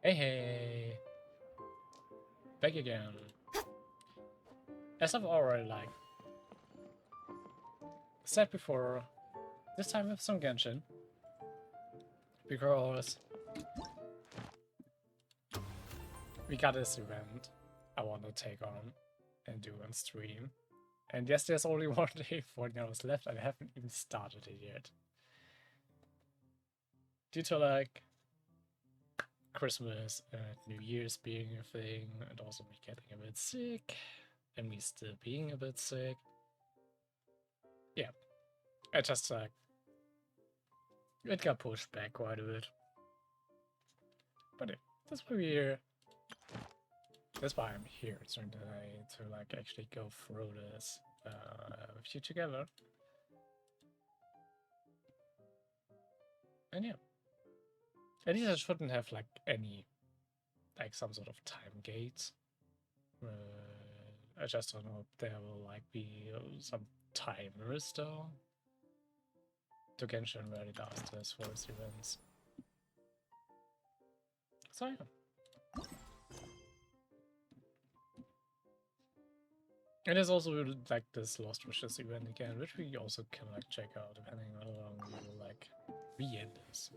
Hey, hey, back again. As I've already said before, this time with some Genshin, because we got this event I want to take on and do on stream. And yes, there's only 1 day, 40 hours left, and I haven't even started it yet. Due to Christmas and New Year's being a thing, and also me getting a bit sick, and me still being a bit sick. Yeah, I just it got pushed back quite a bit. But yeah, that's why I'm here today, to actually go through this with you together. And yeah, at least I shouldn't have any some sort of time gates. I just don't know if there will be some timers though. To Genshin really does this for its events. So yeah. And there's also this Lost Wishes event again, which we also can check out depending on how long we will be in this.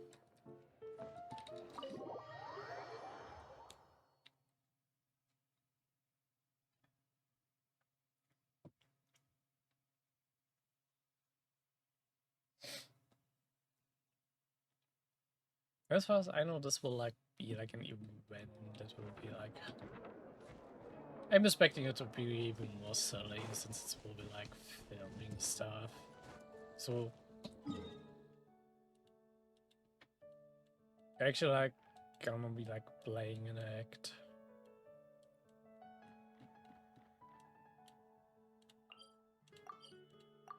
As far as I know, this will be an event that will be I'm expecting it to be even more silly since it will be filming stuff. So actually gonna be playing an act.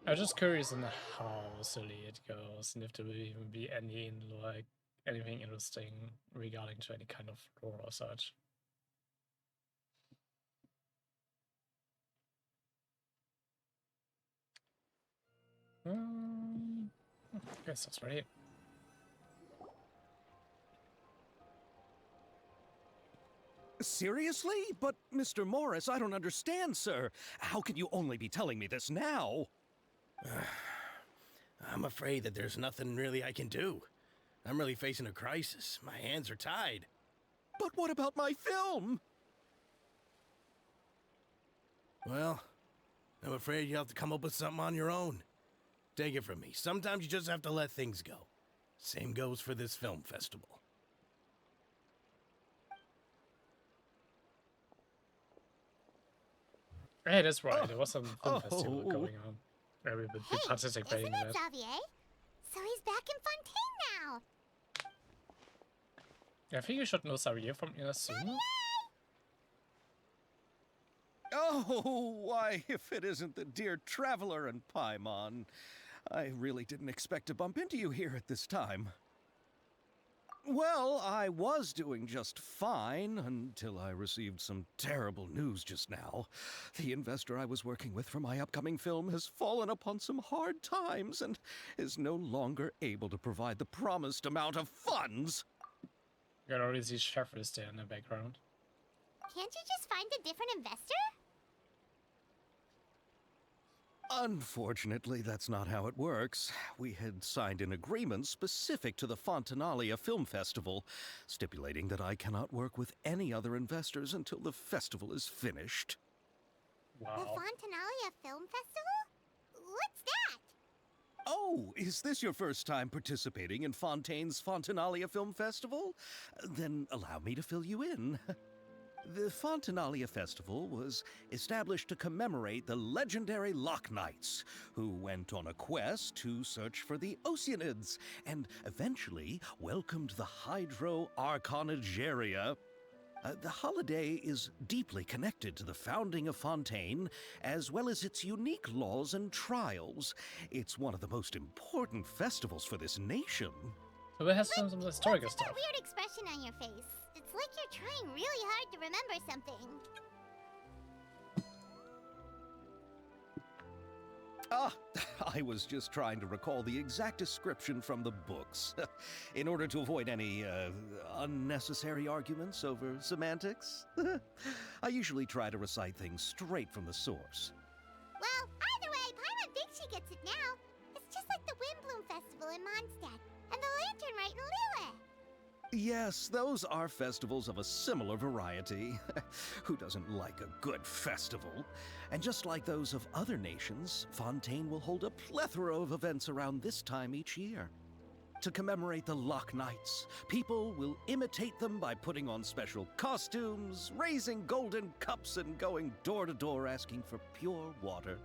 I'm just curious on how silly it goes and if there will even be anything interesting regarding to any kind of lore or such. I guess that's right. Seriously? But, Mr. Morris, I don't understand, sir. How can you only be telling me this now? I'm afraid that there's nothing really I can do. I'm really facing a crisis. My hands are tied. But what about my film? Well, I'm afraid you'll have to come up with something on your own. Take it from me. Sometimes you just have to let things go. Same goes for this film festival. Hey, that's right. There was some film festival going on. Where we would be participating isn't it, Xavier? So he's back in Fontaine now. I think you should know Xavier from Inazuma. Oh, why, if it isn't the dear Traveler and Paimon. I really didn't expect to bump into you here at this time. Well, I was doing just fine until I received some terrible news just now. The investor I was working with for my upcoming film has fallen upon some hard times and is no longer able to provide the promised amount of funds. You can already see Chevreuse there in the background. Can't you just find a different investor? Unfortunately, that's not how it works. We had signed an agreement specific to the Fontanalia Film Festival, stipulating that I cannot work with any other investors until the festival is finished. Wow. The Fontanalia Film Festival? What's that? Oh, is this your first time participating in Fontaine's Fontanalia Film Festival? Then allow me to fill you in. The Fontanalia Festival was established to commemorate the legendary Loch Knights, who went on a quest to search for the Oceanids, and eventually welcomed the Hydro Arconageria. The holiday is deeply connected to the founding of Fontaine, as well as its unique laws and trials. It's one of the most important festivals for this nation. So it has some historical What's that stuff. weird expression on your face? It's like you're trying really hard to remember something. I was just trying to recall the exact description from the books, in order to avoid any, unnecessary arguments over semantics. I usually try to recite things straight from the source. Well, either way, Paimon thinks she gets it now. It's just like the Windbloom Festival in Mondstadt, and the Lantern Rite in Lille. Yes, those are festivals of a similar variety. Who doesn't like a good festival? And just like those of other nations, Fontaine will hold a plethora of events around this time each year. To commemorate the Lock Nights, people will imitate them by putting on special costumes, raising golden cups, and going door to door asking for pure water.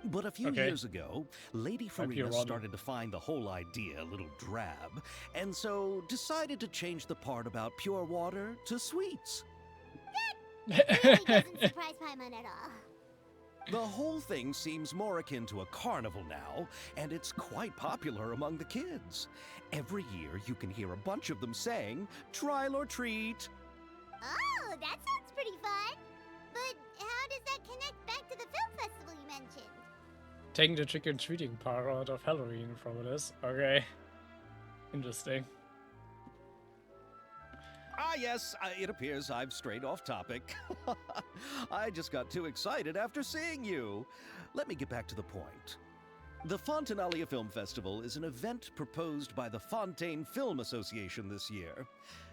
But a few years ago, Lady Farina started to find the whole idea a little drab, and so decided to change the part about pure water to sweets. That really doesn't surprise Paimon at all. The whole thing seems more akin to a carnival now, and it's quite popular among the kids. Every year you can hear a bunch of them saying, "Trial or treat." Oh, that sounds pretty fun. But how does that connect back to the film festival you mentioned? Taking the trick-or-treating part out of Halloween from this. Okay. Interesting. Ah, yes, it appears I've strayed off topic. I just got too excited after seeing you. Let me get back to the point. The Fontanalia Film Festival is an event proposed by the Fontaine Film Association this year.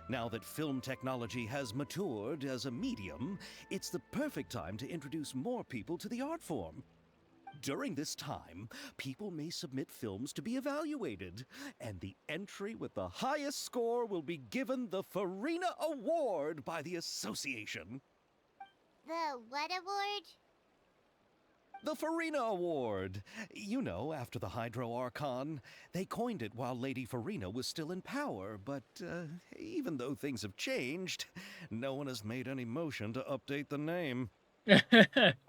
Now that film technology has matured as a medium, it's the perfect time to introduce more people to the art form. During this time, people may submit films to be evaluated, and the entry with the highest score will be given the Farina Award by the association. The what award? The Farina Award. You know, after the Hydro Archon. They coined it while Lady Farina was still in power, but even though things have changed, no one has made any motion to update the name.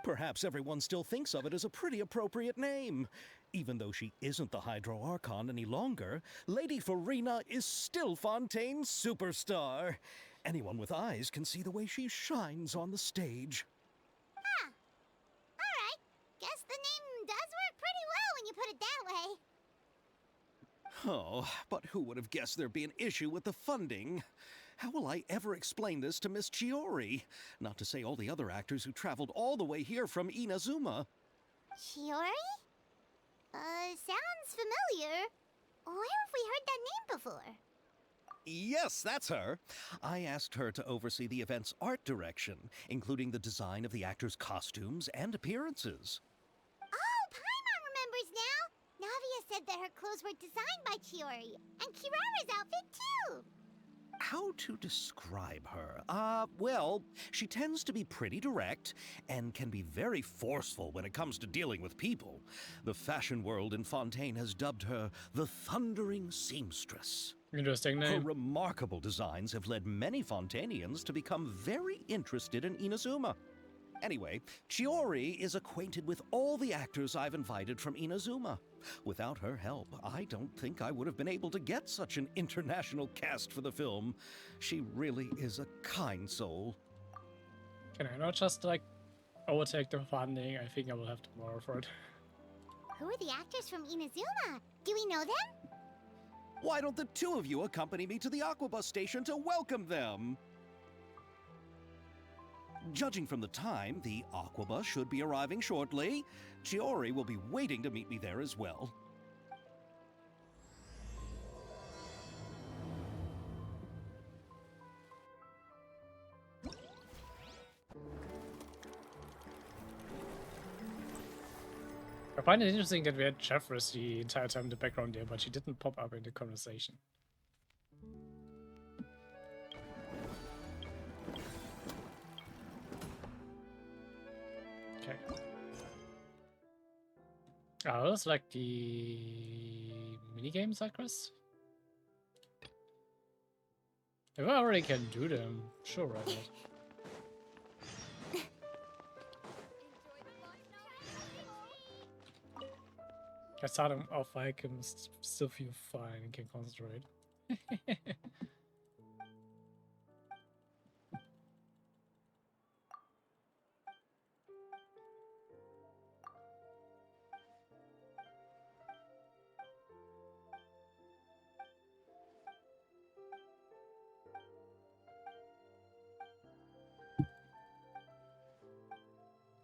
Perhaps everyone still thinks of it as a pretty appropriate name. Even though she isn't the Hydro Archon any longer, Lady Farina is still Fontaine's superstar. Anyone with eyes can see the way she shines on the stage. Huh. Alright. Guess the name does work pretty well when you put it that way. Oh, but who would have guessed there'd be an issue with the funding? How will I ever explain this to Miss Chiori? Not to say all the other actors who traveled all the way here from Inazuma. Chiori? Sounds familiar. Where have we heard that name before? Yes, that's her. I asked her to oversee the event's art direction, including the design of the actors' costumes and appearances. Oh, Paimon remembers now! Navia said that her clothes were designed by Chiori, and Kirara's outfit too! How to describe her? Well, she tends to be pretty direct and can be very forceful when it comes to dealing with people. The fashion world in Fontaine has dubbed her the Thundering Seamstress. Interesting Her name. remarkable designs have led many Fontainians to become very interested in Inazuma. Anyway, Chiori is acquainted with all the actors I've invited from Inazuma. Without her help, I don't think I would have been able to get such an international cast for the film. She really is a kind soul. Can I not just, like, overtake the funding? I think I will have to borrow for it. Who are the actors from Inazuma? Do we know them? Why don't the two of you accompany me to the Aquabus station to welcome them? Judging from the time, the Aquabus should be arriving shortly. Chiori will be waiting to meet me there as well. I find it interesting that we had Chevreuse the entire time in the background there, but she didn't pop up in the conversation. Okay. Oh, those like the minigame side quests? If I already can do them, sure, why not? I start him off, I can still feel fine and can concentrate.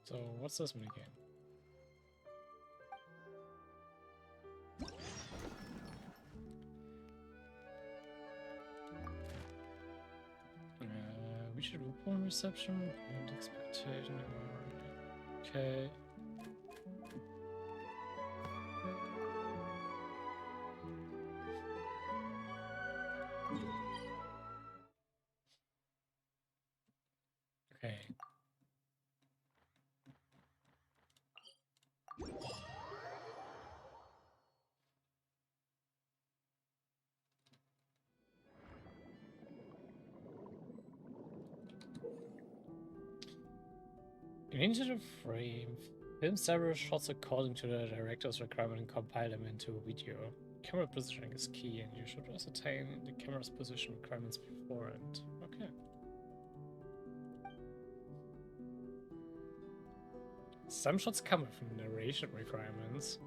So what's this minigame? We should report reception and expectation. Okay. Okay. Into the frame. Film several shots according to the director's requirement and compile them into a video. Camera positioning is key, and you should ascertain the camera's position requirements beforehand. Okay. Some shots come with narration requirements.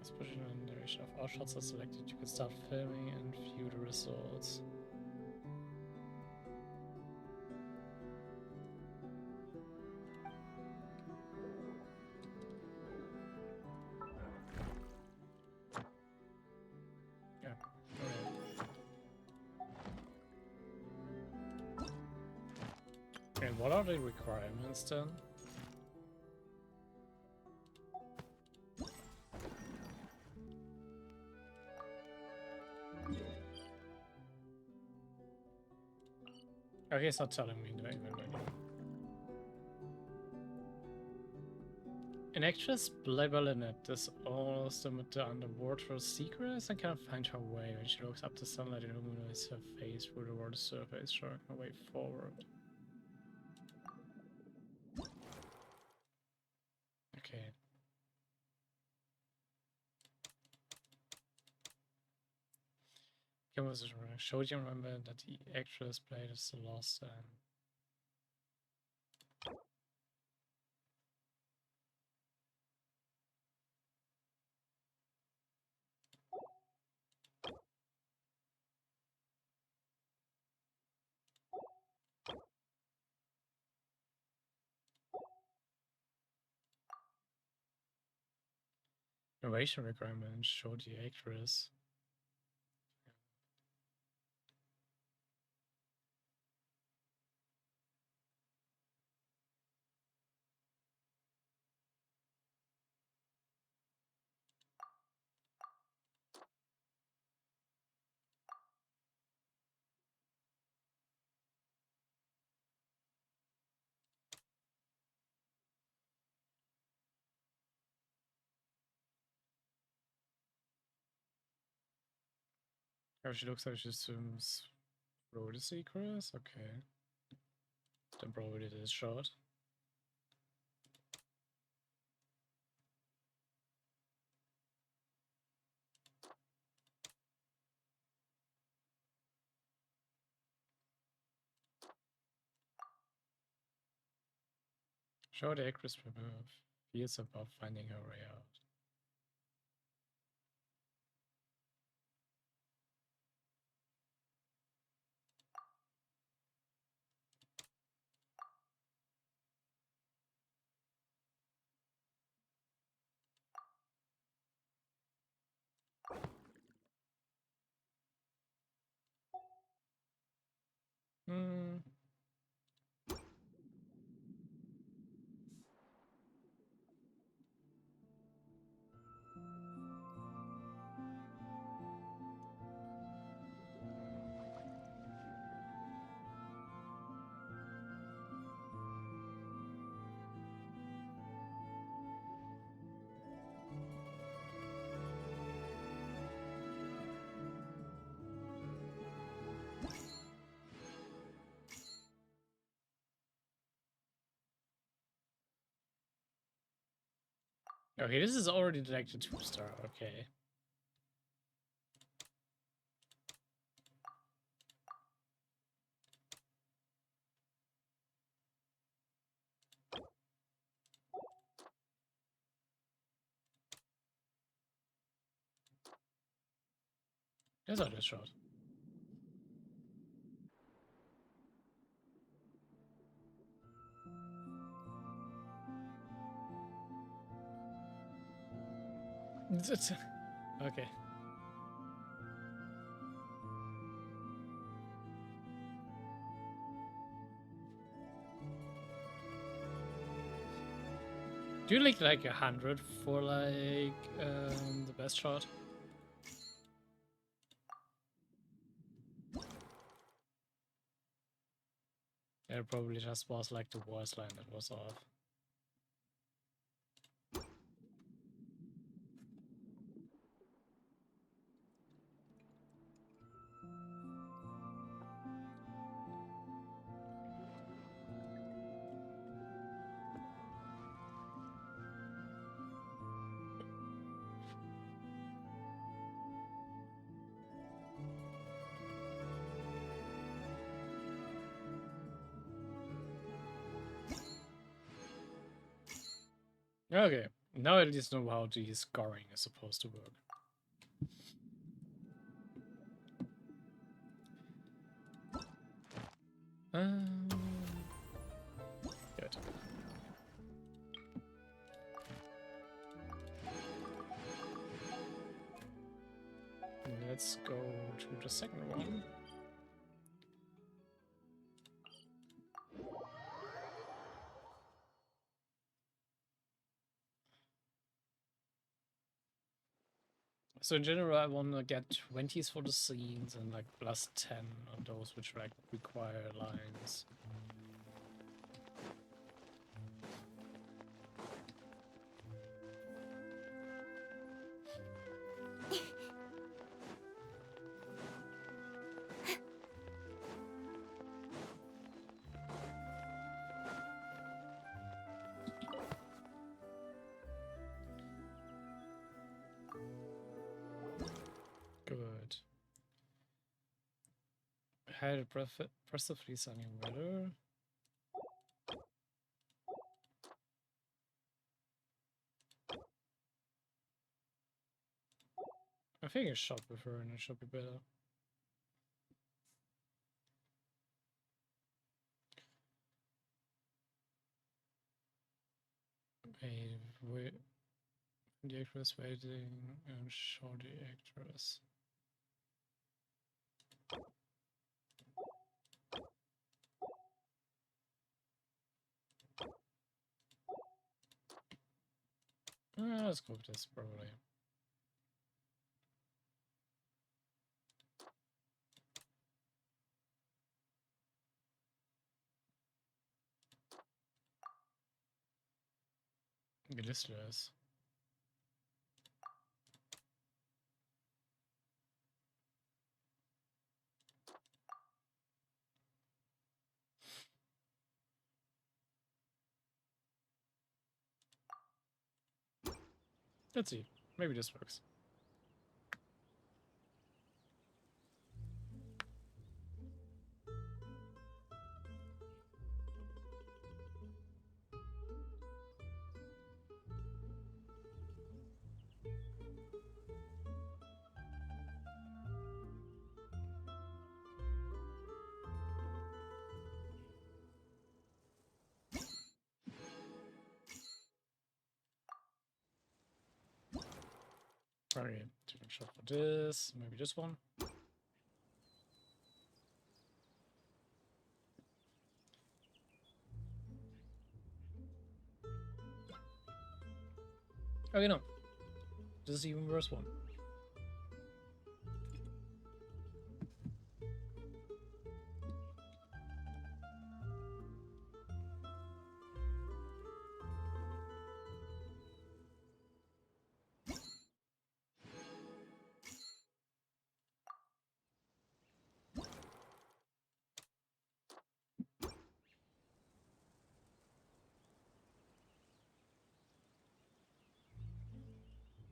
Especially when narration of all shots are selected, you can start filming and view the results. Yeah. Okay. And what are the requirements then? Okay, it's not telling me the even menu. An actress Blabberlinette is almost with the underwater secrets and cannot find her way. When she looks up, the sunlight illuminates her face through the water surface, showing her way forward. Okay. Camera position. Showed you remember that the actress played as the lost and narration requirements showed the actress. Oh, she looks like she swims through the secrets? Okay. Then probably this shot. Show the actress feels about finding her way out. Hmm. Okay, this is already like the 2-star, okay. There's another shot. Okay. Do you like 100 for the best shot? It probably just was like the voice line that was off. Okay, now I at least know how the scoring is supposed to work. Good. Let's go to the second one. So in general, I want to get 20s for the scenes and like plus 10 on those which like require lines. Good. Had impressively sunny weather. I think I shot with her and it should be better. Wait, the actress waiting and show the actress. Let's go with this probably. Glisterous. Let's see. Maybe this works. Okay, different shot for this. Maybe this one. Okay, no. This is even worse one.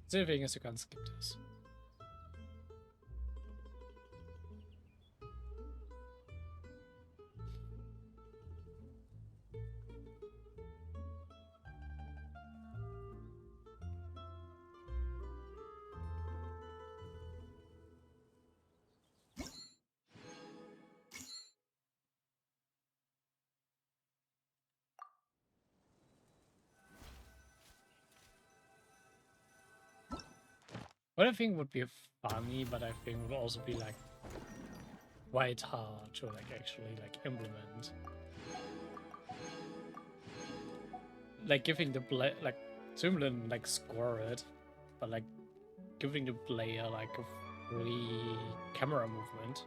The thing is, you can't skip this. What I think would be funny, but I think would also be like quite hard to like actually like implement. Like giving the play like Simulin like score it, but like giving the player like a free camera movement.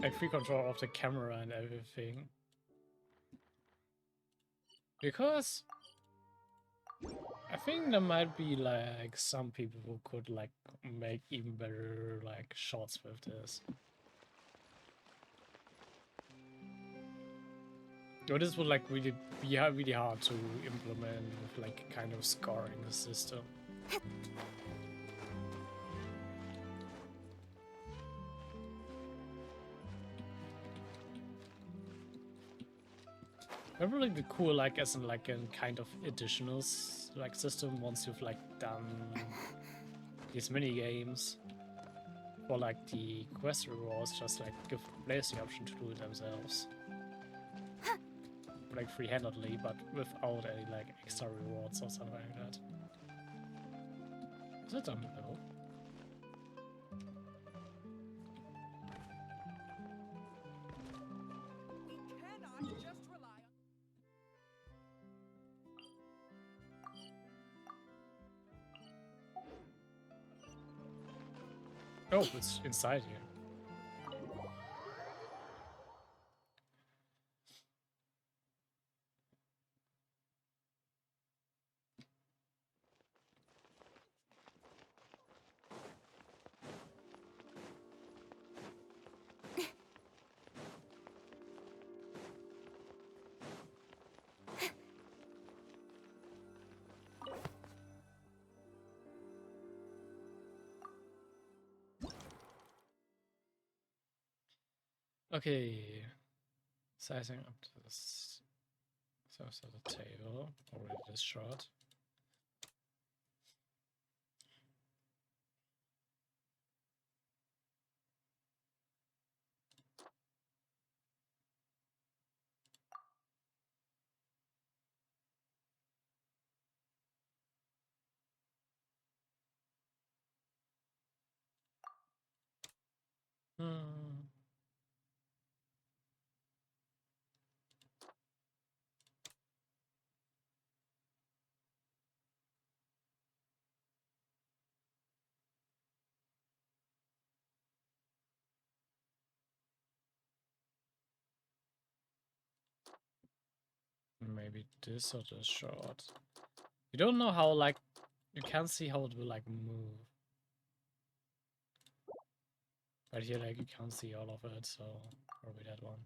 Like free control of the camera and everything. Because I think there might be like some people who could like make even better like shots with this. But this would like really be really hard to implement with like kind of scoring the system. That would really be cool, like as in like a kind of additional like system once you've like done these mini games, or like the quest rewards, just like give players the option to do it themselves, like free-handedly, but without any like extra rewards or something like that. Is that done? No. We cannot just rely on... Oh, it's inside here. Okay, sizing up to this size of the table. Already this shot. Hmm. Maybe this or this shot. You don't know how like you can't see how it will like move. But here like you can't see all of it, so probably that one.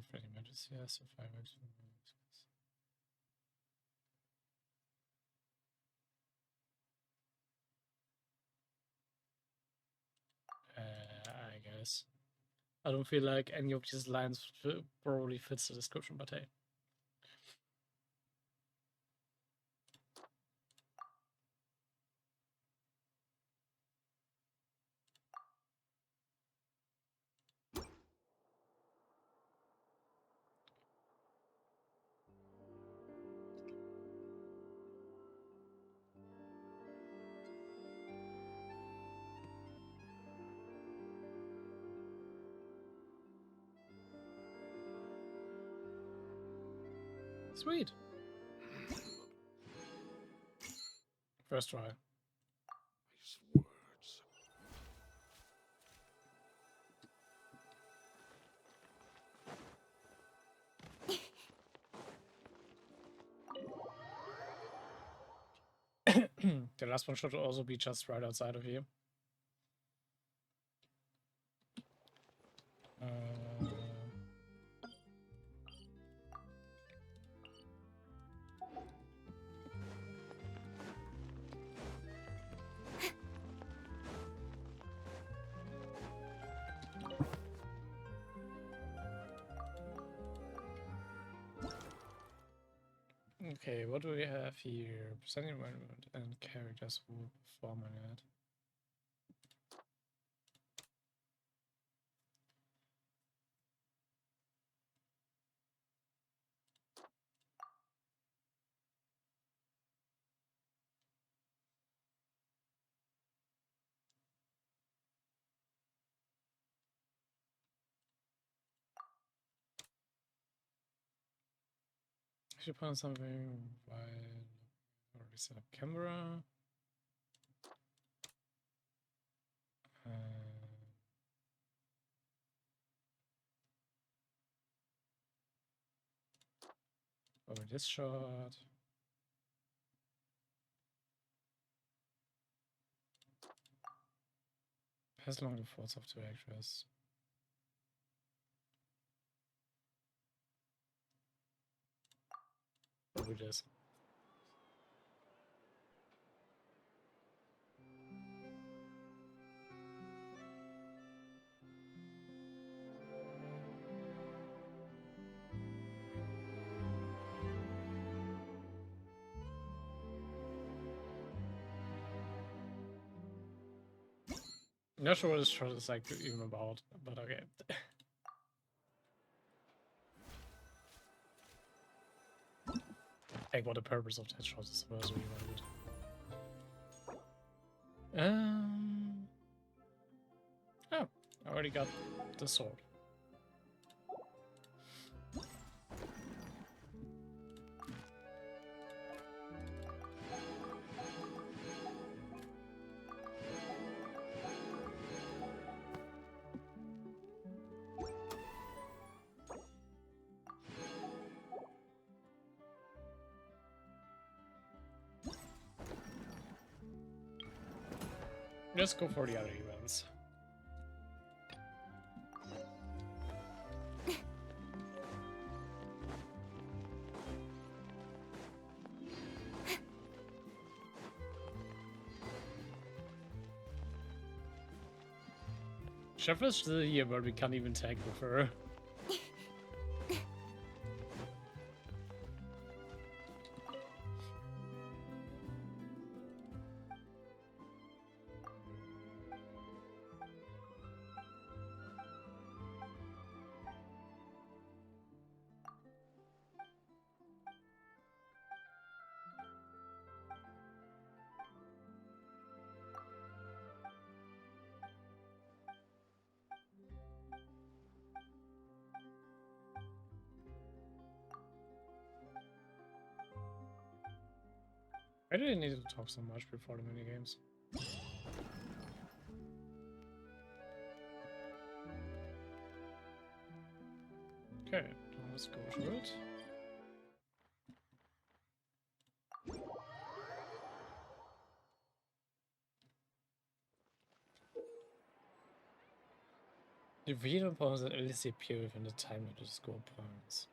Pretty much yes, if I were to I guess. I don't feel like any of these lines probably fits the description, but hey. Sweet. First try. The last one should also be just right outside of you. Okay, what do we have here? Presenting environment and characters who perform in it. I should put on something while already set up camera. Over this shot. Pass along the thoughts of the actress. Over this. Not sure what this shot is like even about, but okay. Like what the purpose of that shot is supposed to be about. Oh, I already got the sword. Just go for the other events. Chevreuse still here, but we can't even tag with her. I didn't need to talk so much before the minigames. Okay, let's go through it. The video points at least appear within the time of the score points.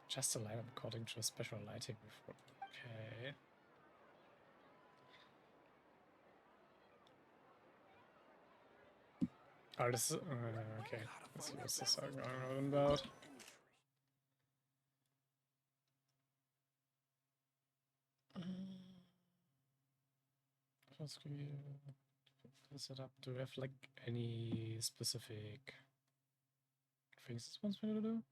Just a line up according to a special lighting before. Okay. Oh, this is. Okay. Let's see what's this going on about. Let's set up. Do we have like any specific things this wants me to do?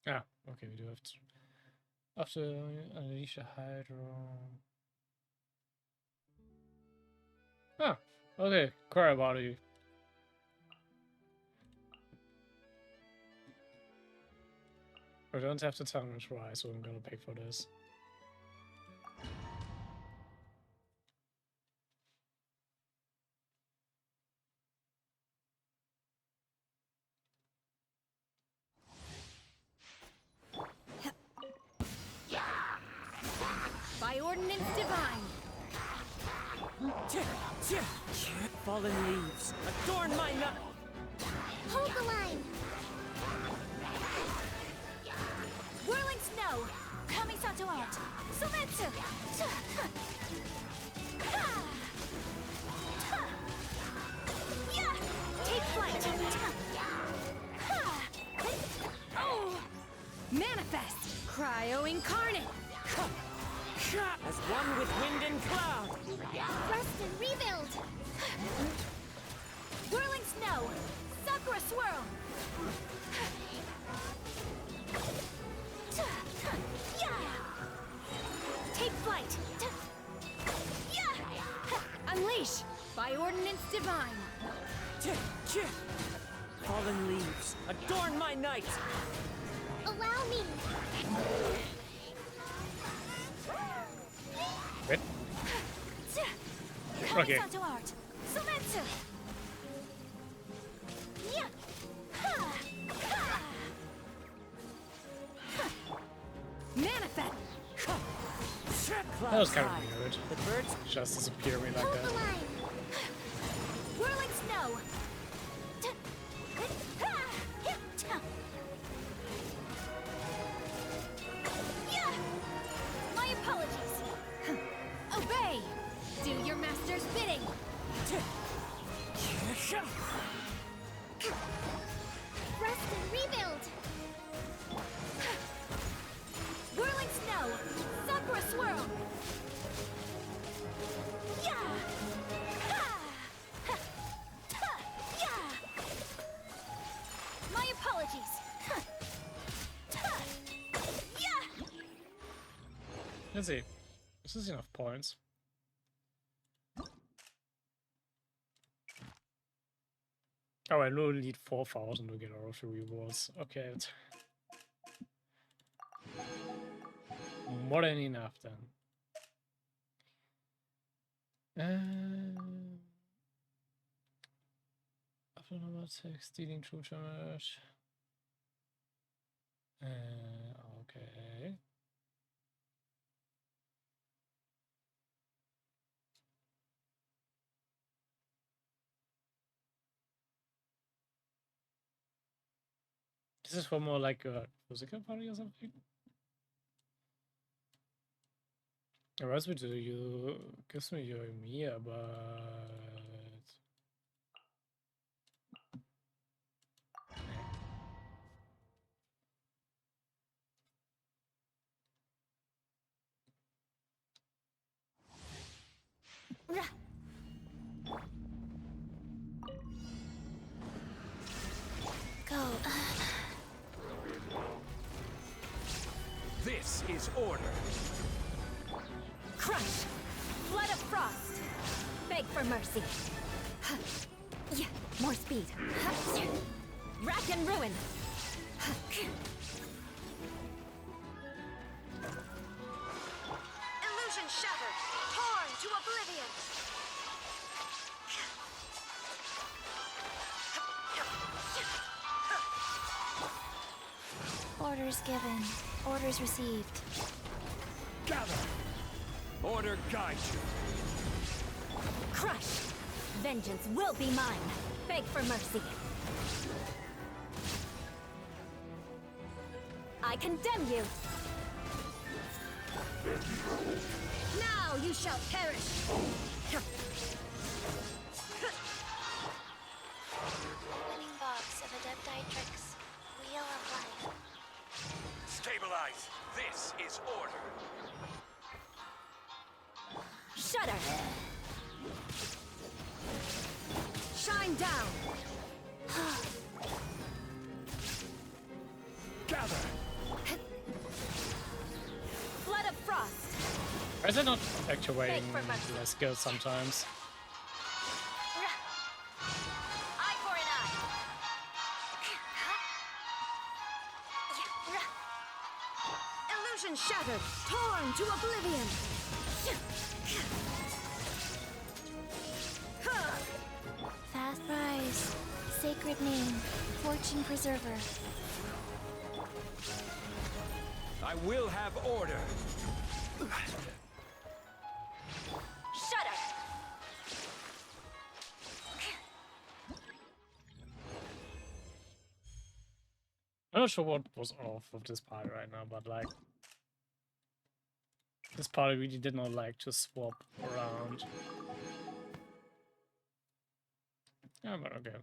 Ah, okay, we do have to. After unleash a hydro. Ah, okay, query about you. I don't have to tell me try, so I'm gonna pay for this. By ordinance divine. Fallen leaves, adorn my nut. Hold the line! Whirling snow, coming to art. Sumetsu! Take flight! Oh! Manifest! Cryo incarnate! As one with wind and cloud! Rest and rebuild! Whirling snow! Sakura swirl! Take flight! Unleash! By ordinance divine! Fallen leaves, adorn my night! Allow me! Wait. Okay. Kamisato art! Sumetsu! Manifest! That was kind of weird. The birds Just disappearing like Hold the that. line! Whirling snow! My apologies! obey! Do your master's bidding! Rest and rebuild! Whirling snow! Sakura swirl! My apologies! Let's see. This is enough points. Oh, I only need 4,000 to get all of the rewards. Okay. More than enough then. After number 6, dealing true damage. Okay. This is for more like a physical party or something? The rest we do you gives me your Mia, but Go. This is order. Crush! Flood of frost! Beg for mercy! Yeah, more speed! Rack and ruin! Illusion shattered, torn to oblivion. Orders given. Orders received. Gather. Order guide you. Crush! Vengeance will be mine! Beg for mercy! I condemn you! Now you shall perish! Winning box of Adeptitrix. Wheel of Life. Stabilize. This is order. Shudder! Shine down! Gather. Flood of frost! why is it not activating Beg for mercy. my skills sometimes? Eye for an eye! Illusion shattered, torn to oblivion! Fast rise. Sacred name. Fortune preserver. I will have order. Shudder! I'm not sure what was off of this part right now, but like This part really did not like to swap around. Yeah, but okay.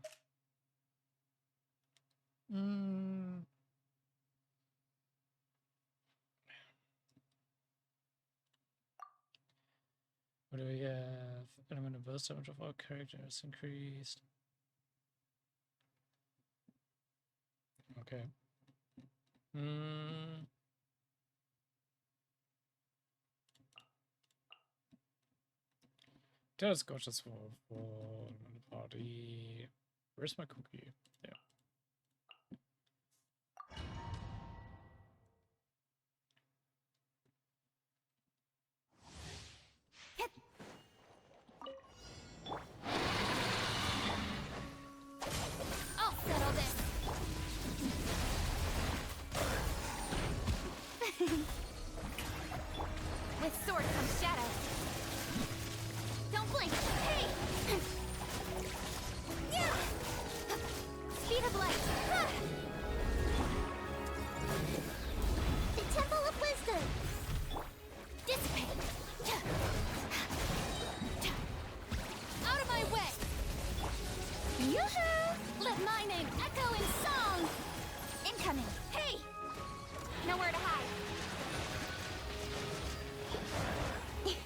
What do we have? Element of burst damage of all characters increased. Okay. Let's go just for the party. Where's my cookie? Yeah. I'll settle this. With sword comes shadow. Don't blink. Hey! Yeah! Speed of light. The Temple of Wisdom. Dissipate. Out of my way. Yoo-hoo! Let my name echo in song. Incoming. Hey! Nowhere to hide. Hey!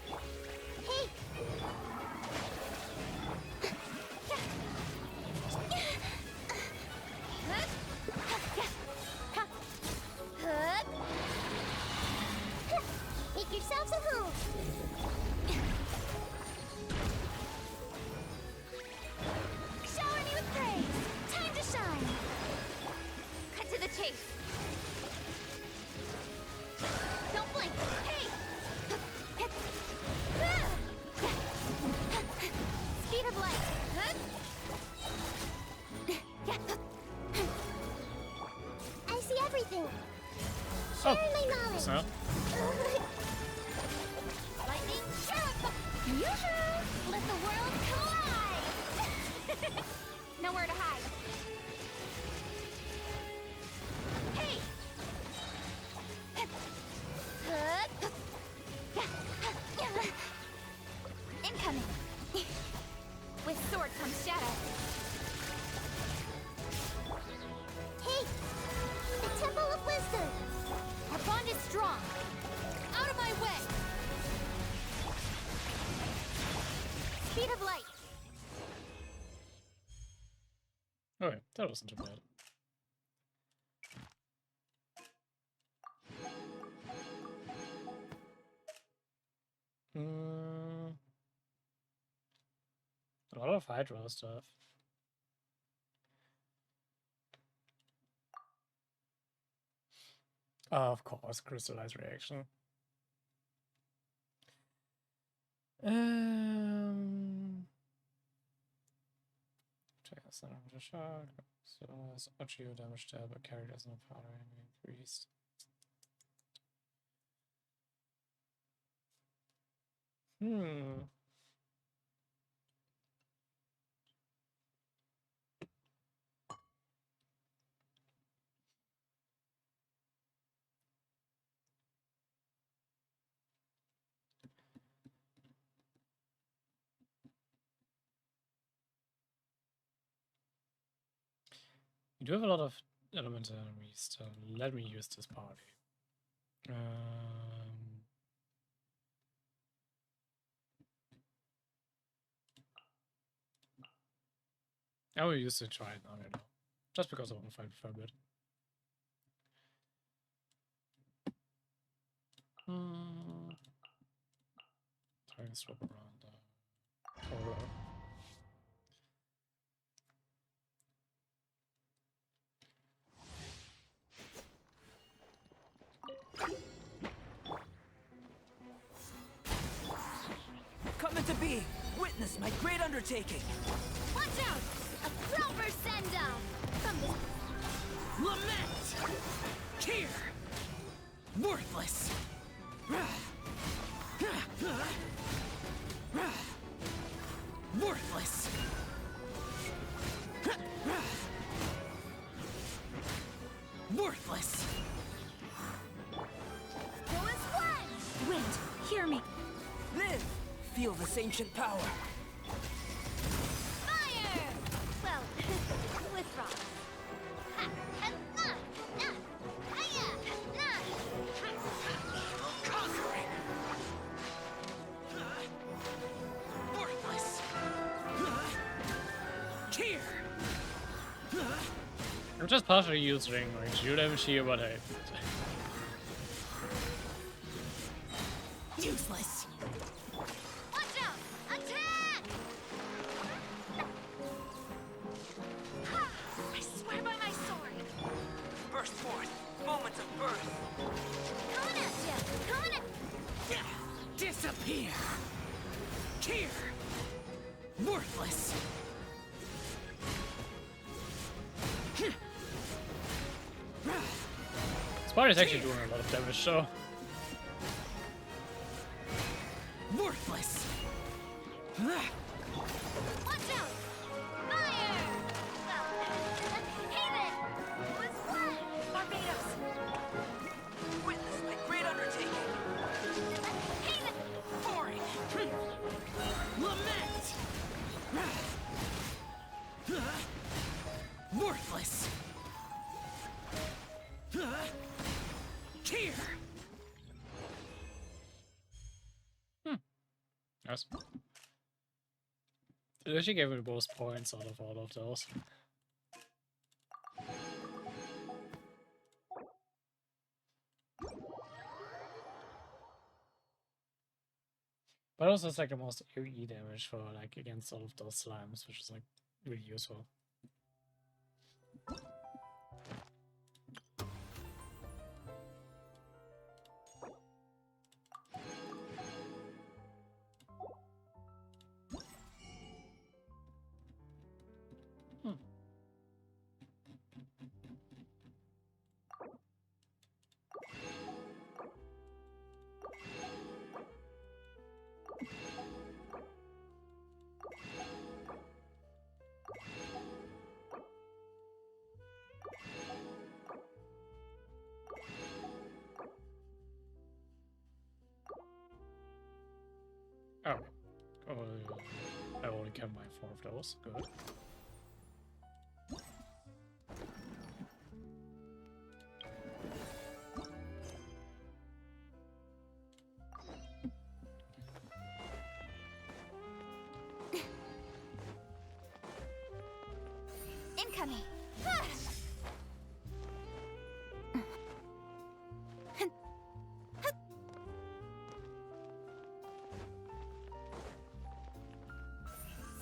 Make yourselves a home. Shower me with praise. Time to shine. Cut to the chase. Don't blink. Hey! Speed of light. I see everything. Oh, Sharing my knowledge. so Lightning sheriff. Yoo-hoo! Let the world collide. Nowhere to hide. Hey! Incoming. With sword comes shadow. Hey! The Temple of Wisdom. Our bond is strong. Out of my way. Speed of light. okay, that wasn't too bad. A lot of Hydro stuff. Of course, crystallized reaction. Check this out. Shot. So as Ochio damage tab, but carry does not power increased. You do have a lot of elemental enemies, so let me use this party. I will use the try it now, you know. Just because I want to fight for a bit. Try and swap around Aura. Come to be! Witness my great undertaking! Watch out! A proper send-off from this. Lament! Here! Worthless! Worthless! Worthless! Go as one! Wind, Hear me. Live! Feel this ancient power. Fire! Well, with rocks. Ha! And na! Na! Hiya! Na! Conquering! Worthless! Cheer! I'm just partially using range. You don't hear what I. Useless! Watch out! Attack! Ha! I swear by my sword. Burst forth! Moment of birth! Coming at ya! Coming at... Disappear! Cheer! Worthless! Spider's actually doing a lot of damage, so. Worthless! Watch out! Fire! Well, hey then! Was what? Barbados. Witness my great undertaking! Hey then! Boring! Lament! Worthless! Cheer! Nice. It actually gave me the most points out of all of those. But also it's like the most AoE damage for like against all of those slimes, which is like really useful. Oh. I only can buy 4 of those. Good. Incoming!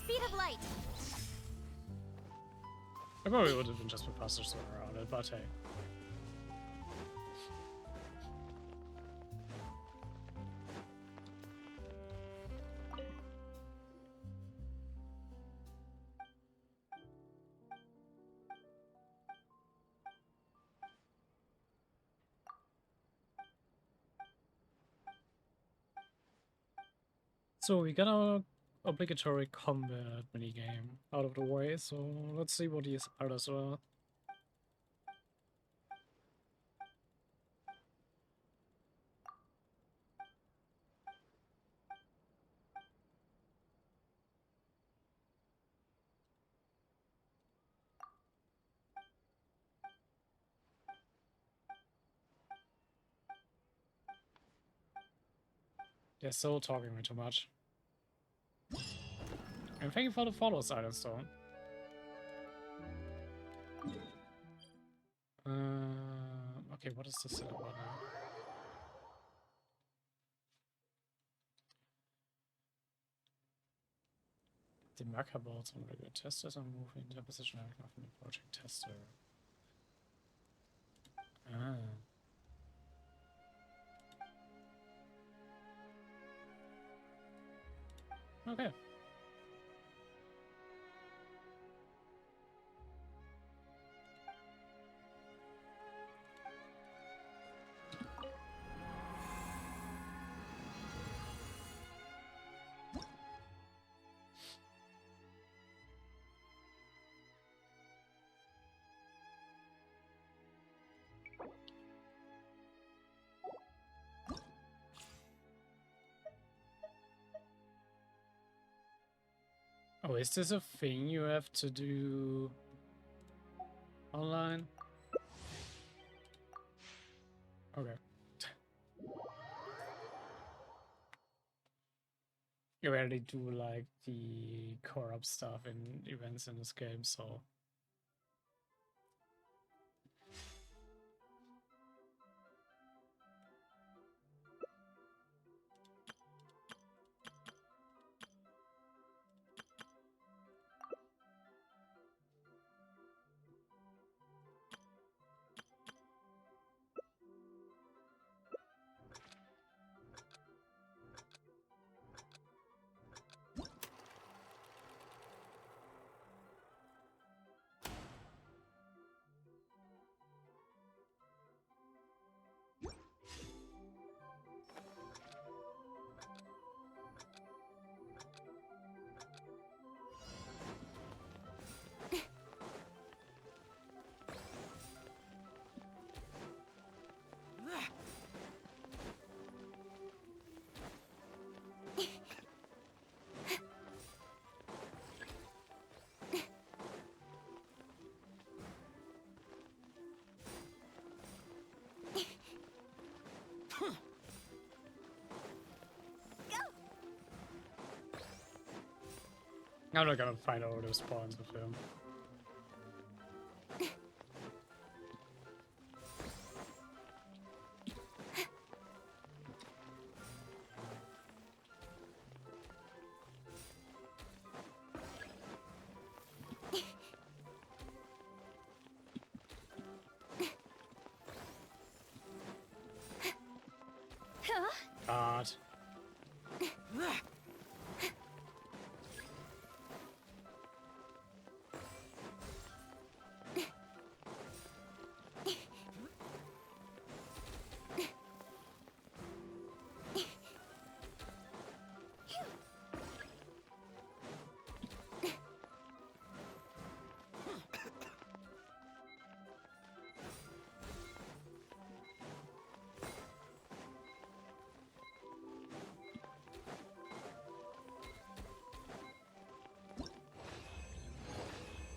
Speed of light! I probably would have been just put faster sword around it, but hey. So we got our obligatory combat minigame out of the way, so let's see what these others are. They're still talking way too much. And thank you for the follow, Silent Stone. Okay, what is this about now? The marker boards on regular testers are moving to a position of an approaching tester. Ah. Okay. Oh, is this a thing you have to do online? Okay. You already do like the core-up stuff in events in this game, so I'm not gonna find all those spawns with him. God.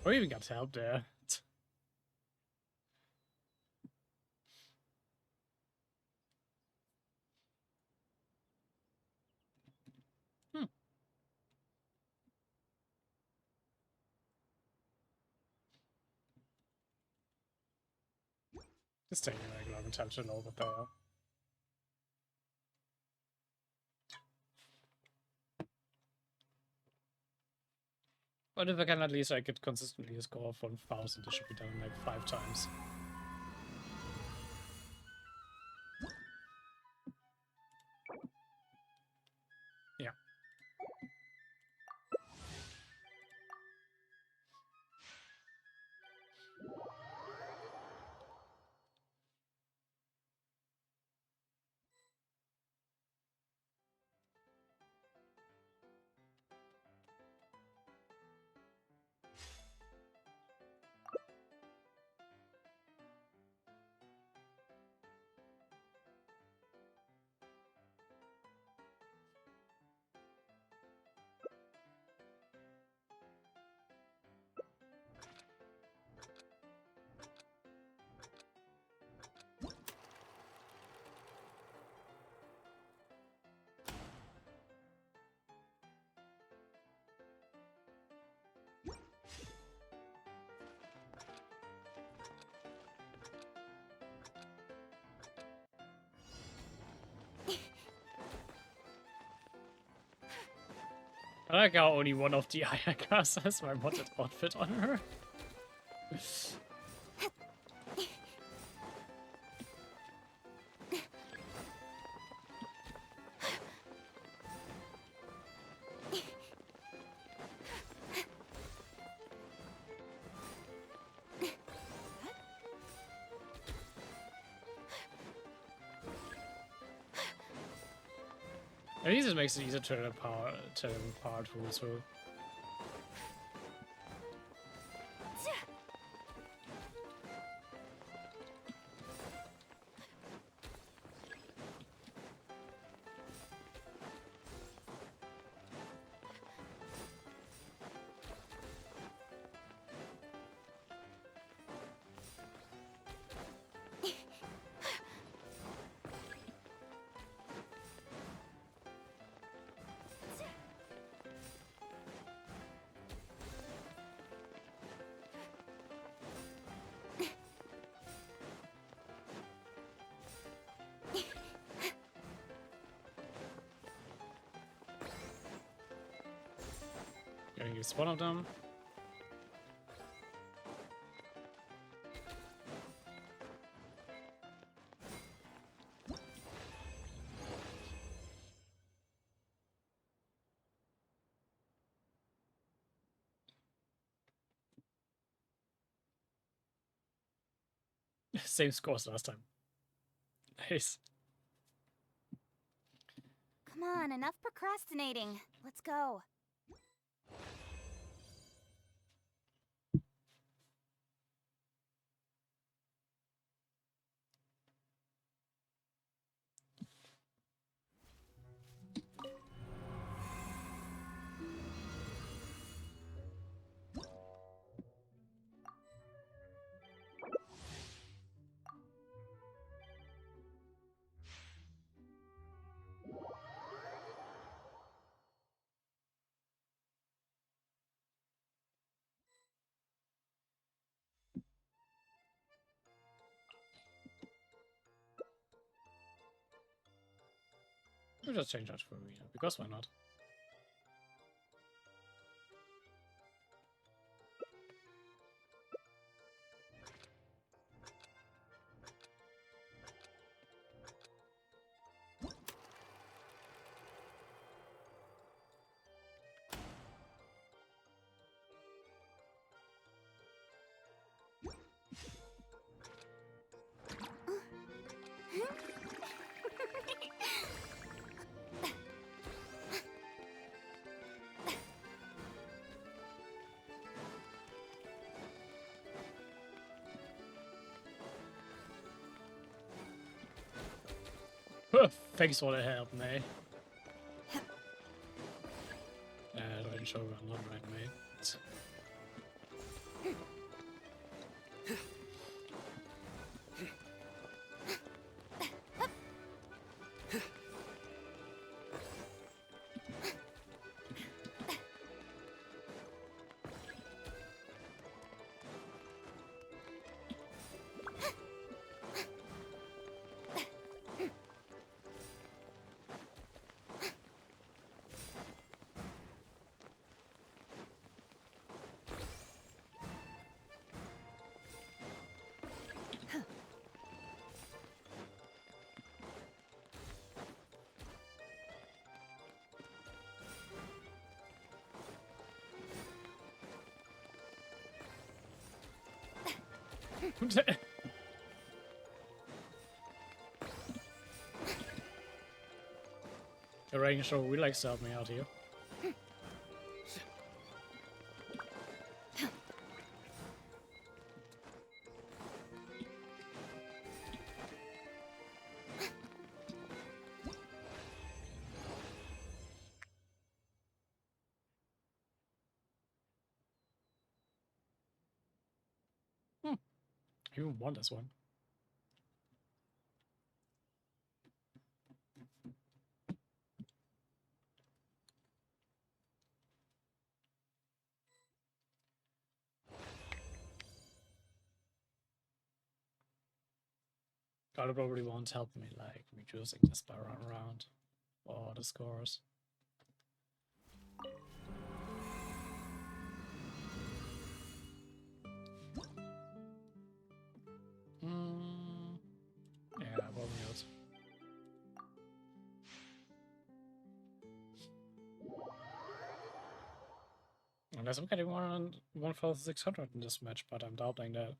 Oh, even got help there. Just taking like a long time to know what they are. But if I can at least like get consistently a score of 1000, it should be done like 5 times. Yeah. I like how only one of the Ayakas has my modded outfit on her. At least it makes it easier to tell them apart also. Gonna use one of them. Same scores last time. Nice. Come on, enough procrastinating. Let's go. We'll just change that for arena, because why not? Thanks for the help, mate. Right shogun, not right, mate. The rain show really likes to help me out here. I even won this one. God probably won't help me, like, reducing this by round or the scores. Yeah, well, knows. Unless I'm getting 1,600 in this match, but I'm doubting that.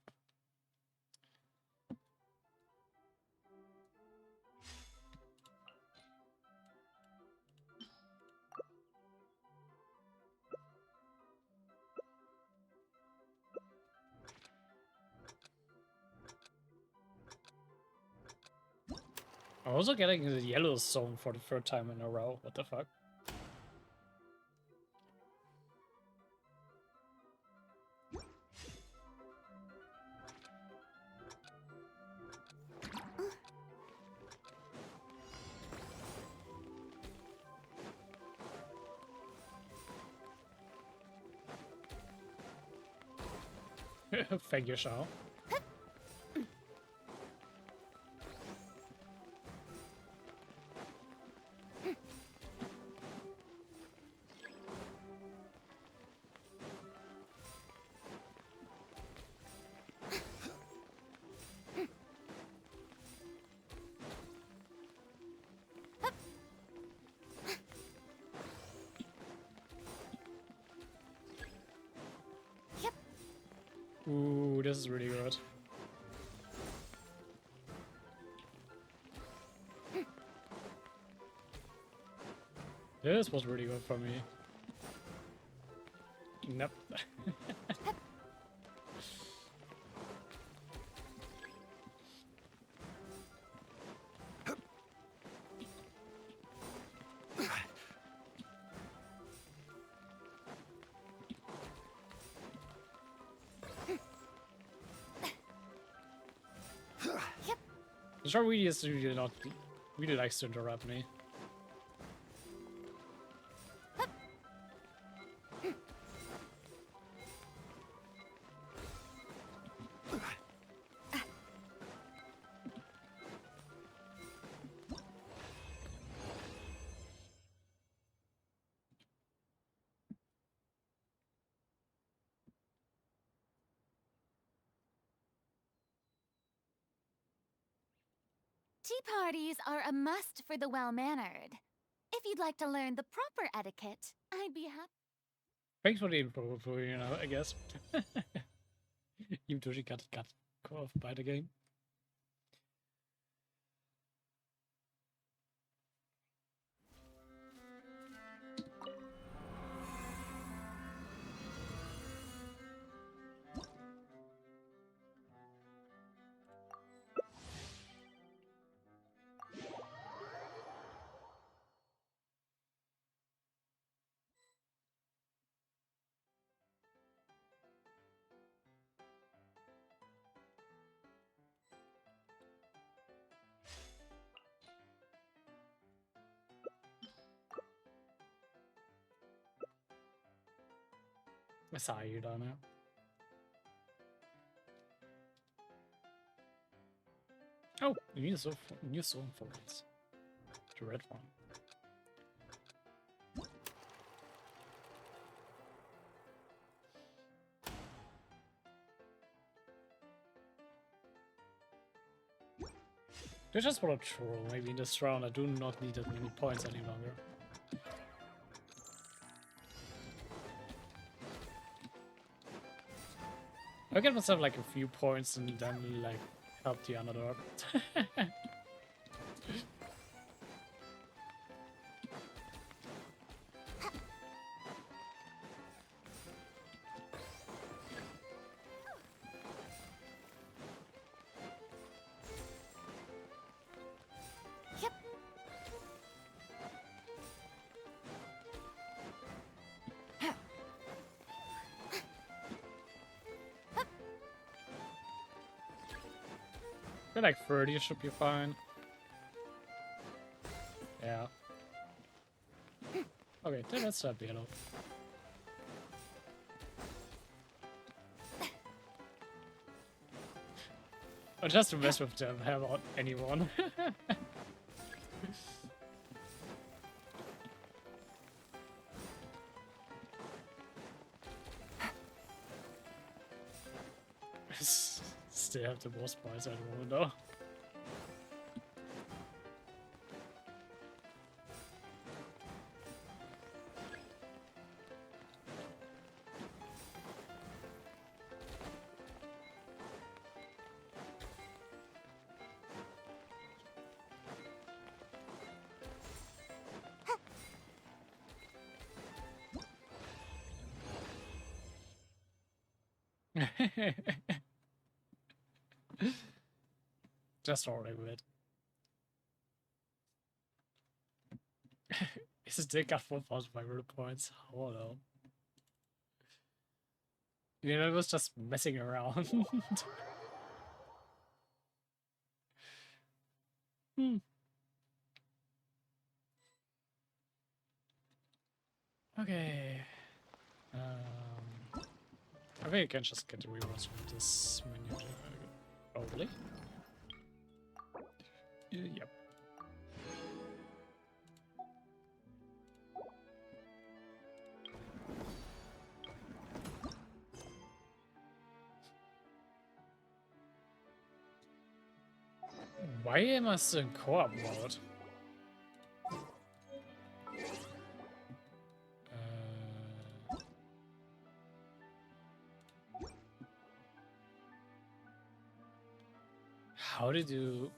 I'm also getting the yellow zone for the third time in a row. What the fuck? Thank you, Shao. Ooh, this is really good. This was really good for me. Nope. The show really is really likes to interrupt me. Tea parties are a must for the well-mannered. If you'd like to learn the proper etiquette, I'd be happy. Thanks for the info, you know, I guess. Even though she got cut off by the game. I saw you down there. Oh, new song for it. The red one. They just want to troll. Maybe in this round I do not need that many points any longer. I'll get myself like a few points and then like help the underdog. I feel like 30 should be fine. Yeah. Okay, then let's start the yellow. Or just to mess with them, have on anyone. Still have the most points at the moment though. Just already with. Is it they got 4,500 points? Oh no. You know, it was just messing around. Okay. I think I can just get the rewards from this menu. Probably. Yep. Why am I still in co-op mode? How did you...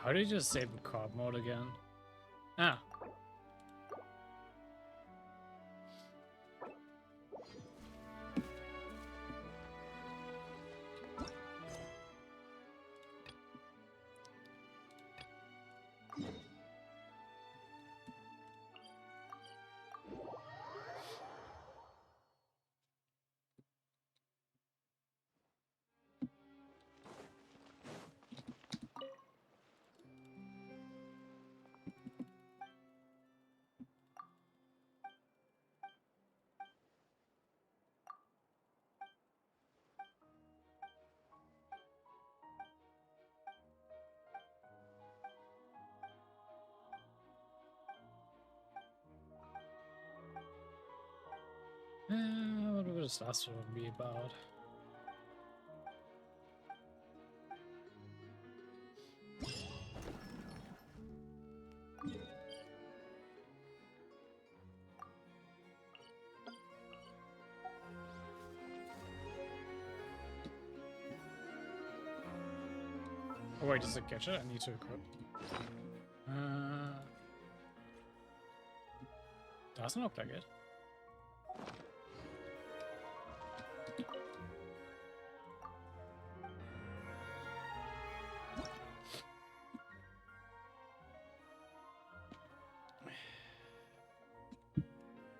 How did you disable card mode again? Ah. What will this last one be about? Oh wait, does it catch it? I need to equip. Doesn't look like it.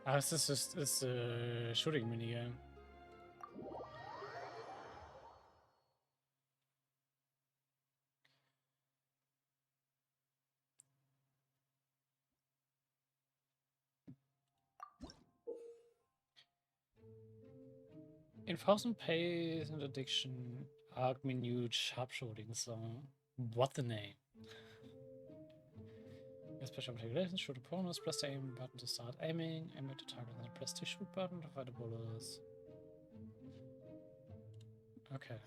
Ah, this is just it's a shooting minigame. In Thousand Pays and Addiction, Arc Minute Sharpshooting Song. What the name? Special manipulations, shoot opponents, press the aim button to start aiming, aim at the target, then press the shoot button to fire the bullets. Okay.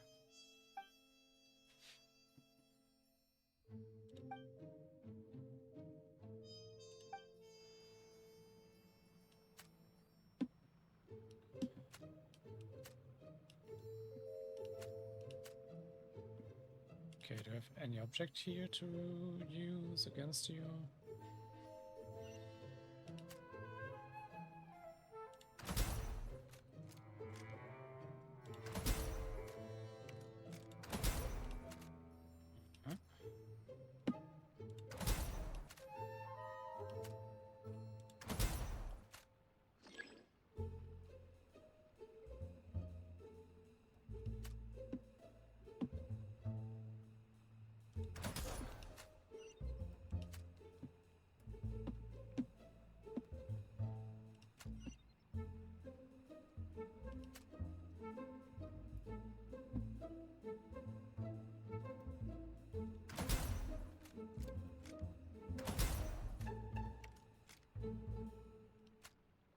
Okay, do I have any object here to use against you? Huh?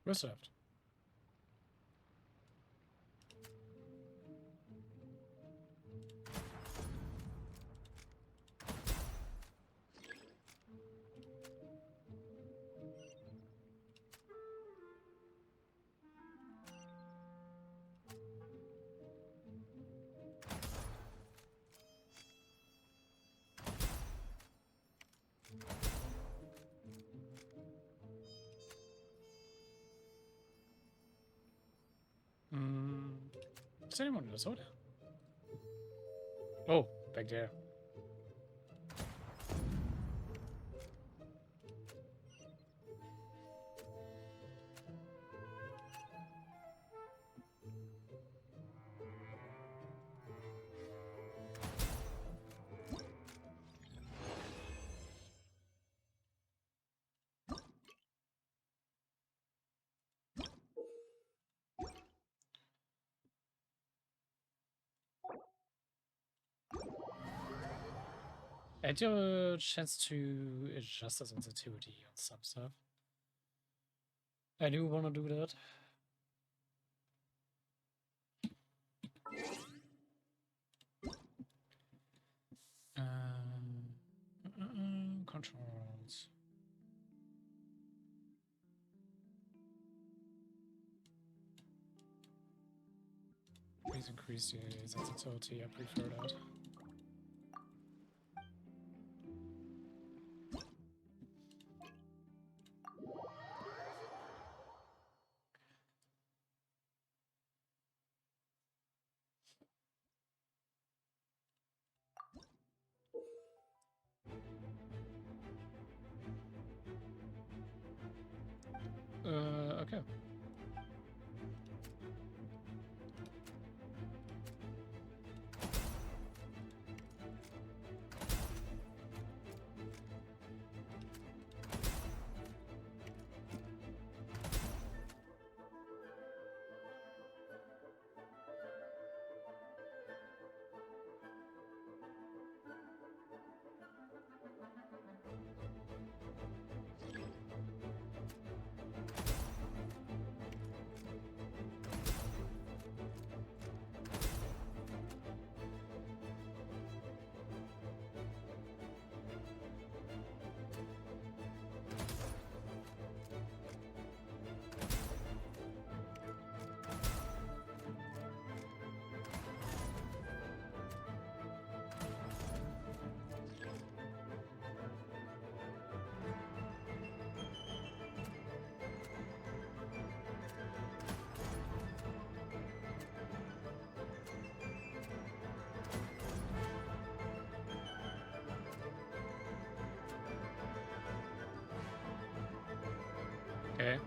Where's left? Is anyone in the soda? Oh, back there. Add your chance to adjust the sensitivity on some stuff. I do want to do that. Controls. Please increase the sensitivity, I prefer that. Okay. Okay.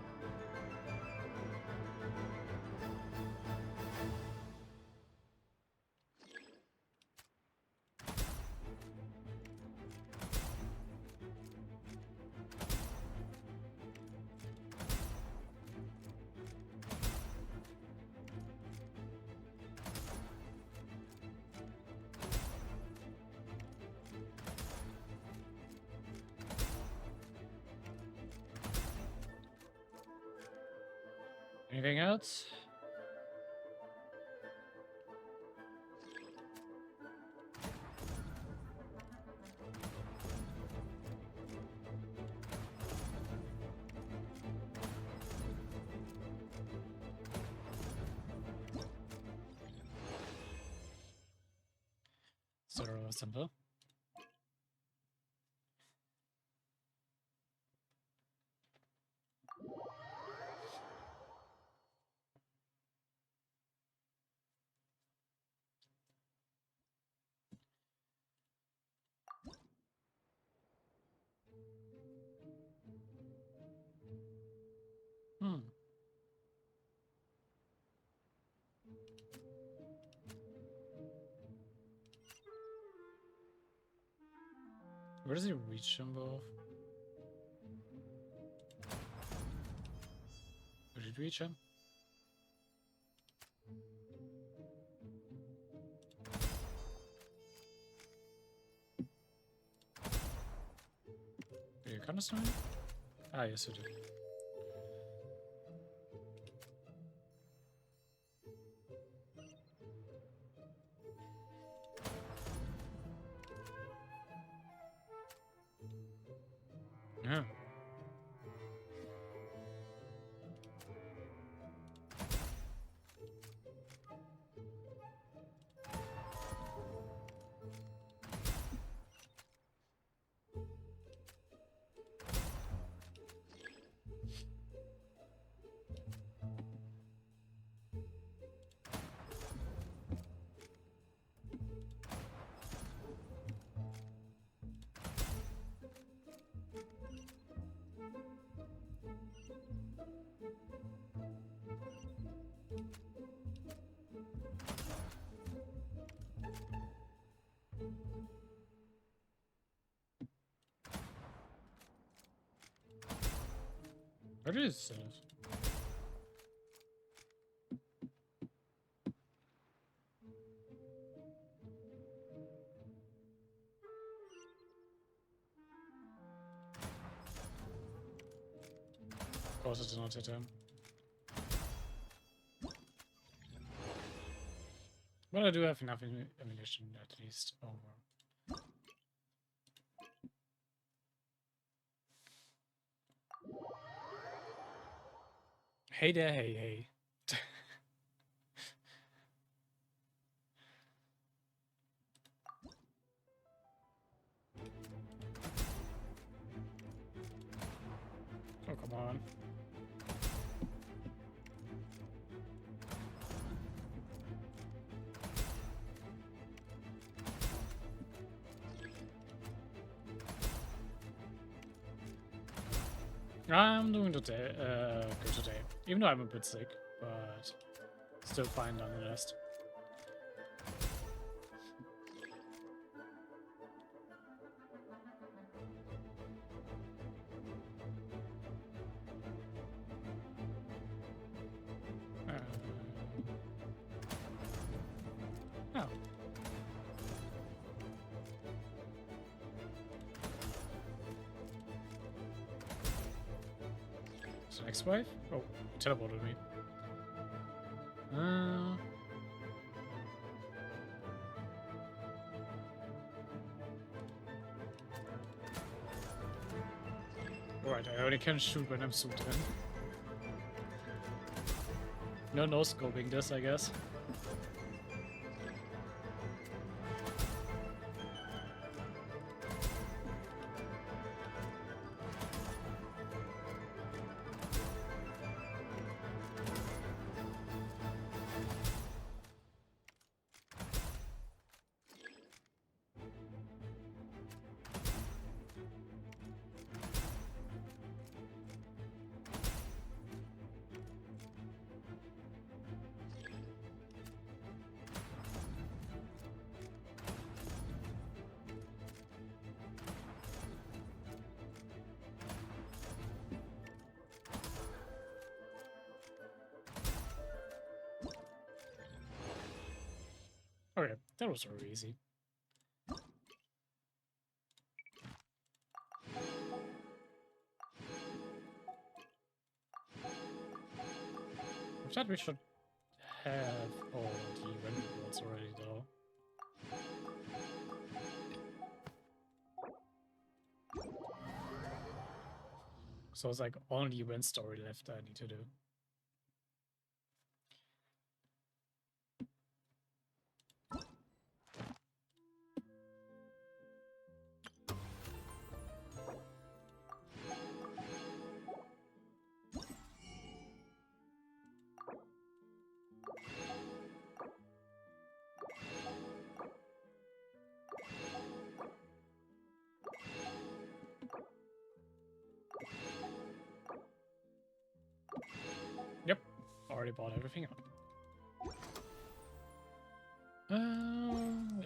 Anything else? So simple. Hmm. Where does he reach them both? Did it reach him? Did you kind of him? Ah, yes, it did. Yeah. What is that? Of course, it did not hit him. But I do have enough ammunition at least. Oh, well. Hey there, hey, hey. I'm doing today, good today. Even though I'm a bit sick, but still fine nonetheless. Oh. So next wave? Oh, teleported me. Right, I only can shoot when I'm zoomed in. No scoping this, I guess. Okay, that was very easy. I thought we should have all the render boards already, though. So it's like only one story left I need to do. Yep, already bought everything up.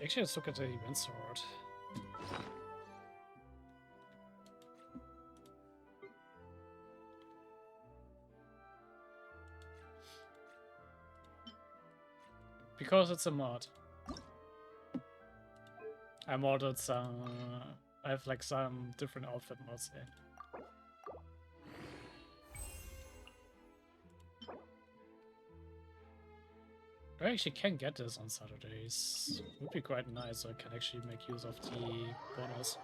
Actually, let's look at the event sword. Because it's a mod. I modded some. I have like some different outfit mods here. I actually can get this on Saturdays. Would be quite nice, so I can actually make use of the bonus.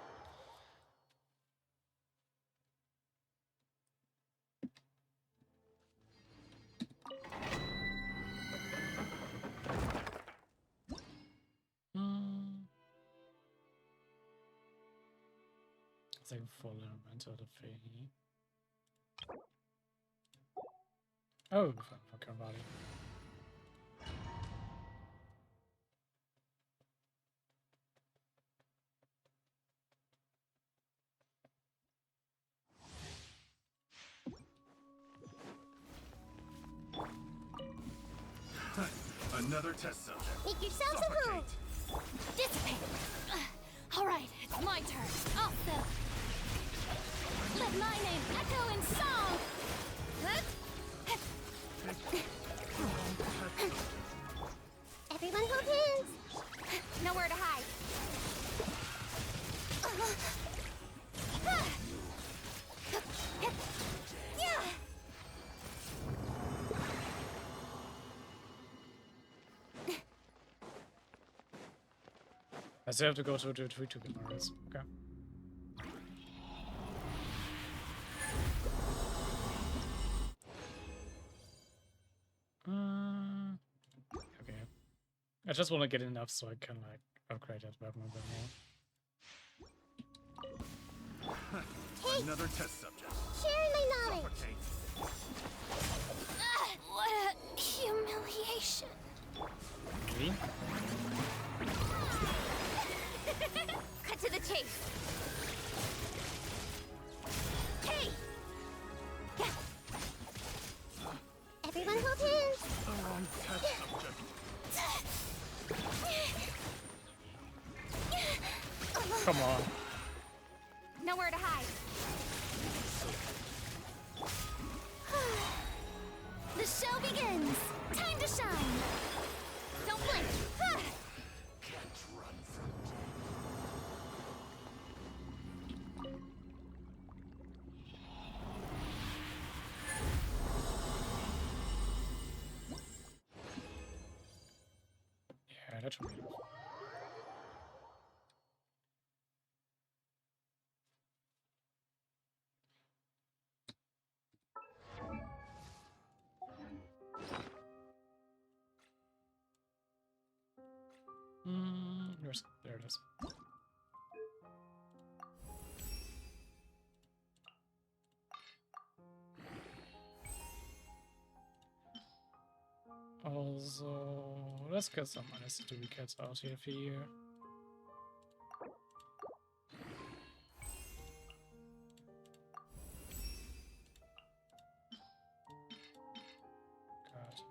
It's like full element of the thingy. Oh, fuck about it. Another test subject. Make yourselves at home. Dissipate. All right, it's my turn. I'll fill. Let my name echo in song. Everyone hold hands. Nowhere to hide. Yeah. I still have to go to the 3 cameras. Okay. Okay. I just want to get enough so I can like upgrade that weapon a bit more. Another test subject. Sharing my knowledge. What a humiliation. Me? Cut to the chase. Hey! Come on. Nowhere to hide. The show begins! Time to shine! Don't blink. Yeah, that should be enough. There it is. Also, let's get some unnecessary cats out here for you. God.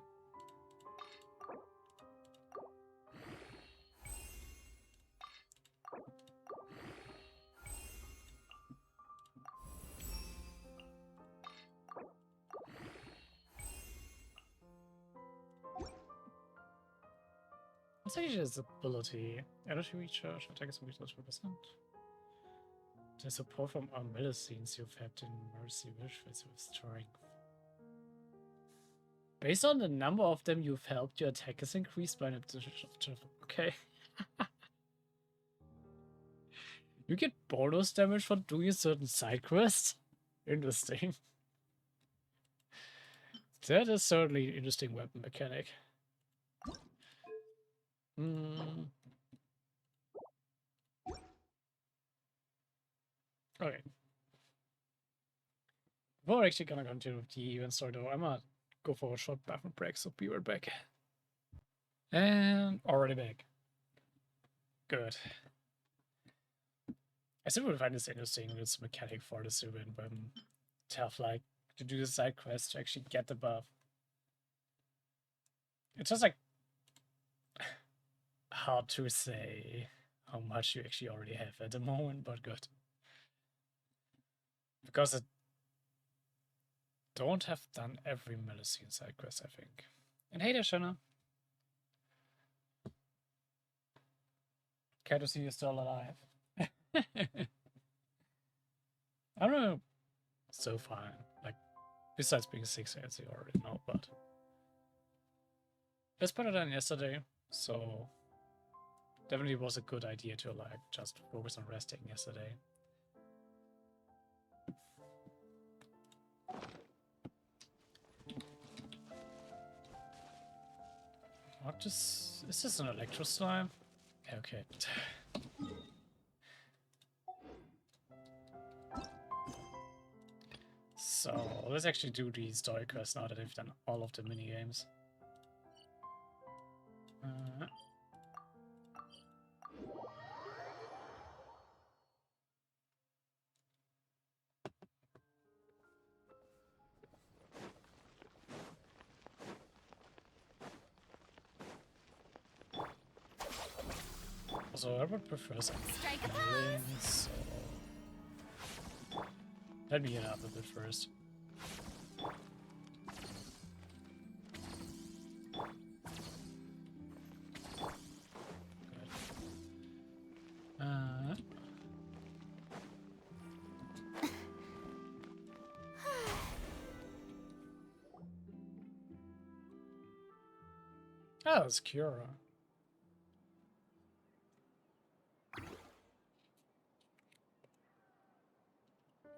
What's actually his ability? Energy recharge, attack is recharge 4%. The support from our medicines you've had in Mercy Wish with strength. Based on the number of them you've helped, your attack is increased by an additional. Okay. You get bonus damage for doing a certain side quest? Interesting. That is certainly an interesting weapon mechanic. Okay. We're actually gonna continue with the event story though. I'm gonna go for a short bathroom break, so be right back. And already back. Good. I still would find this interesting with its mechanic for the event when to have like to do the side quest to actually get the buff. It's just like hard to say how much you actually already have at the moment, but good. Because I don't have done every Melusine side quest, I think. And hey there, Shanna. Glad to see you still alive. I don't know. So fine. Like, besides being 6 as you already know, but it's better than yesterday, so definitely was a good idea to like just focus on resting yesterday. What is this an electro slime? Okay. So let's actually do the story quest now that I've done all of the mini games. So I would prefer some lanes, so let me get out of it first. Oh, it's Kira.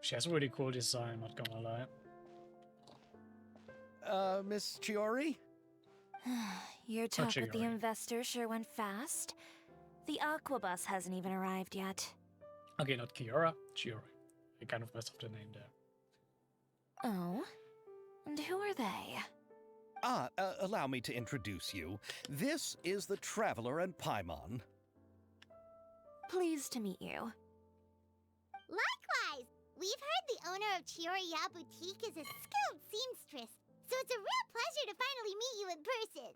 She has a really cool design, not gonna lie. Miss Chiori? Your talk with the Chiori. investor sure went fast. The aqua bus hasn't even arrived yet. Okay, not Kiora, Chiori. I kind of messed up the name there. Oh? And who are they? Allow me to introduce you. This is the Traveler and Paimon. Pleased to meet you. Likewise! We've heard the owner of Chioriya Boutique is a skilled seamstress, so it's a real pleasure to finally meet you in person.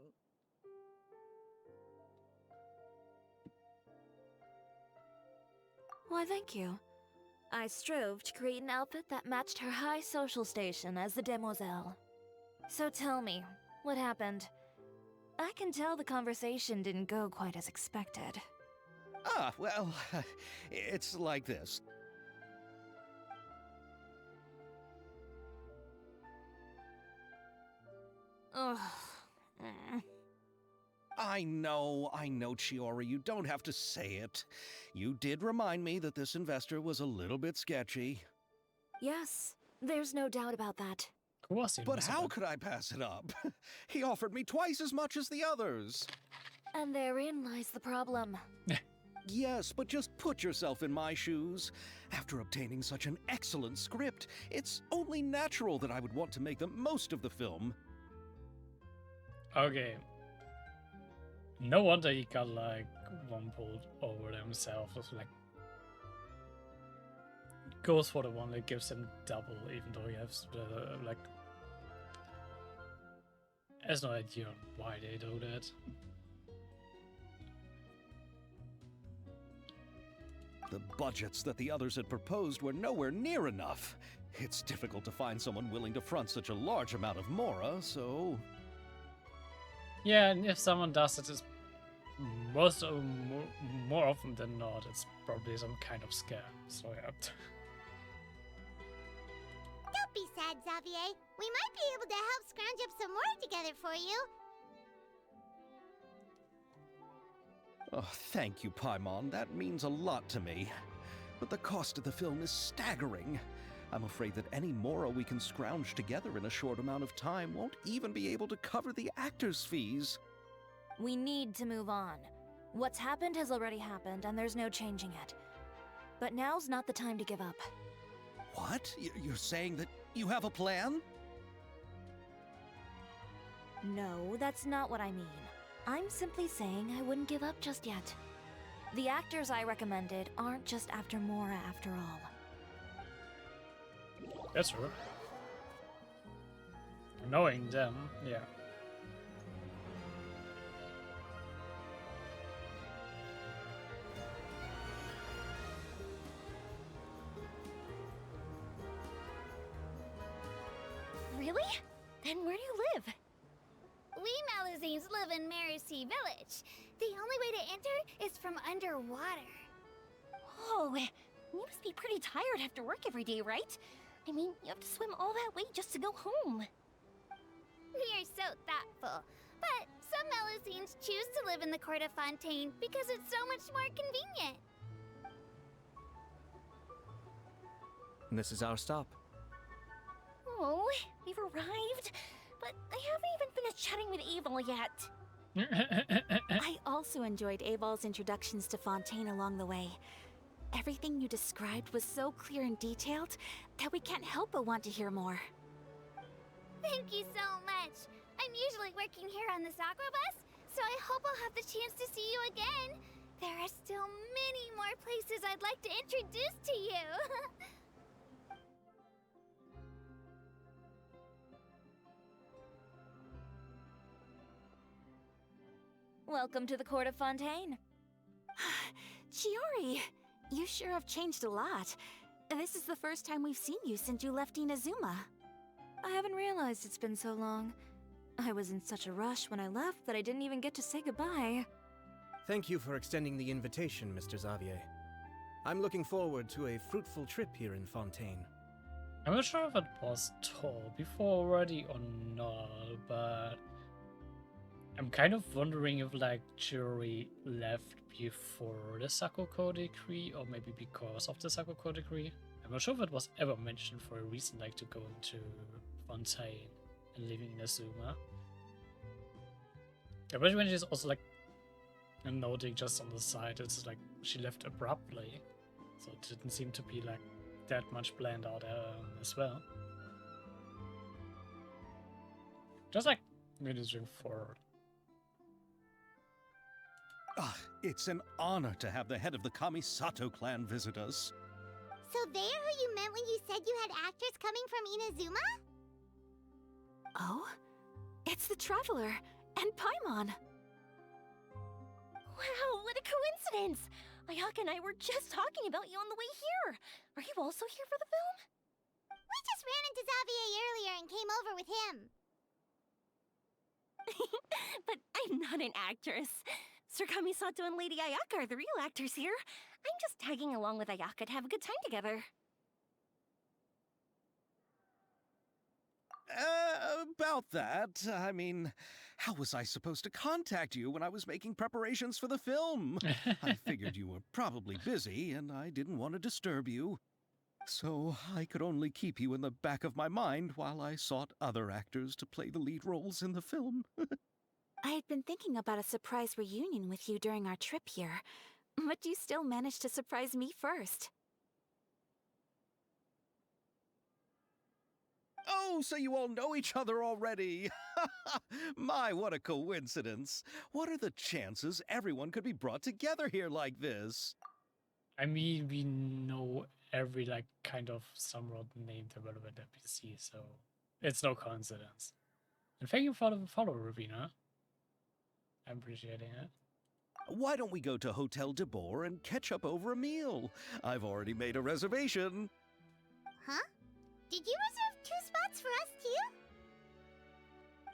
Why, thank you. I strove to create an outfit that matched her high social station as the demoiselle. So tell me, what happened? I can tell the conversation didn't go quite as expected. Ah, well, it's like this. Ugh. Mm. I know, Chiori, you don't have to say it. You did remind me that this investor was a little bit sketchy. Yes, there's no doubt about that. Who was the But investor how then? could I pass it up? He offered me twice as much as the others. And therein lies the problem. Yes, but just put yourself in my shoes. After obtaining such an excellent script, it's only natural that I would want to make the most of the film. Okay. No wonder he got like one pulled over himself. It's like goes for the one that gives him double, even though he has like has no idea why they do that. The budgets that the others had proposed were nowhere near enough. It's difficult to find someone willing to front such a large amount of mora, so... Yeah, and if someone does it, it's more often than not, it's probably some kind of scam. So yeah. Don't be sad, Xavier. We might be able to help scrounge up some more together for you. Oh, thank you, Paimon. That means a lot to me. But the cost of the film is staggering. I'm afraid that any mora we can scrounge together in a short amount of time won't even be able to cover the actors' fees. We need to move on. What's happened has already happened, and there's no changing it. But now's not the time to give up. What? You're saying that you have a plan? No, that's not what I mean. I'm simply saying I wouldn't give up just yet. The actors I recommended aren't just after Mora after all. That's true. Knowing them, yeah. Really? Then where do you live? We Malazines live in Mercy Village. The only way to enter is from underwater. Oh, you must be pretty tired after work every day, right? I mean, you have to swim all that way just to go home. We are so thoughtful. But some Malazines choose to live in the Court of Fontaine because it's so much more convenient. This is our stop. Oh, we've arrived, but I haven't even finished chatting with Abel yet. I also enjoyed Abel's introductions to Fontaine along the way. Everything you described was so clear and detailed that we can't help but want to hear more. Thank you so much. I'm usually working here on the Sakura bus, so I hope I'll have the chance to see you again. There are still many more places I'd like to introduce to you. Welcome to the Court of Fontaine. Chiori, you sure have changed a lot. This is the first time we've seen you since you left Inazuma. I haven't realized it's been so long. I was in such a rush when I left that I didn't even get to say goodbye. Thank you for extending the invitation, Mr. Xavier. I'm looking forward to a fruitful trip here in Fontaine. I'm not sure if it was told before already or not, but I'm kind of wondering if like Juri left before the Sakuko decree or maybe because of the Sakuko decree. I'm not sure if it was ever mentioned for a reason like to go into Fontaine and living in Azuma. Especially when she's also like noting just on the side, it's like she left abruptly, so it didn't seem to be like that much planned out as well. Just like moving forward. It's an honor to have the head of the Kamisato clan visit us. So they're who you meant when you said you had actors coming from Inazuma? Oh? It's the Traveler and Paimon. Wow, what a coincidence! Ayaka and I were just talking about you on the way here. Are you also here for the film? We just ran into Xavier earlier and came over with him. But I'm not an actress. Sir Kamisato and Lady Ayaka are the real actors here. I'm just tagging along with Ayaka to have a good time together. About that, I mean, how was I supposed to contact you when I was making preparations for the film? I figured you were probably busy, and I didn't want to disturb you. So I could only keep you in the back of my mind while I sought other actors to play the lead roles in the film. I had been thinking about a surprise reunion with you during our trip here, but you still managed to surprise me first. Oh, so you all know each other already. My, what a coincidence. What are the chances everyone could be brought together here like this? I mean, we know every, like, kind of somewhat named relevant NPC, so it's no coincidence. And thank you for the follow, Ravina. I'm appreciating it. Why don't we go to Hotel de Boer and catch up over a meal? I've already made a reservation. Huh? Did you reserve 2 spots for us too?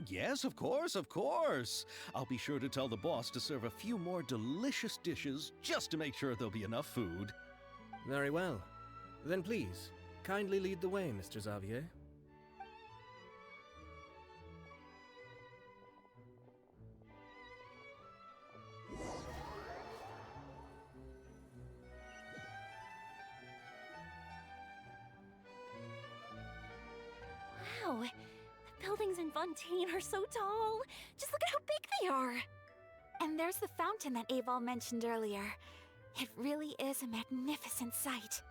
Yes, of course, of course. I'll be sure to tell the boss to serve a few more delicious dishes just to make sure there'll be enough food. Very well. Then please, kindly lead the way, Mr. Xavier. Wow, the buildings in Fontaine are so tall. Just look at how big they are. And there's the fountain that Aval mentioned earlier. It really is a magnificent sight.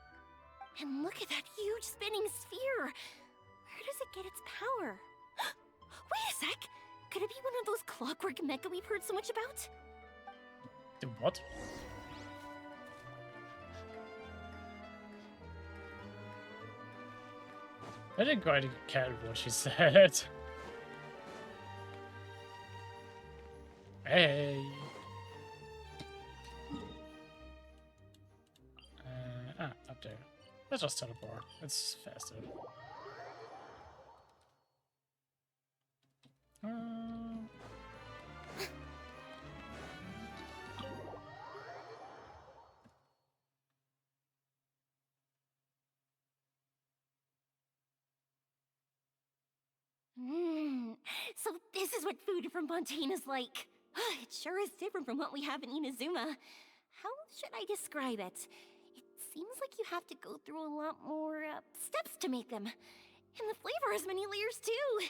And look at that huge spinning sphere. Where does it get its power? Wait a sec. Could it be one of those clockwork mecha we've heard so much about? The what? I didn't quite catch what she said. Hey. Up there. Let's just teleport. It's faster. So this is what food from Fontaine is like. It sure is different from what we have in Inazuma. How should I describe it? It seems like you have to go through a lot more steps to make them. And the flavor has many layers too.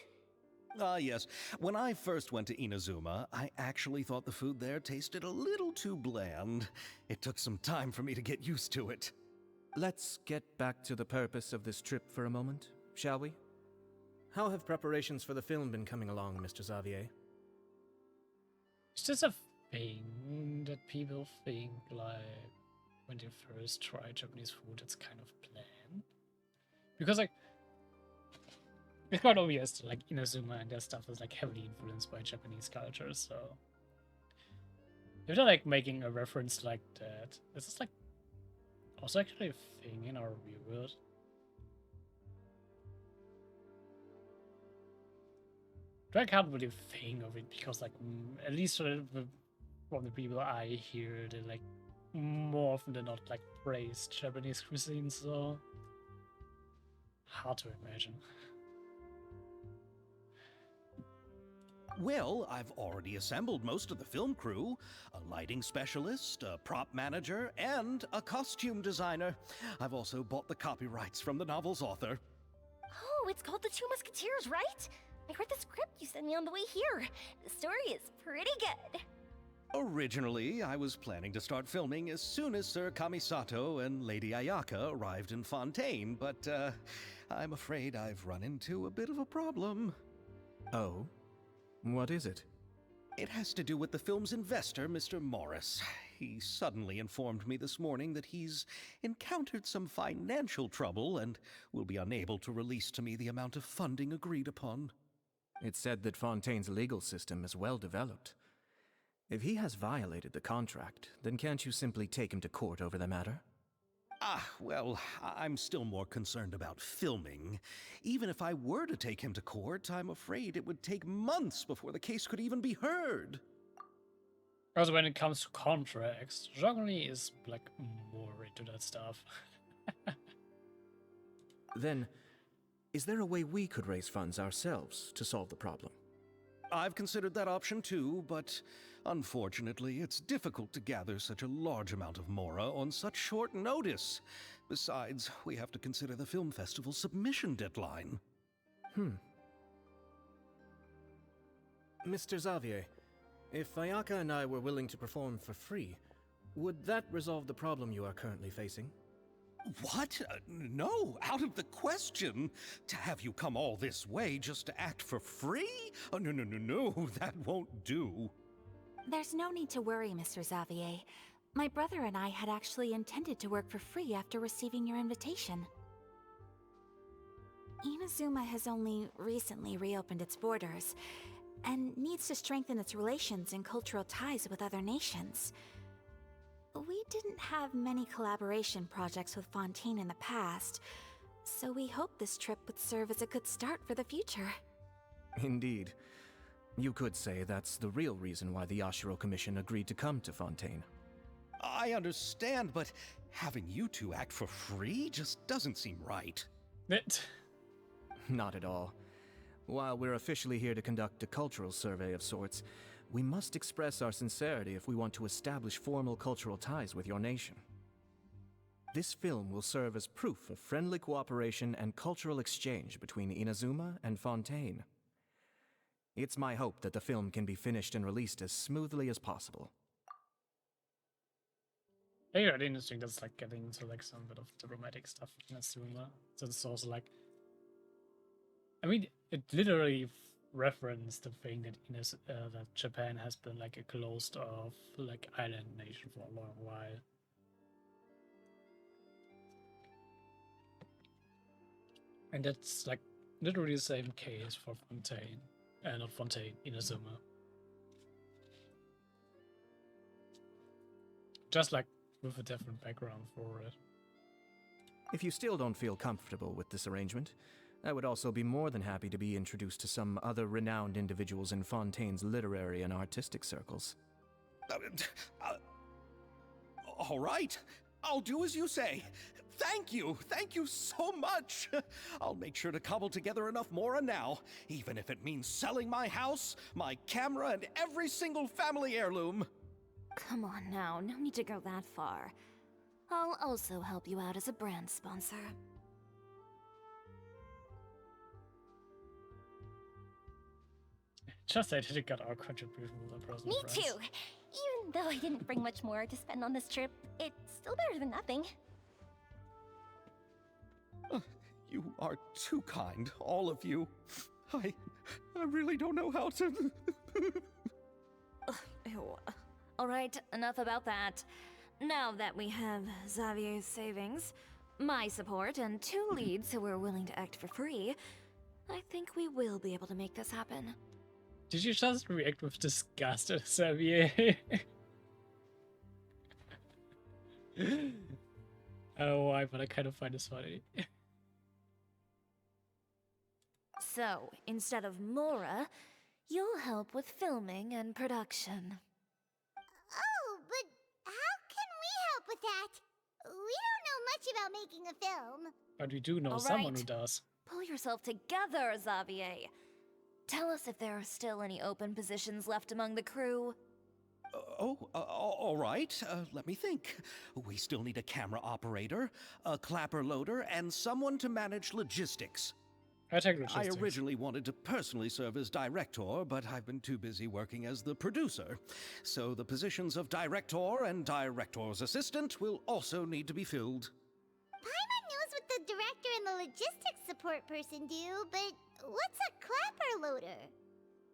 Ah, yes. When I first went to Inazuma, I actually thought the food there tasted a little too bland. It took some time for me to get used to it. Let's get back to the purpose of this trip for a moment, shall we? How have preparations for the film been coming along, Mr. Xavier? It's just a thing that people think, like, when they first try Japanese food, it's kind of bland. Because, like, it's quite obvious that, like, Inazuma and their stuff is, like, heavily influenced by Japanese culture, so... If they're, like, making a reference like that, this is, like, also actually a thing in our real world. I can't really think of it because, like, at least from the people I hear, they, like, more often than not, like, praise Japanese cuisine, so hard to imagine. Well, I've already assembled most of the film crew. A lighting specialist, a prop manager, and a costume designer. I've also bought the copyrights from the novel's author. Oh, it's called The Two Musketeers, right? I read the script you sent me on the way here. The story is pretty good. Originally, I was planning to start filming as soon as Sir Kamisato and Lady Ayaka arrived in Fontaine, but I'm afraid I've run into a bit of a problem. Oh? What is it? It has to do with the film's investor, Mr. Morris. He suddenly informed me this morning that he's encountered some financial trouble and will be unable to release to me the amount of funding agreed upon. It's said that Fontaine's legal system is well developed. If he has violated the contract, then can't you simply take him to court over the matter? Well, I'm still more concerned about filming. Even if I were to take him to court, I'm afraid it would take months before the case could even be heard. Also, when it comes to contracts, Jean-Louis is, like, more into that stuff. Then, is there a way we could raise funds ourselves to solve the problem? I've considered that option too, but unfortunately, it's difficult to gather such a large amount of Mora on such short notice. Besides, we have to consider the film festival submission deadline. Mr. Xavier, if Ayaka and I were willing to perform for free, would that resolve the problem you are currently facing? What? No, out of the question. To have you come all this way just to act for free? Oh, no, that won't do. There's no need to worry, Mr. Xavier. My brother and I had actually intended to work for free after receiving your invitation. Inazuma has only recently reopened its borders, and needs to strengthen its relations and cultural ties with other nations. We didn't have many collaboration projects with Fontaine in the past, so we hoped this trip would serve as a good start for the future. Indeed. You could say that's the real reason why the Yashiro Commission agreed to come to Fontaine. I understand, but having you two act for free just doesn't seem right. Not at all. While we're officially here to conduct a cultural survey of sorts, we must express our sincerity if we want to establish formal cultural ties with your nation. This film will serve as proof of friendly cooperation and cultural exchange between Inazuma and Fontaine. It's my hope that the film can be finished and released as smoothly as possible. I think it's interesting that's like getting into like some bit of diplomatic stuff in Inazuma. So it's also like, I mean, it literally referenced the thing that that Japan has been like a closed off like island nation for a long while. And that's like literally the same case for Fontaine. Not Fontaine, Inazuma. Just like with a different background for it. If you still don't feel comfortable with this arrangement, I would also be more than happy to be introduced to some other renowned individuals in Fontaine's literary and artistic circles. All right, I'll do as you say. Thank you so much. I'll make sure to cobble together enough Mora now, even if it means selling my house, my camera, and every single family heirloom. Come on now, no need to go that far. I'll also help you out as a brand sponsor. Just I didn't get our contribution with the personal Me friends. too! Even though I didn't bring much more to spend on this trip, it's still better than nothing. You are too kind, all of you. I really don't know how to... Ew. Alright, enough about that. Now that we have Xavier's savings, my support, and 2 leads who are willing to act for free, I think we will be able to make this happen. Did you just react with disgust at Xavier? I don't know why, but I kind of find this funny. So, instead of Mora, you'll help with filming and production. Oh, but how can we help with that? We don't know much about making a film. But we do know All someone who right. does. Pull yourself together, Xavier. Tell us if there are still any open positions left among the crew. All right. Let me think. We still need a camera operator, a clapper loader, and someone to manage logistics. I take I logistics. originally wanted to personally serve as director, but I've been too busy working as the producer. So the positions of director and director's assistant will also need to be filled. Paimon knows what the director and the logistics support person do, but what's a clapper loader?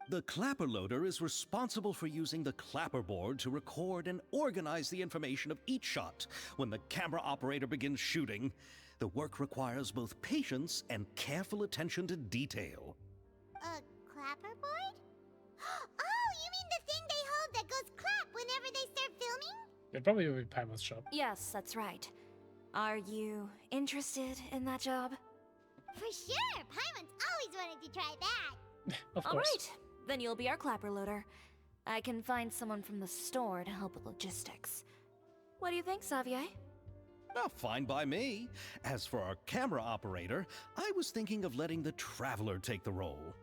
The clapper loader is responsible for using the clapper board to record and organize the information of each shot when the camera operator begins shooting. The work requires both patience and careful attention to detail. A clapper board? Oh, you mean the thing they hold that goes clap It'd probably be Paimon's shop. Yes, that's right. Are you interested in that job? For sure! Paimon's always wanted to try that! Of course. All right, then you'll be our clapper loader. I can find someone from the store to help with logistics. What do you think, Xavier? Oh, fine by me. As for our camera operator, I was thinking of letting the Traveler take the role.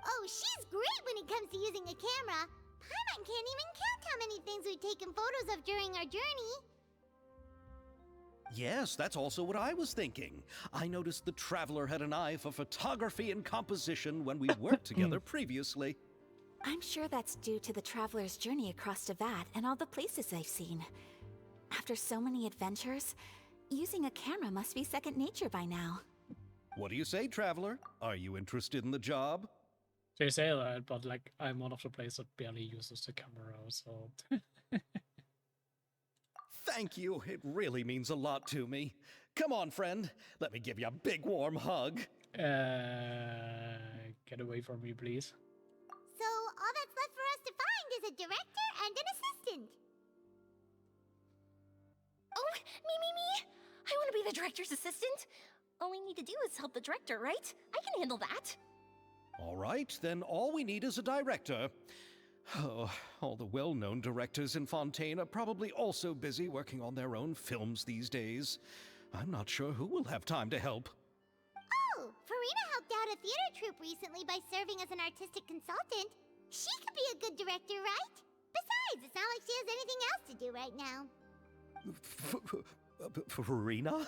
Oh, she's great when it comes to using a camera. Paimon can't even count how many things we've taken photos of during our journey. Yes, that's also what I was thinking. I noticed the Traveler had an eye for photography and composition when we worked together previously. I'm sure that's due to the traveler's journey across Devat and all the places they've seen. After so many adventures, using a camera must be second nature by now. What do you say, Traveler? Are you interested in the job? They say that, but like I'm one of the players that barely uses the camera, so. Thank you. It really means a lot to me. Come on, friend. Let me give you a big warm hug. Get away from me, please. So, all that's left for us to find is a director and an assistant. Oh, me! I want to be the director's assistant. All we need to do is help the director, right? I can handle that. All right, then all we need is a director. Oh, all the well-known directors in Fontaine are probably also busy working on their own films these days. I'm not sure who will have time to help. Oh, Farina helped out a theater troupe recently by serving as an artistic consultant. She could be a good director, right? Besides, it's not like she has anything else to do right now. Farina?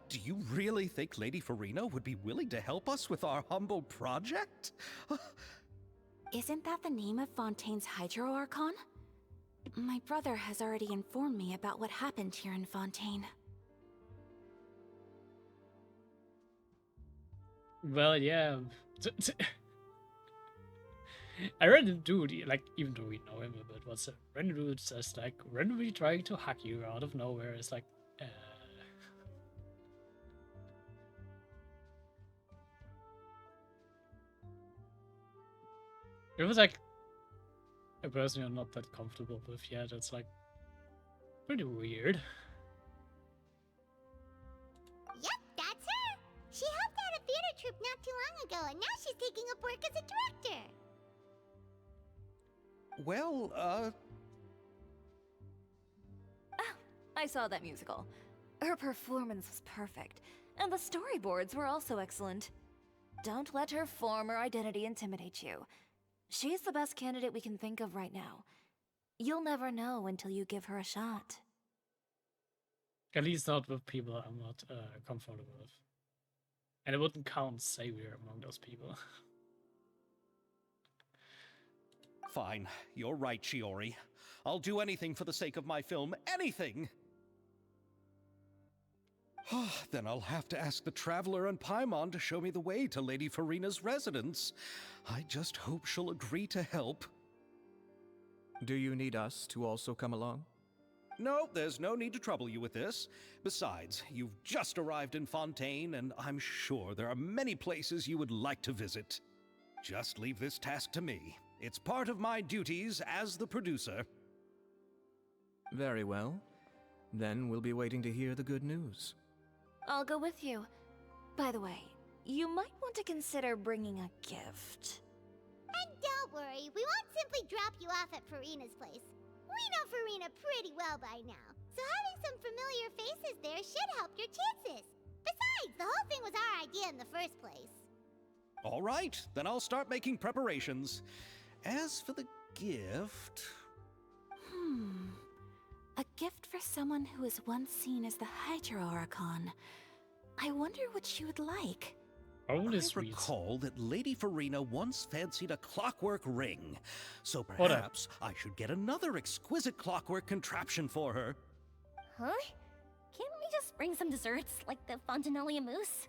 Do you really think Lady Farina would be willing to help us with our humble project? Isn't that the name of Fontaine's Hydro Archon? My brother has already informed me about what happened here in Fontaine. Well, yeah. I read the dude, like, even though we know him a bit, what's it? Random dude says, like, randomly trying to hack you out of nowhere. It's like, It was like a person you're not that comfortable with yet. It's like pretty weird. Yep, that's her. She helped out a theater troupe not too long ago, and now she's taking up work as a director. Well, Oh, I saw that musical. Her performance was perfect, and the storyboards were also excellent. Don't let her form or identity intimidate you. She's the best candidate we can think of right now. You'll never know until you give her a shot. At least not with people I'm not comfortable with. And it wouldn't count Savior among those people. fine. You're right, Shiori. I'll do anything for the sake of my film. Anything! Then I'll have to ask the Traveler and Paimon to show me the way to Lady Farina's residence. I just hope she'll agree to help. Do you need us to also come along? No, there's no need to trouble you with this. Besides, you've just arrived in Fontaine, and I'm sure there are many places you would like to visit. Just leave this task to me. It's part of my duties as the producer. Very well. Then we'll be waiting to hear the good news. I'll go with you. By the way, you might want to consider bringing a gift. And don't worry, we won't simply drop you off at Farina's place. We know Farina pretty well by now, so having some familiar faces there should help your chances. Besides, the whole thing was our idea in the first place. All right, then I'll start making preparations. As for the gift... A gift for someone who was once seen as the Hydro Archon. I wonder what she would like. Probably I sweet. recall that Lady Farina once fancied a clockwork ring, so perhaps I should get another exquisite clockwork contraption for her. Huh? Can't we just bring some desserts, like the Fontanalia mousse?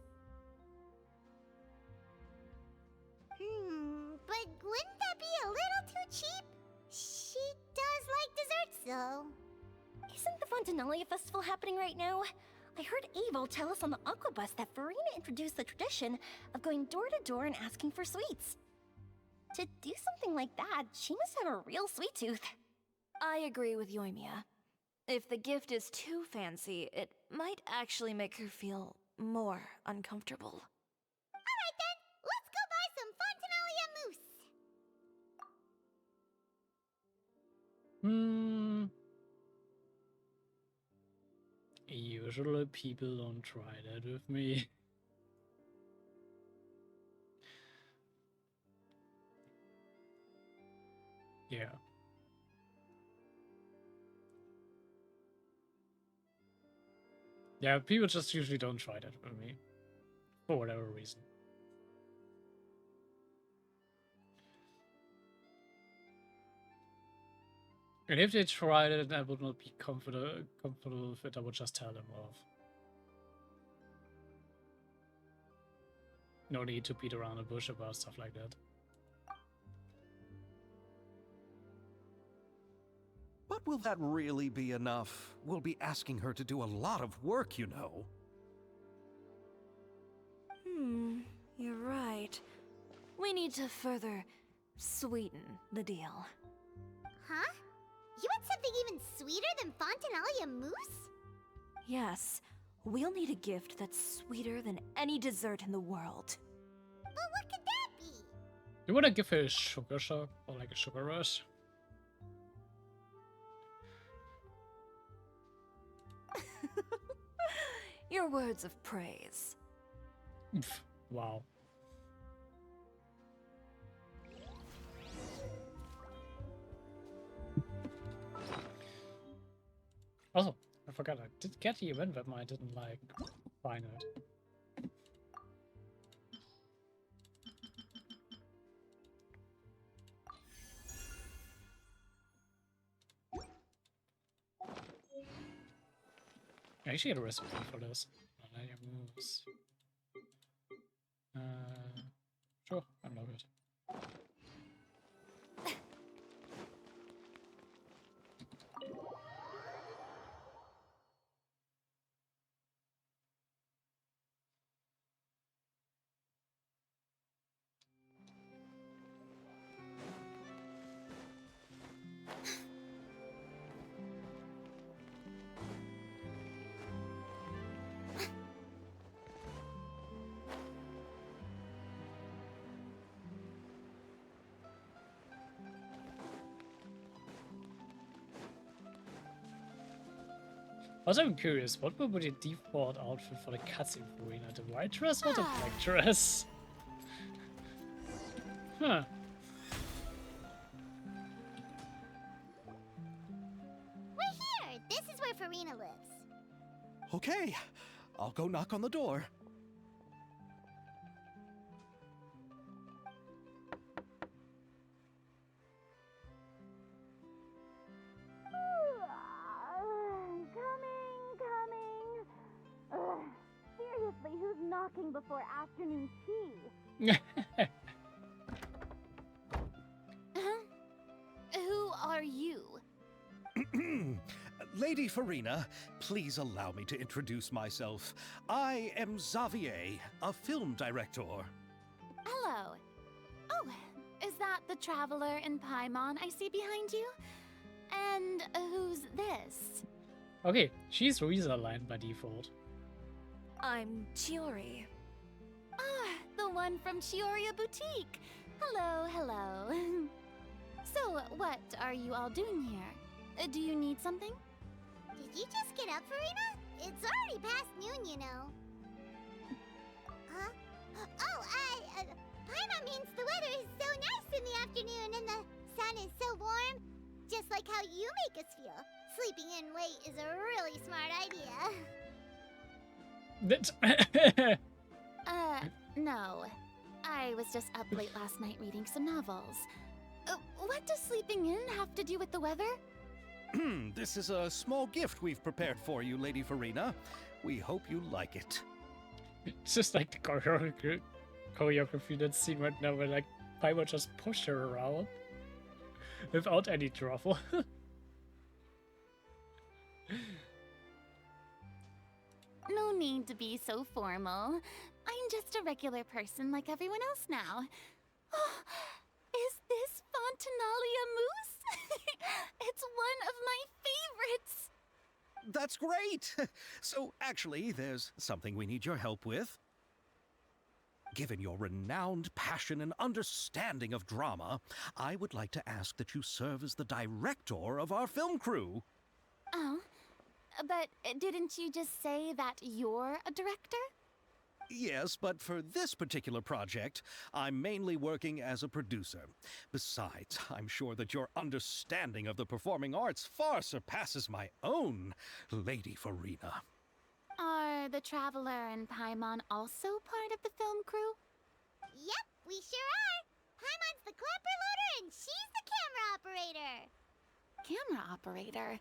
But wouldn't that be a little too cheap? She does like desserts, though. Isn't the Fontanalia festival happening right now? I heard Abel tell us on the Aquabus that Farina introduced the tradition of going door to door and asking for sweets. To do something like that, she must have a real sweet tooth. I agree with Yoimiya. If the gift is too fancy, it might actually make her feel more uncomfortable. Alright then, let's go buy some Fontinalia mousse! Usually people don't try that with me. Yeah. Yeah, people just usually don't try that with me. For whatever reason. And if they tried it and I would not be comfortable with it, I would just tell them off. No need to beat around the bush about stuff like that. But will that really be enough? We'll be asking her to do a lot of work, you know. You're right. We need to further sweeten the deal. Huh? You want something even sweeter than Fontinalia mousse? Yes, we'll need a gift that's sweeter than any dessert in the world. But what could that be? You wanna give her a sugar shock or like a sugar rush? Your words of praise. Wow. Also, I forgot I did get the event but I didn't like find it. I actually had a recipe for this. Fontinalia mousse. Sure, I love it. Also, I'm curious, what would be the default outfit for the Kitsune Arena? The white dress or the black dress? Huh. We're here! This is where Farina lives. Okay, I'll go knock on the door. Seriously, who's knocking before afternoon tea? Who are you? Lady Farina, please allow me to introduce myself. I am Xavier, a film director. Hello. Oh, is that the traveler in Paimon I see behind you? And who's this? Okay, she's Ruiza line by default. I'm Chiori. Ah, the one from Chioria Boutique. Hello, hello. So, what are you all doing here? Do you need something? Did you just get up, Farina? It's already past noon, you know. Huh? Oh, Paimon means the weather is so nice in the afternoon and the sun is so warm. Just like how you make us feel. Sleeping in late is a really smart idea. No. I was just up late last night reading some novels. What does sleeping in have to do with the weather? This is a small gift we've prepared for you, Lady Farina. We hope you like it. It's just like the choreography that's seen right now where like Paimon just pushed her around without any trouble. No need to be so formal. I'm just a regular person like everyone else now. Oh, is this Fontinalia mousse? It's That's great! So, actually, there's something we need your help with. Given your renowned passion and understanding of drama, I would like to ask that you serve as the director of our film crew. Oh, but didn't you just say that you're a director? Yes, but for this particular project, I'm mainly working as a producer. Besides, I'm sure that your understanding of the performing arts far surpasses my own, Lady Farina. Are the Traveler and Paimon also part of the film crew? Yep, we sure are. Paimon's the clapper loader and she's the camera operator. Camera operator?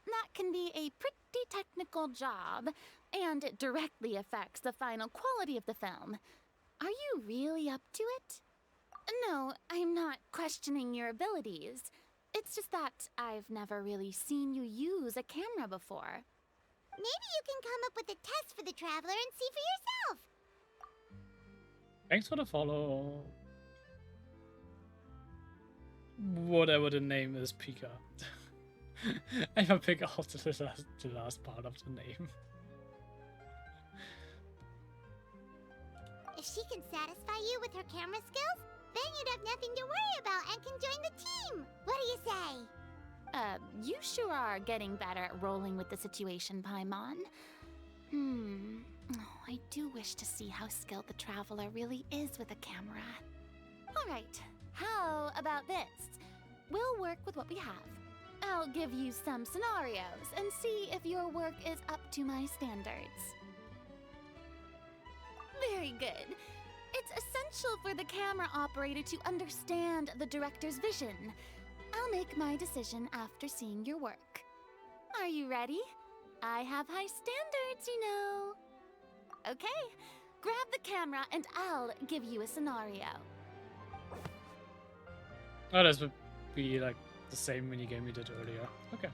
That can be a pretty technical job, and it directly affects the final quality of the film. Are you really up to it? No, I'm not questioning your abilities. It's just that I've never really seen you use a camera before. Maybe you can come up with a test for the Traveler and see for yourself. Thanks for the follow. Whatever the name is, Pika. I can pick out the last part of the name. If she can satisfy you with her camera skills, then you'd have nothing to worry about and can join the team. What do you say? You sure are getting better at rolling with the situation, Paimon. Oh, I do wish to see how skilled the Traveler really is with a camera. Alright, how about this? We'll work with what we have. I'll give you some scenarios and see if your work is up to my standards. Very good. It's essential for the camera operator to understand the director's vision. I'll make my decision after seeing your work. Are you ready? I have high standards, you know. Okay, grab the camera and I'll give you a scenario. Oh, this would be like the same minigame we did earlier. Okay.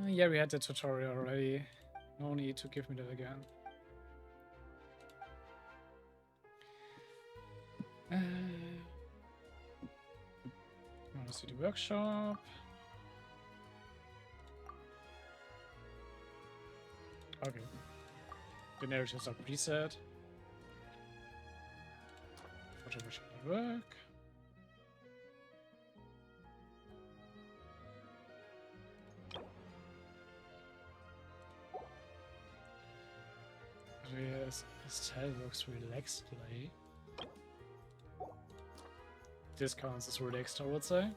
Yeah, we had the tutorial already. No need to give me that again. I want to see the workshop. Okay. The narratives are preset. Whatever should work. Yes, style works relaxed play. This counts as relaxed, I would say.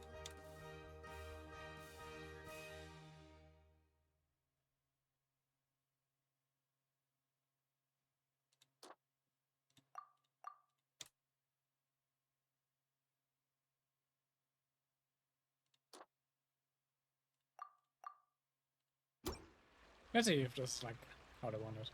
Let's see if this is like how they want it.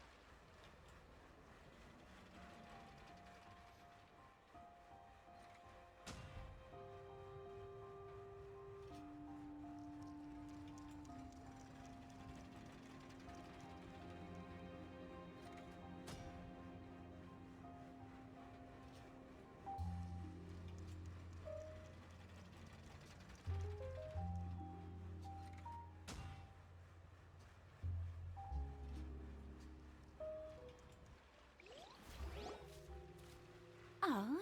Oh,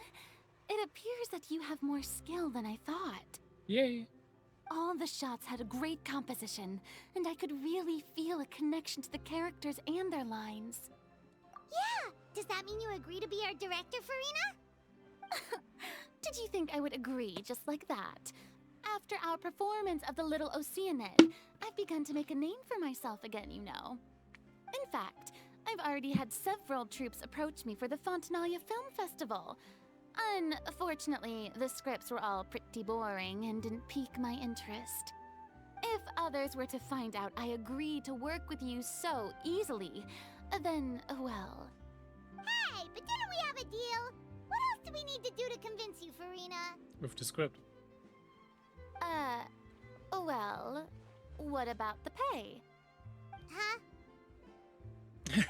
it appears that you have more skill than I thought. Yay! All the shots had a great composition, and I could really feel a connection to the characters and their lines. Yeah! Does that mean you agree to be our director, Farina? Did you think I would agree just like that? After our performance of The Little Oceanid, I've begun to make a name for myself again, you know. In fact, I've already had several troops approach me for the Fontanalia Film Festival. Unfortunately, the scripts were all pretty boring and didn't pique my interest. If others were to find out I agreed to work with you so easily, then, well... Hey, but didn't we have a deal? What else do we need to do to convince you, Farina? With the script. Well, what about the pay? Huh?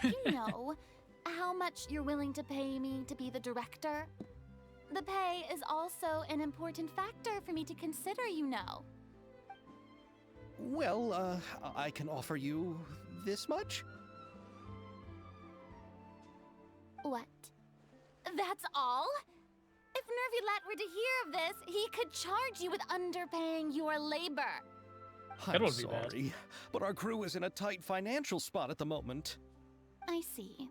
You know, how much you're willing to pay me to be the director? The pay is also an important factor for me to consider, you know. Well, I can offer you this much? What? That's all? If Nervilat were to hear of this, he could charge you with underpaying your labor. That I'm would be bad. sorry, but our crew is in a tight financial spot at the moment. I see.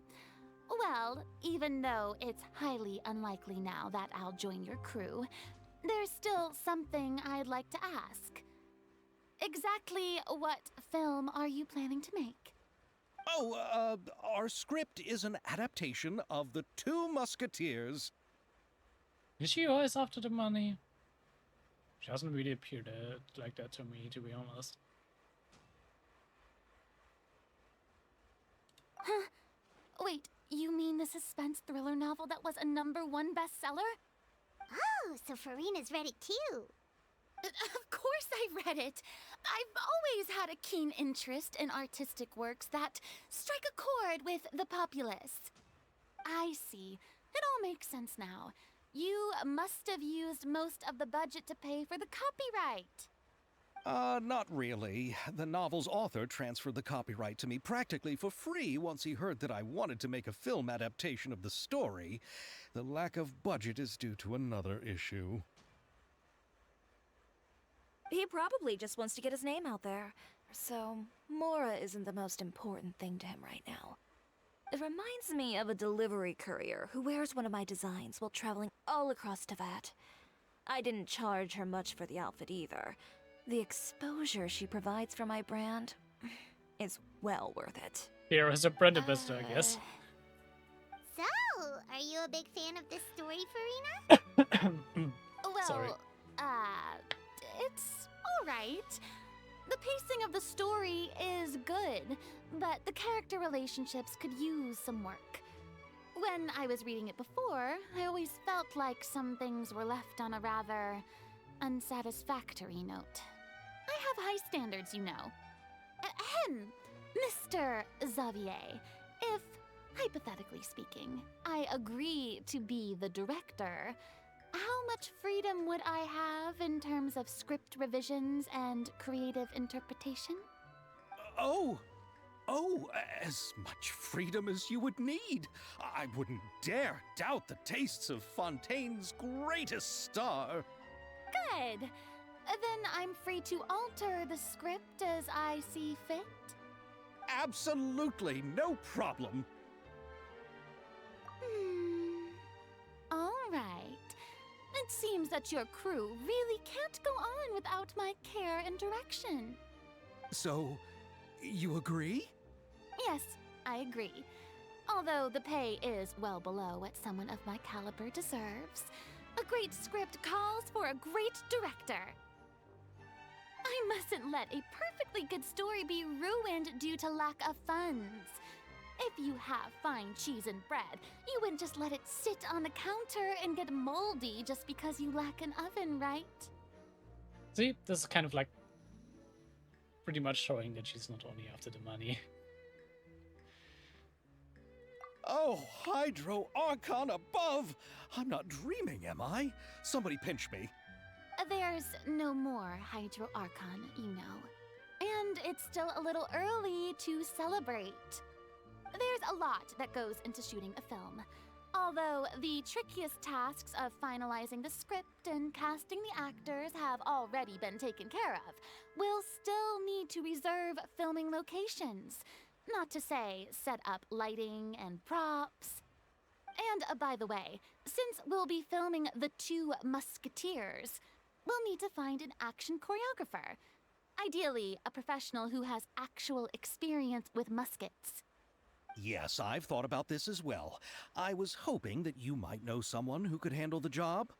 Well, even though it's highly unlikely now that I'll join your crew, there's still something I'd like to ask. Exactly what film are you planning to make? Oh, our script is an adaptation of The Two Musketeers. Is she always after the money? She hasn't really appeared like that to me, to be honest. Huh? Wait, you mean the suspense thriller novel that was a #1 bestseller? Oh, so Farina's read it too. Of course I read it. I've always had a keen interest in artistic works that strike a chord with the populace. I see. It all makes sense now. You must have used most of the budget to pay for the copyright. Not really. The novel's author transferred the copyright to me practically for free once he heard that I wanted to make a film adaptation of the story. The lack of budget is due to another issue. He probably just wants to get his name out there. So, Mora isn't the most important thing to him right now. It reminds me of a delivery courier who wears one of my designs while traveling all across Teyvat. I didn't charge her much for the outfit either. The exposure she provides for my brand is well worth it. Here is a brand ambassador, I guess. So, are you a big fan of this story, Farina? Well, Sorry. it's alright. The pacing of the story is good, but the character relationships could use some work. When I was reading it before, I always felt like some things were left on a rather unsatisfactory note. I have high standards, you know. Ahem, Mr. Xavier, if, hypothetically speaking, I agree to be the director, how much freedom would I have in terms of script revisions and creative interpretation? Oh, as much freedom as you would need. I wouldn't dare doubt the tastes of Fontaine's greatest star. Good. Then I'm free to alter the script as I see fit. Absolutely no problem. All right. It seems that your crew really can't go on without my care and direction. So, you agree? Yes, I agree. Although the pay is well below what someone of my caliber deserves, a great script calls for a great director. I mustn't let a perfectly good story be ruined due to lack of funds. If you have fine cheese and bread, you wouldn't just let it sit on the counter and get moldy just because you lack an oven, right? See, this is kind of like pretty much showing that she's not only after the money. Oh, Hydro Archon above! I'm not dreaming, am I? Somebody pinch me. There's no more Hydro Archon, you know. And it's still a little early to celebrate. There's a lot that goes into shooting a film. Although the trickiest tasks of finalizing the script and casting the actors have already been taken care of, we'll still need to reserve filming locations. Not to say set up lighting and props. And by the way, since we'll be filming The Two Musketeers, we'll need to find an action choreographer. Ideally, a professional who has actual experience with muskets. Yes, I've thought about this as well. I was hoping that you might know someone who could handle the job.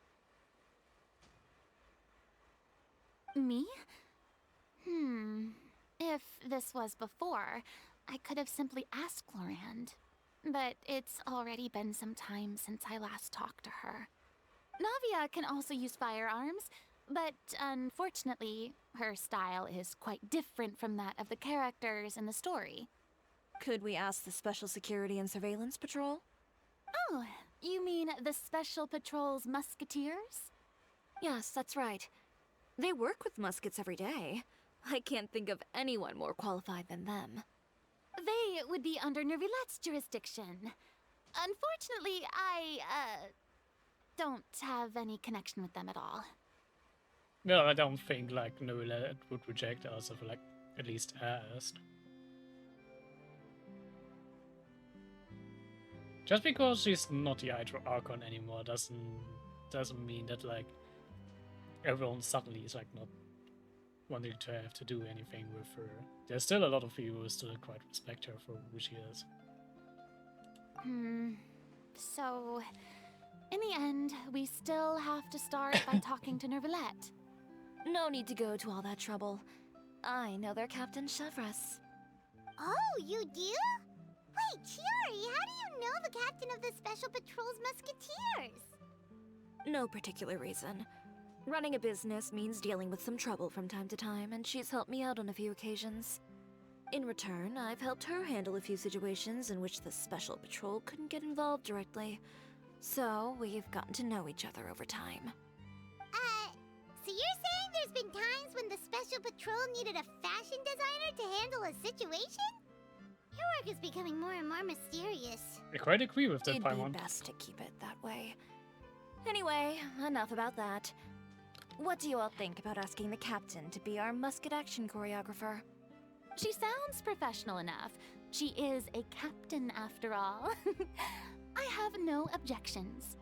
Me? If this was before, I could have simply asked Glorand. But it's already been some time since I last talked to her. Navia can also use firearms, but unfortunately, her style is quite different from that of the characters in the story. Could we ask the Special Security and Surveillance Patrol? Oh, you mean the Special Patrol's musketeers? Yes, that's right. They work with muskets every day. I can't think of anyone more qualified than them. They would be under Nervilette's jurisdiction. Unfortunately, I, don't have any connection with them at all. No, I don't think like Noelle would reject us if like at least asked. Just because she's not the Archon anymore doesn't mean that like everyone suddenly is like not wanting to have to do anything with her. There's still a lot of people who still quite respect her for who she is. So, in the end, we still have to start by talking to Nervilette. No need to go to all that trouble. I know their Captain Chevreuse. Oh, you do? Wait, Chiori, how do you know the captain of the Special Patrol's Musketeers? No particular reason. Running a business means dealing with some trouble from time to time, and she's helped me out on a few occasions. In return, I've helped her handle a few situations in which the Special Patrol couldn't get involved directly. So, we've gotten to know each other over time. So you're saying there's been times when the Special Patrol needed a fashion designer to handle a situation? Your work is becoming more and more mysterious. I quite agree with that, It'd Paimon. be best to keep it that way. Anyway, enough about that. What do you all think about asking the captain to be our musket action choreographer? She sounds professional enough. She is a captain after all. I have no objections.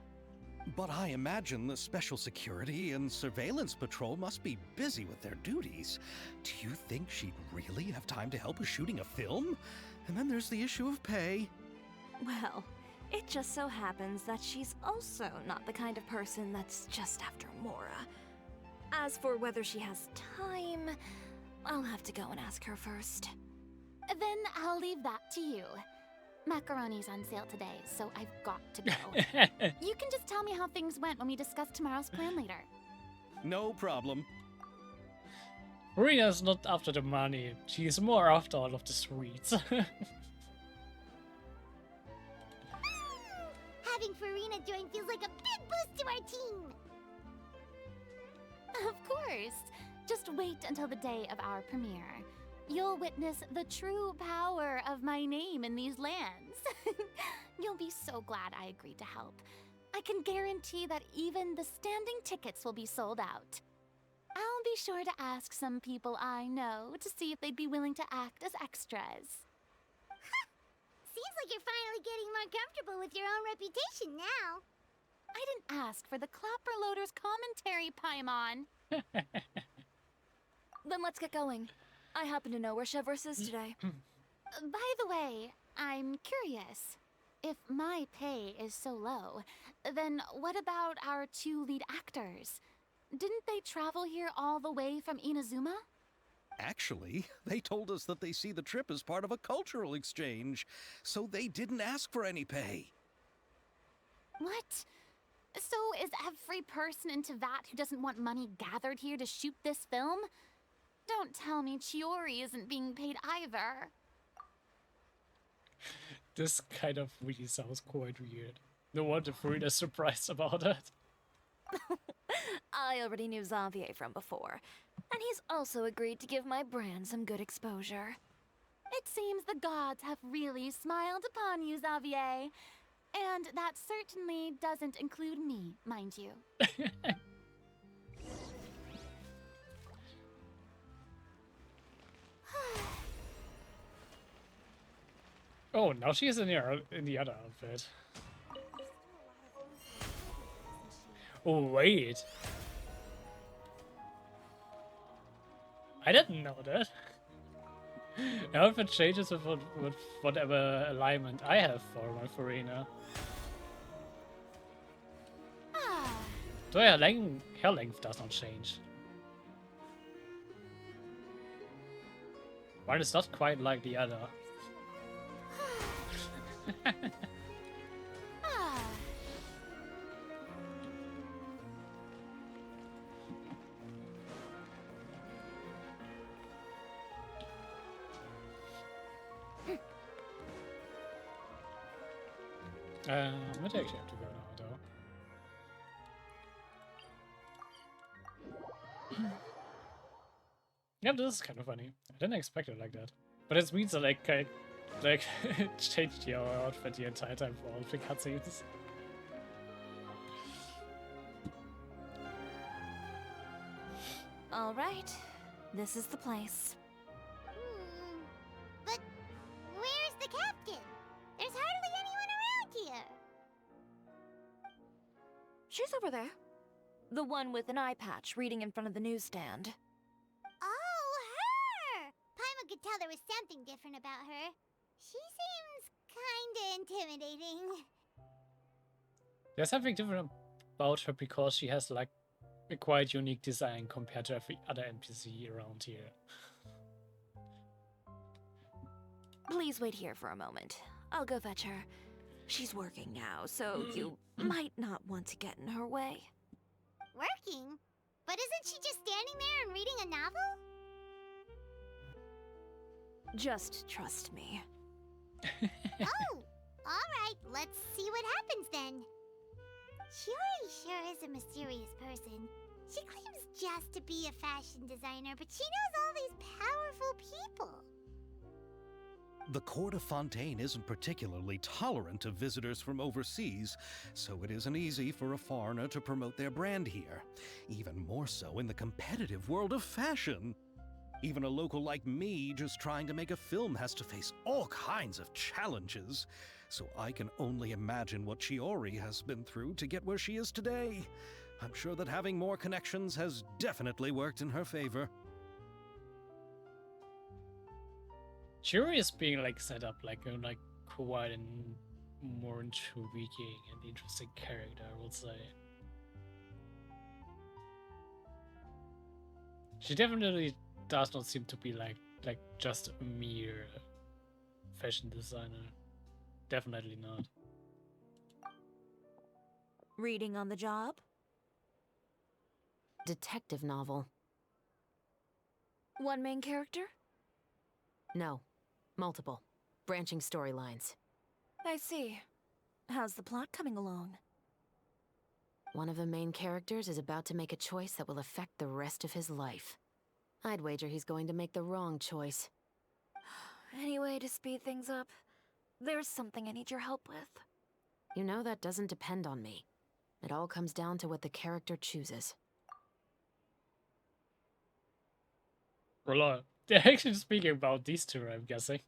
But I imagine the Special Security and Surveillance Patrol must be busy with their duties. Do you think she'd really have time to help with shooting a film? And then there's the issue of pay. Well, it just so happens that she's also not the kind of person that's just after Mora. As for whether she has time, I'll have to go and ask her first. Then I'll leave that to you. Macaroni's on sale today, so I've got to go. You can just tell me how things went when we discuss tomorrow's plan later. No problem. Marina's not after the money. She's more after all of the sweets. Having Farina join feels like a big boost to our team. Of course. Just wait until the day of our premiere. You'll witness the true power of my name in these lands. You'll be so glad I agreed to help. I can guarantee that even the standing tickets will be sold out. I'll be sure to ask some people I know to see if they'd be willing to act as extras. Seems like you're finally getting more comfortable with your own reputation now. I didn't ask for the Clapper Loader's commentary, Paimon. Then let's get going. I happen to know where Chevreuse is today. By the way, I'm curious. If my pay is so low, then what about our two lead actors? Didn't they travel here all the way from Inazuma? Actually, they told us that they see the trip as part of a cultural exchange, so they didn't ask for any pay. What? So is every person in Tevat who doesn't want money gathered here to shoot this film? Don't tell me Chiori isn't being paid either. This kind of really sounds quite weird. No wonder Farina's surprised about it. I already knew Xavier from before, and he's also agreed to give my brand some good exposure. It seems the gods have really smiled upon you, Xavier. And that certainly doesn't include me, mind you. Oh, now she's in the other outfit. Oh, wait. I didn't know that. The outfit changes with whatever alignment I have for my Farina. So her length does not change. One is not quite like the other. I might actually have to go now, though. Yeah, this is kind of funny. I didn't expect it like that. But it means that I changed your outfit the entire time for all the cutscenes. All right, this is the place. But where's the captain? There's hardly anyone around here. She's over there. The one with an eye patch reading in front of the newsstand. Oh, her! Paimon could tell there was something different about her. She seems kinda intimidating. There's something different about her because she has like a quite unique design compared to every other NPC around here. Please wait here for a moment. I'll go fetch her. She's working now, so you might not want to get in her way. Working? But isn't she just standing there and reading a novel? Just trust me. Oh! Alright, let's see what happens then. Shiori sure is a mysterious person. She claims just to be a fashion designer, but she knows all these powerful people. The court of Fontaine isn't particularly tolerant of visitors from overseas, so it isn't easy for a foreigner to promote their brand here. Even more so in the competitive world of fashion. Even a local like me just trying to make a film has to face all kinds of challenges. So I can only imagine what Shiori has been through to get where she is today. I'm sure that having more connections has definitely worked in her favor. Shiori is being like set up like quite a more intriguing and interesting character, I would say. She definitely does not seem to be like just a mere fashion designer. Definitely not. Reading on the job? Detective novel. One main character? No. Multiple. Branching storylines. I see. How's the plot coming along? One of the main characters is about to make a choice that will affect the rest of his life. I'd wager he's going to make the wrong choice. Any way to speed things up? There's something I need your help with. You know that doesn't depend on me. It all comes down to what the character chooses. Well, they're actually speaking about these two, I'm guessing.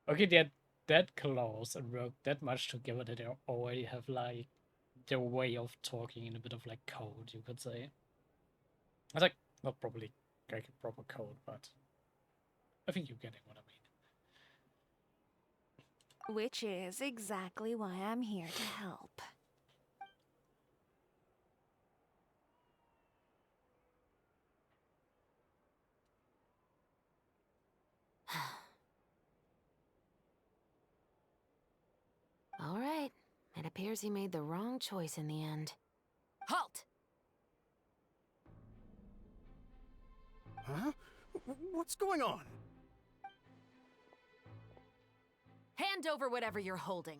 Okay, they're that close and work that much together that they already have like their way of talking in a bit of like code, you could say. It's like not probably like a proper code, but I think you're getting what I mean. Which is exactly why I'm here to help. All right. It appears he made the wrong choice in the end. Halt! Huh? What's going on? Hand over whatever you're holding.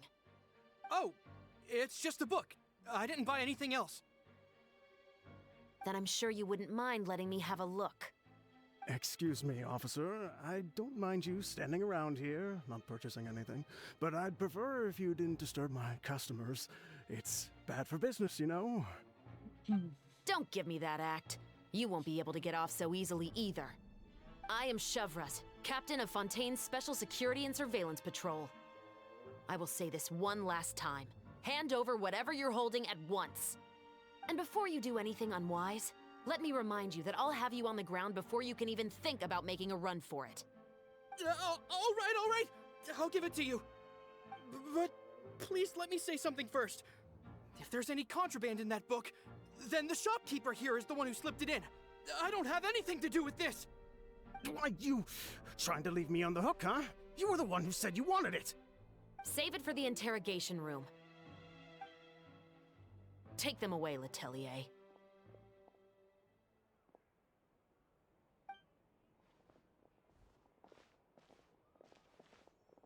Oh, it's just a book. I didn't buy anything else. Then I'm sure you wouldn't mind letting me have a look. Excuse me, officer. I don't mind you standing around here, not purchasing anything, but I'd prefer if you didn't disturb my customers. It's bad for business, you know? Don't give me that act. You won't be able to get off so easily either. I am Chevreuse, captain of Fontaine's Special Security and Surveillance Patrol. I will say this one last time. Hand over whatever you're holding at once. And before you do anything unwise, let me remind you that I'll have you on the ground before you can even think about making a run for it. All right. I'll give it to you. But please let me say something first. If there's any contraband in that book, then the shopkeeper here is the one who slipped it in. I don't have anything to do with this. Why, you trying to leave me on the hook, huh? You were the one who said you wanted it. Save it for the interrogation room. Take them away, Letelier.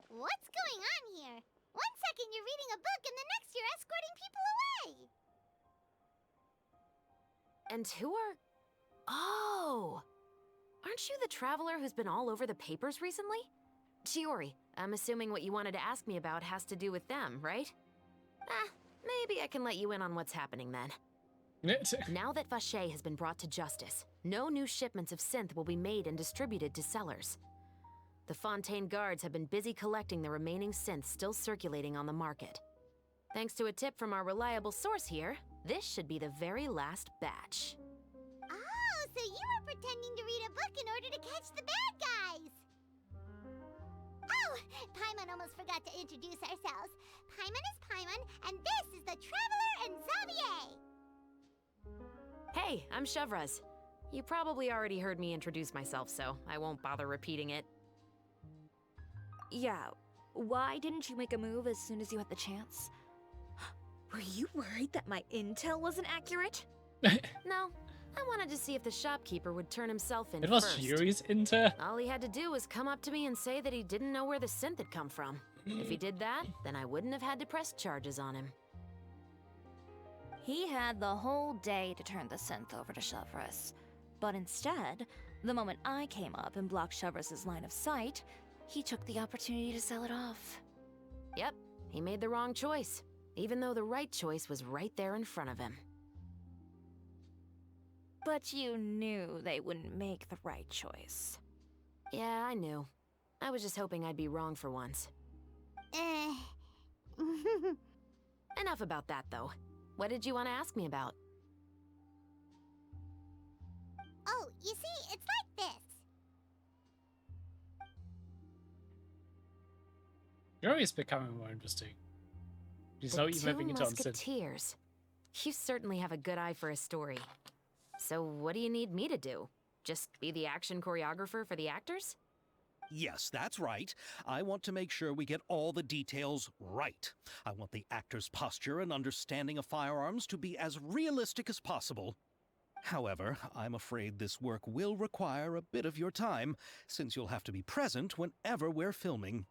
What's going on here? One second you're reading a book and the next you're escorting people away. And who are... Oh! Aren't you the traveler who's been all over the papers recently? Chiori, I'm assuming what you wanted to ask me about has to do with them, right? Maybe I can let you in on what's happening then. Now that Vache has been brought to justice, no new shipments of synth will be made and distributed to sellers. The Fontaine guards have been busy collecting the remaining synths still circulating on the market. Thanks to a tip from our reliable source here, this should be the very last batch. Oh, so you were pretending to read a book in order to catch the bad guys! Oh, Paimon almost forgot to introduce ourselves. Paimon is Paimon, and this is the Traveler and Xavier! Hey, I'm Chevreuse. You probably already heard me introduce myself, so I won't bother repeating it. Yeah, why didn't you make a move as soon as you had the chance? Were you worried that my intel wasn't accurate? No, I wanted to see if the shopkeeper would turn himself in It was first. Yuri's inter. All he had to do was come up to me and say that he didn't know where the synth had come from. If he did that, then I wouldn't have had to press charges on him. He had the whole day to turn the synth over to Chevreuse. But instead, the moment I came up and blocked Chevreuse's line of sight, he took the opportunity to sell it off. Yep, he made the wrong choice, even though the right choice was right there in front of him. But you knew they wouldn't make the right choice. Yeah, I knew. I was just hoping I'd be wrong for once. Enough about that, though. What did you want to ask me about? Oh, you see, it's like this. Yuri is becoming more interesting. She's now even having it on synth. Musketeers. You certainly have a good eye for a story. So what do you need me to do? Just be the action choreographer for the actors? Yes, that's right. I want to make sure we get all the details right. I want the actor's posture and understanding of firearms to be as realistic as possible. However, I'm afraid this work will require a bit of your time, since you'll have to be present whenever we're filming.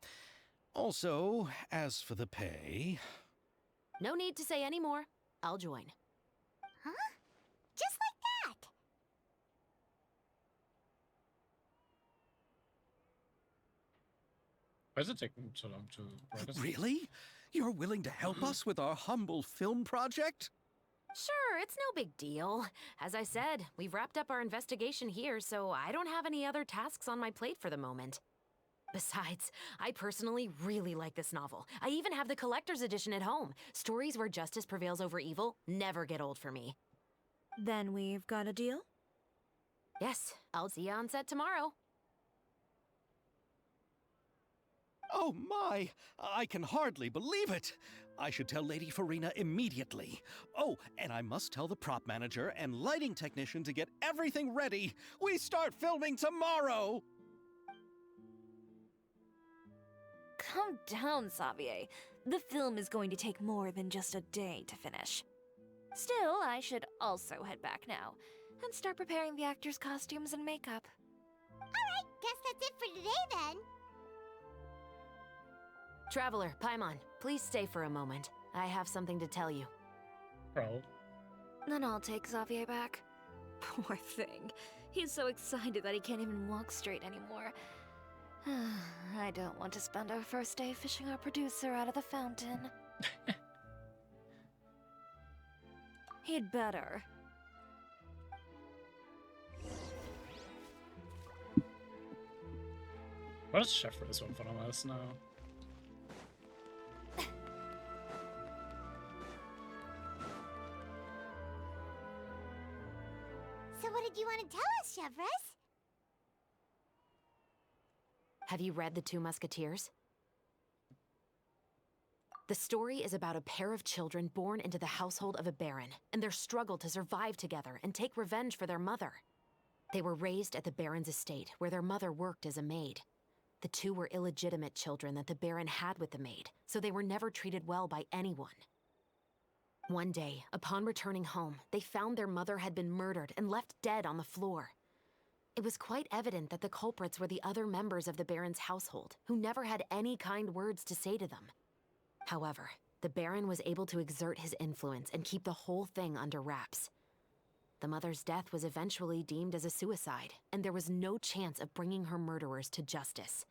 Also, as for the pay... No need to say any more. I'll join. Huh? Just like that? Why is it taking so long to write this? Really? You're willing to help us with our humble film project? Sure, it's no big deal. As I said, we've wrapped up our investigation here, so I don't have any other tasks on my plate for the moment. Besides, I personally really like this novel. I even have the collector's edition at home. Stories where justice prevails over evil never get old for me. Then we've got a deal? Yes, I'll see you on set tomorrow. Oh my! I can hardly believe it! I should tell Lady Farina immediately. Oh, and I must tell the prop manager and lighting technician to get everything ready. We start filming tomorrow! Calm down, Xavier. The film is going to take more than just a day to finish. Still, I should also head back now and start preparing the actors' costumes and makeup. Alright, guess that's it for today then. Traveler, Paimon, please stay for a moment. I have something to tell you. Bro. Then I'll take Xavier back. Poor thing. He's so excited that he can't even walk straight anymore. I don't want to spend our first day fishing our producer out of the fountain. He'd better. What is Chevreuse one from us now? So what did you want to tell us, Chevreuse? Have you read The Two Musketeers? The story is about a pair of children born into the household of a baron, and their struggle to survive together and take revenge for their mother. They were raised at the baron's estate, where their mother worked as a maid. The two were illegitimate children that the baron had with the maid, so they were never treated well by anyone. One day, upon returning home, they found their mother had been murdered and left dead on the floor. It was quite evident that the culprits were the other members of the baron's household, who never had any kind words to say to them. However, the baron was able to exert his influence and keep the whole thing under wraps. The mother's death was eventually deemed as a suicide, and there was no chance of bringing her murderers to justice.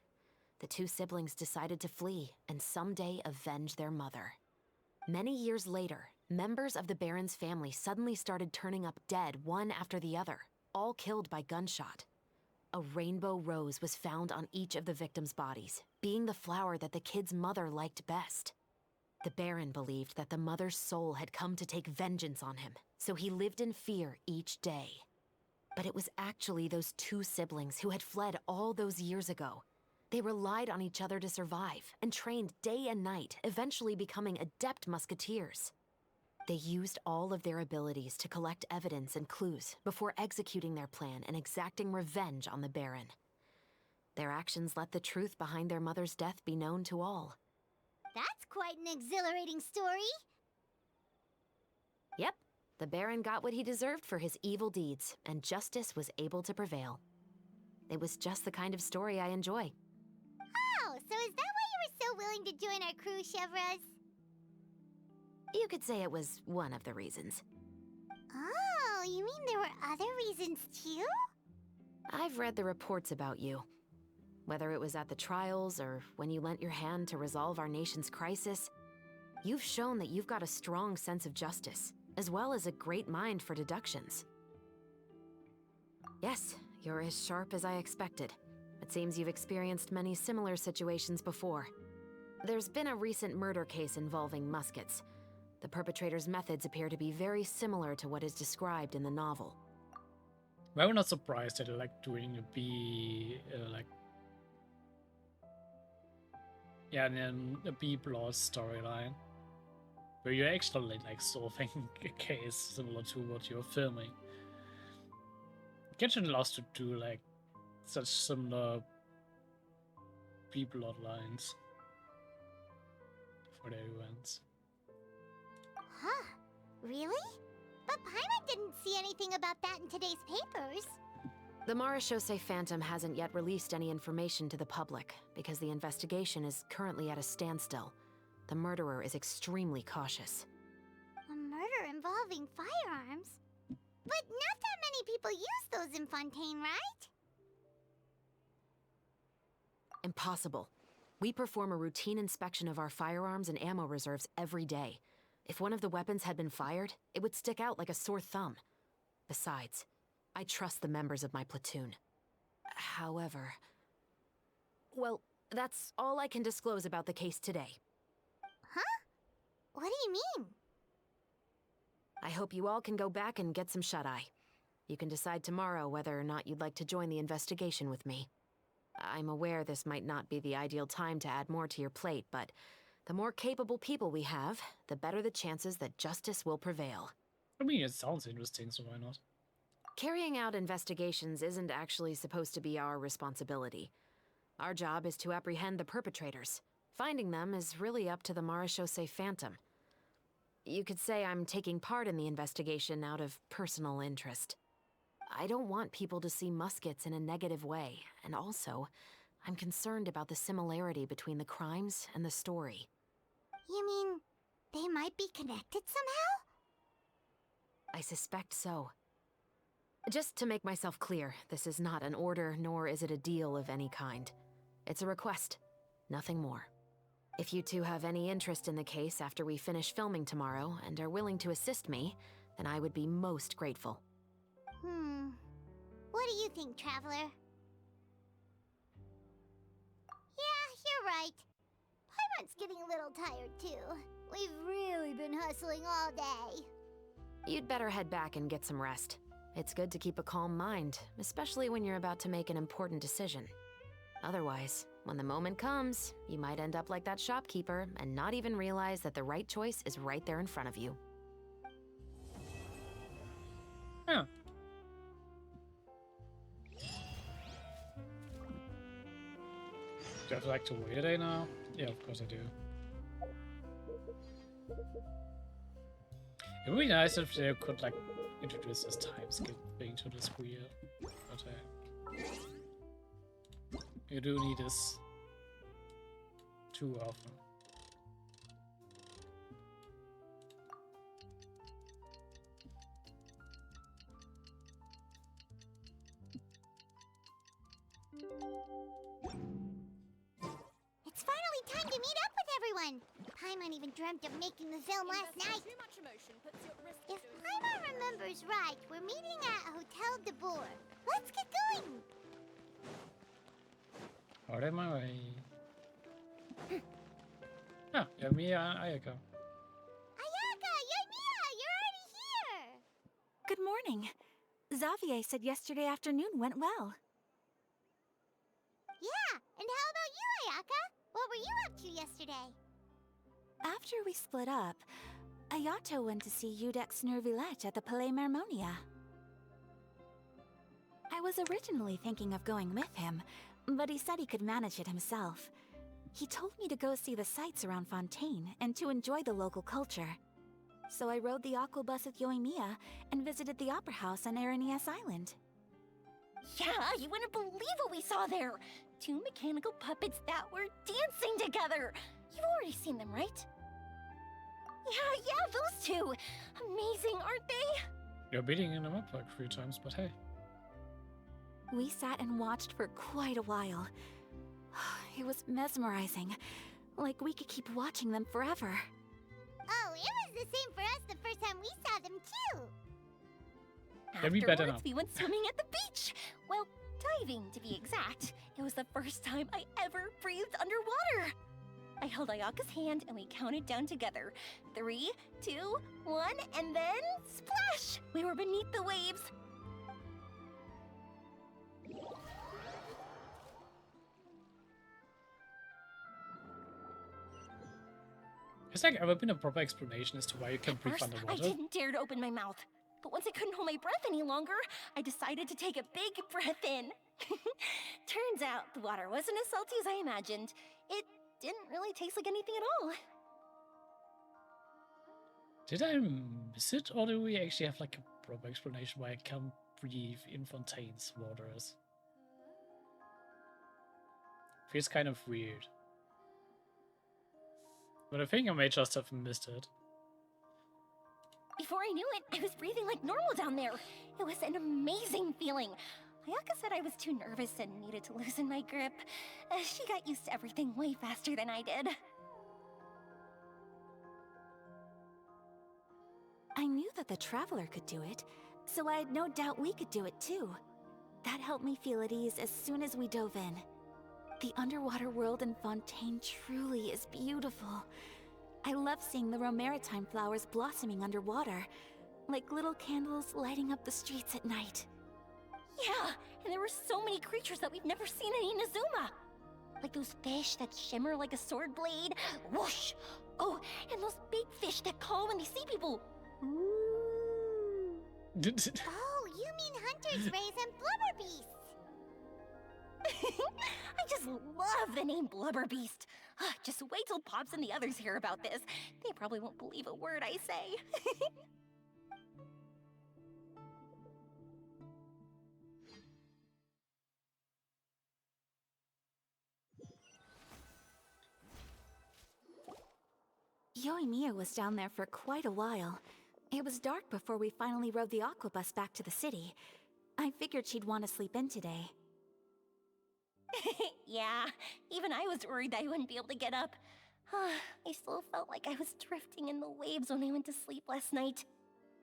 The two siblings decided to flee and someday avenge their mother. Many years later, members of the Baron's family suddenly started turning up dead one after the other, all killed by gunshot. A rainbow rose was found on each of the victims' bodies, being the flower that the kid's mother liked best. The Baron believed that the mother's soul had come to take vengeance on him, so he lived in fear each day. But it was actually those two siblings who had fled all those years ago. They relied on each other to survive and trained day and night, eventually becoming adept musketeers. They used all of their abilities to collect evidence and clues before executing their plan and exacting revenge on the Baron. Their actions let the truth behind their mother's death be known to all. That's quite an exhilarating story. Yep, the Baron got what he deserved for his evil deeds, and justice was able to prevail. It was just the kind of story I enjoy. Oh, so is that why you were so willing to join our crew, Chevreuse? You could say it was one of the reasons. Oh, you mean there were other reasons too? I've read the reports about you. Whether it was at the trials or when you lent your hand to resolve our nation's crisis, you've shown that you've got a strong sense of justice, as well as a great mind for deductions. Yes, you're as sharp as I expected. It seems you've experienced many similar situations before. There's been a recent murder case involving muskets. The perpetrator's methods appear to be very similar to what is described in the novel. I'm not surprised that they're like doing a B, and then a B plot storyline, where you're actually like solving a case similar to what you're filming. Genshin loves to do like such similar B plot lines for their events. Huh? Really? But Paimon didn't see anything about that in today's papers. The Marechaussee Phantom hasn't yet released any information to the public because the investigation is currently at a standstill. The murderer is extremely cautious. A murder involving firearms? But not that many people use those in Fontaine, right? Impossible. We perform a routine inspection of our firearms and ammo reserves every day. If one of the weapons had been fired, it would stick out like a sore thumb. Besides, I trust the members of my platoon. However... Well, that's all I can disclose about the case today. Huh? What do you mean? I hope you all can go back and get some shut-eye. You can decide tomorrow whether or not you'd like to join the investigation with me. I'm aware this might not be the ideal time to add more to your plate, but the more capable people we have, the better the chances that justice will prevail. I mean, it sounds interesting, so why not? Carrying out investigations isn't actually supposed to be our responsibility. Our job is to apprehend the perpetrators. Finding them is really up to the Marechaussee Phantom. You could say I'm taking part in the investigation out of personal interest. I don't want people to see muskets in a negative way, and also, I'm concerned about the similarity between the crimes and the story. You mean they might be connected somehow? I suspect so. Just to make myself clear, this is not an order, nor is it a deal of any kind. It's a request, nothing more. If you two have any interest in the case after we finish filming tomorrow and are willing to assist me, then I would be most grateful. What do you think, Traveler? Yeah, you're right. Paimon's getting a little tired too. We've really been hustling all day. You'd better head back and get some rest. It's good to keep a calm mind, especially when you're about to make an important decision. Otherwise, when the moment comes, you might end up like that shopkeeper and not even realize that the right choice is right there in front of you. Yeah. Do I have to like to wait a day now? Yeah, of course I do. It would be nice if they could like introduce this time skip thing to this wheel, but you do need this too often. Paimon even dreamt of making the film last night. If Paimon remembers right, we're meeting at Hotel de Boer. Let's get going! Out of my way. Ah, Yoimiya and Ayaka. Ayaka! Yoimiya! You're already here! Good morning. Xavier said yesterday afternoon went well. Yeah, and how about you, Ayaka? What were you up to yesterday? After we split up, Ayato went to see Udex Nervillette at the Palais Mermonia. I was originally thinking of going with him, but he said he could manage it himself. He told me to go see the sights around Fontaine and to enjoy the local culture. So I rode the aquabus with Yoimiya and visited the Opera House on Aranias Island. Yeah, you wouldn't believe what we saw there! 2 mechanical puppets that were dancing together! You've already seen them, right? Yeah, those two! Amazing, aren't they? You're beating them up like 3 times, but hey. We sat and watched for quite a while. It was mesmerizing. Like we could keep watching them forever. Oh, it was the same for us the first time we saw them, too! They'd be better now. Afterwards, we went swimming at the beach! Well, diving, to be exact. It was the first time I ever breathed underwater! I held Ayaka's hand and we counted down together. 3, 2, 1, and then splash! We were beneath the waves. Has there ever been a proper explanation as to why you can breathe First, I underwater? didn't dare to open my mouth. But once I couldn't hold my breath any longer, I decided to take a big breath in. Turns out the water wasn't as salty as I imagined. It didn't really taste like anything at all. Did I miss it, or do we actually have like a proper explanation why I can't breathe in Fontaine's waters? Feels kind of weird. But I think I may just have missed it. Before I knew it, I was breathing like normal down there. It was an amazing feeling. Ayaka said I was too nervous and needed to loosen my grip. She got used to everything way faster than I did. I knew that the Traveler could do it, so I had no doubt we could do it too. That helped me feel at ease as soon as we dove in. The underwater world in Fontaine truly is beautiful. I love seeing the Romaritime flowers blossoming underwater, like little candles lighting up the streets at night. Yeah, and there were so many creatures that we've never seen in Inazuma. Like those fish that shimmer like a sword blade. Whoosh! Oh, and those big fish that call when they see people. Ooh. Oh, you mean Hunter's Rays and Blubber Beasts! I just love the name Blubber Beast. Just wait till Pops and the others hear about this. They probably won't believe a word I say. Yoimiya was down there for quite a while. It was dark before we finally rode the aquabus back to the city. I figured she'd want to sleep in today. Yeah, even I was worried that I wouldn't be able to get up. I still felt like I was drifting in the waves when I went to sleep last night.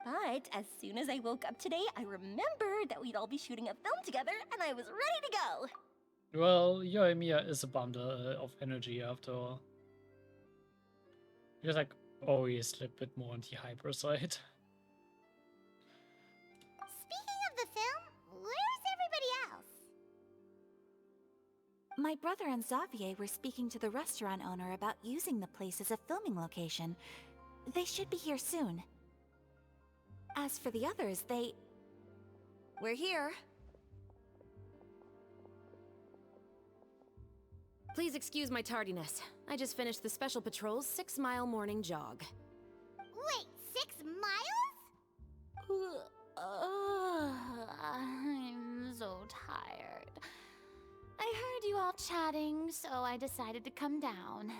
But as soon as I woke up today, I remembered that we'd all be shooting a film together, and I was ready to go. Well, Yoimiya is a bundle of energy after all. You're like always a bit more on the hyper side. Speaking of the film, where's everybody else? My brother and Xavier were speaking to the restaurant owner about using the place as a filming location. They should be here soon. As for the others, We're here. Please excuse my tardiness. I just finished the Special Patrol's 6-mile morning jog. Wait, 6 miles? I'm so tired. I heard you all chatting, so I decided to come down.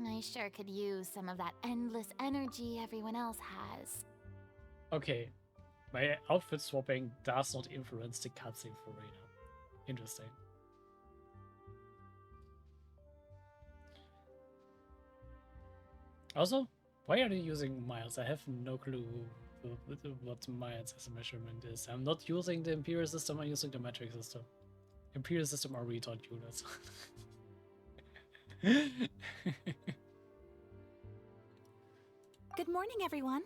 I sure could use some of that endless energy everyone else has. Okay, my outfit swapping does not influence the cutscene for Reina. Interesting. Also, why are they using miles? I have no clue what miles as a measurement is. I'm not using the imperial system, I'm using the metric system. Imperial system are retard units. Good morning, everyone.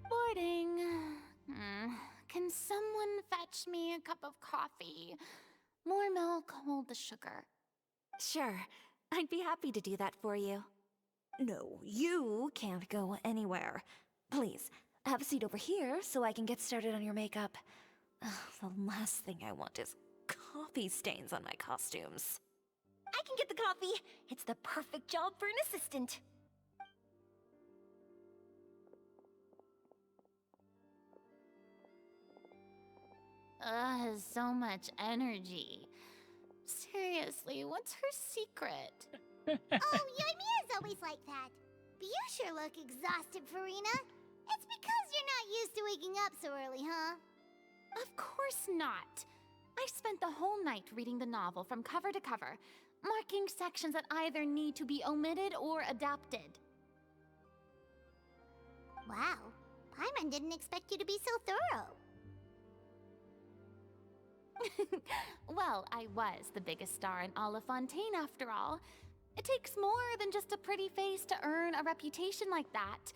Morning. Can someone fetch me a cup of coffee? More milk, hold the sugar. Sure, I'd be happy to do that for you. No, you can't go anywhere. Please, have a seat over here so I can get started on your makeup. The last thing I want is coffee stains on my costumes. I can get the coffee. It's the perfect job for an assistant. So much energy. Seriously, what's her secret? Oh, Yoimiya's always like that. But you sure look exhausted, Farina. It's because you're not used to waking up so early, huh? Of course not. I spent the whole night reading the novel from cover to cover, marking sections that either need to be omitted or adapted. Wow, Paimon didn't expect you to be so thorough. Well, I was the biggest star in all of Fontaine after all. It takes more than just a pretty face to earn a reputation like that.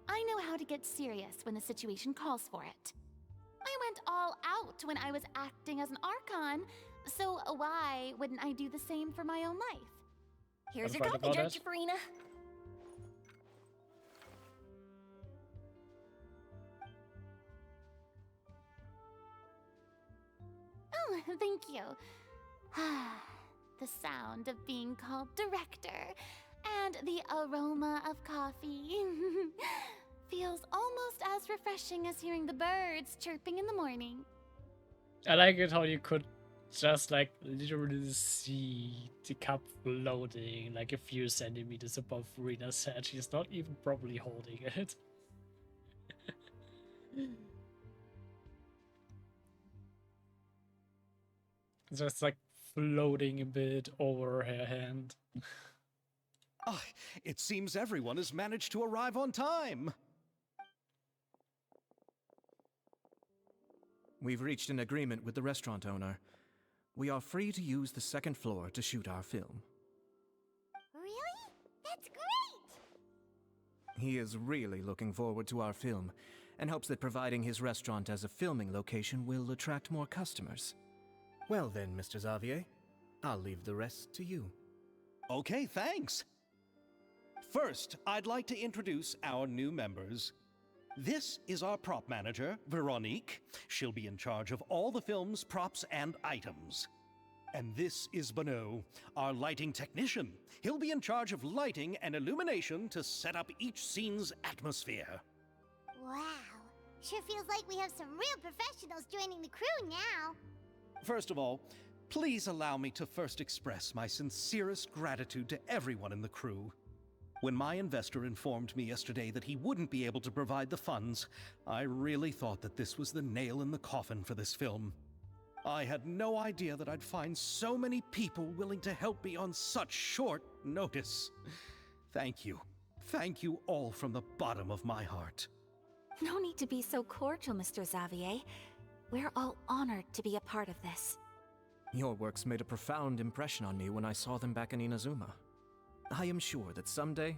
I know how to get serious when the situation calls for it. I went all out when I was acting as an Archon, so why wouldn't I do the same for my own life? Here's What your about coffee, that? Judge Farina. Oh, thank you. The sound of being called director and the aroma of coffee feels almost as refreshing as hearing the birds chirping in the morning. I like it how you could just like literally see the cup floating like a few centimeters above Rena's head. She's not even properly holding it. It's just like floating a bit over her hand. Ah, it seems everyone has managed to arrive on time. We've reached an agreement with the restaurant owner. We are free to use the second floor to shoot our film. Really? That's great! He is really looking forward to our film, and hopes that providing his restaurant as a filming location will attract more customers. Well then, Mr. Xavier, I'll leave the rest to you. Okay, thanks. First, I'd like to introduce our new members. This is our prop manager, Veronique. She'll be in charge of all the film's props and items. And this is Bonneau, our lighting technician. He'll be in charge of lighting and illumination to set up each scene's atmosphere. Wow, sure feels like we have some real professionals joining the crew now. First of all, please allow me to first express my sincerest gratitude to everyone in the crew. When my investor informed me yesterday that he wouldn't be able to provide the funds, I really thought that this was the nail in the coffin for this film. I had no idea that I'd find so many people willing to help me on such short notice. Thank you. Thank you all from the bottom of my heart. No need to be so cordial, Mr. Xavier. We're all honored to be a part of this. Your works made a profound impression on me when I saw them back in Inazuma. I am sure that someday,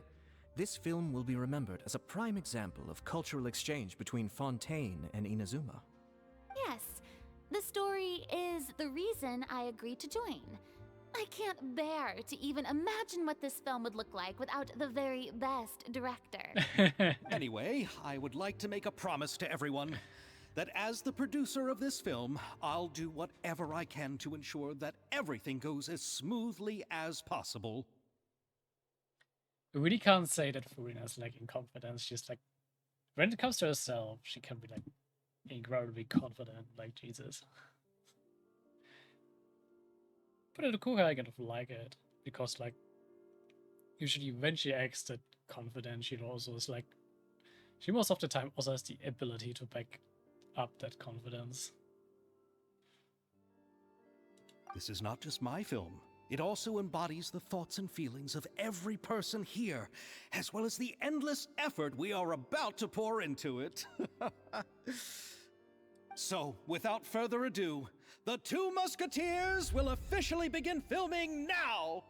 this film will be remembered as a prime example of cultural exchange between Fontaine and Inazuma. Yes, the story is the reason I agreed to join. I can't bear to even imagine what this film would look like without the very best director. Anyway, I would like to make a promise to everyone that as the producer of this film, I'll do whatever I can to ensure that everything goes as smoothly as possible. We really can't say that Furina's lacking confidence. She's like, when it comes to herself, she can be like incredibly confident, like Jesus. But in the Kuga, I kind of like it because, like, usually when she acts that confident, she also is like, she most of the time also has the ability to back up that confidence. This is not just my film. It also embodies the thoughts and feelings of every person here, as well as the endless effort we are about to pour into it. So, without further ado, the Two Musketeers will officially begin filming now!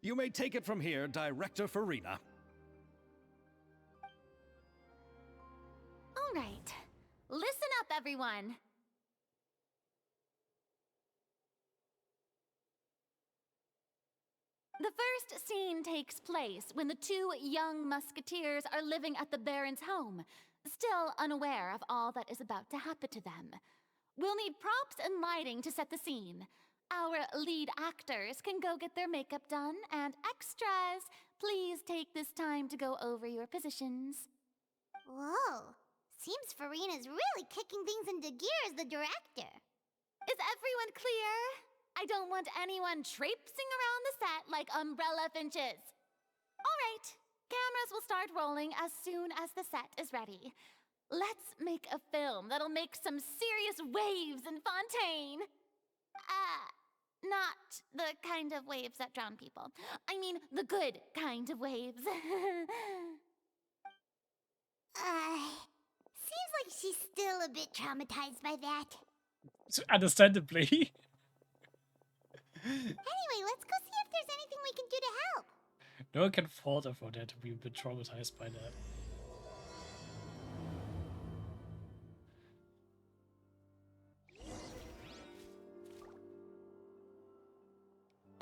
You may take it from here, Director Farina. All right. Listen up, everyone. The first scene takes place when the two young musketeers are living at the Baron's home, still unaware of all that is about to happen to them. We'll need props and lighting to set the scene. Our lead actors can go get their makeup done, and extras, please take this time to go over your positions. Whoa. Seems Farina's really kicking things into gear as the director. Is everyone clear? I don't want anyone traipsing around the set like umbrella finches. All right, cameras will start rolling as soon as the set is ready. Let's make a film that'll make some serious waves in Fontaine. Not the kind of waves that drown people. I mean, the good kind of waves. Seems like she's still a bit traumatized by that. Understandably. Anyway, let's go see if there's anything we can do to help. No one can fault her for that, to be a bit traumatized by that.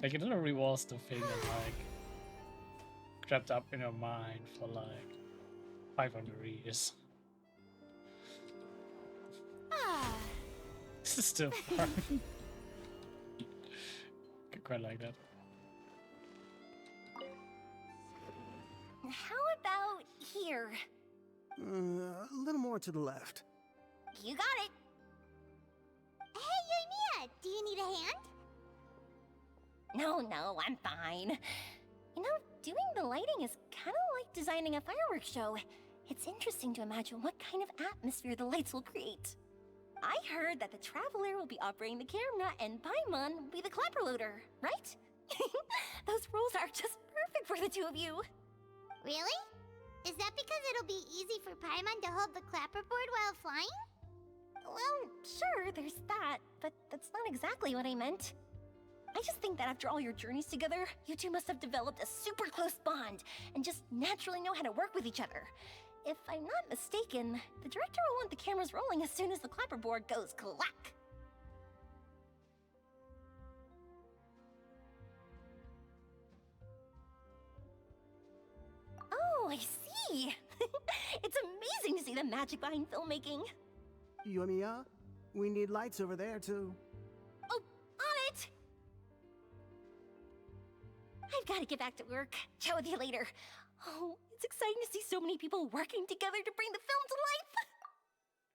Like, it literally was the thing that, like, crept up in her mind for, like, 500 years. This is still fun. I quite like that. How about here? A little more to the left. You got it. Hey, Yoimiya, do you need a hand? No, I'm fine. You know, doing the lighting is kind of like designing a fireworks show. It's interesting to imagine what kind of atmosphere the lights will create. I heard that the Traveler will be operating the camera and Paimon will be the clapper loader, right? Those roles are just perfect for the two of you. Really? Is that because it'll be easy for Paimon to hold the clapperboard while flying? Well, sure, there's that, but that's not exactly what I meant. I just think that after all your journeys together, you two must have developed a super close bond and just naturally know how to work with each other. If I'm not mistaken, the director will want the cameras rolling as soon as the clapperboard goes clack. Oh, I see! It's amazing to see the magic behind filmmaking. Yoimiya, we need lights over there too. Oh, on it! I've got to get back to work. Chat with you later. Oh, it's exciting to see so many people working together to bring the film to life.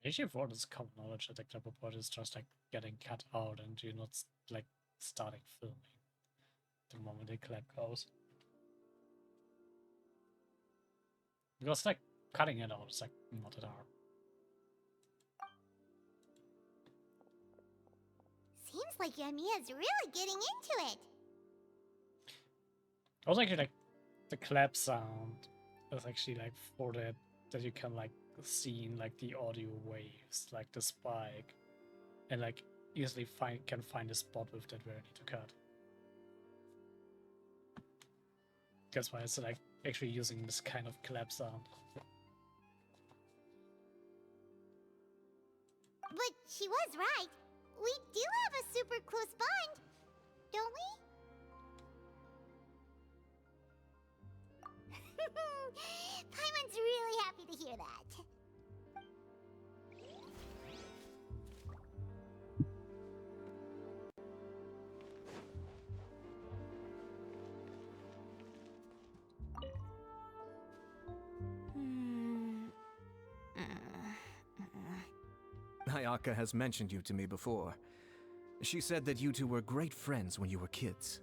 Actually, for this common knowledge that the clapperboard is just like getting cut out and you're not like starting filming the moment the clap goes. Because like cutting it out is like not that hard. Seems like Yoimiya's really getting into it. Also, actually, like the clap sound is actually like for that you can like see in like the audio waves, like the spike, and like easily can find a spot with that where I need to cut. That's why it's like actually using this kind of clap sound. But she was right. We do have a super close bond, don't we? Paimon's really happy to hear that. Ayaka has mentioned you to me before. She said that you two were great friends when you were kids.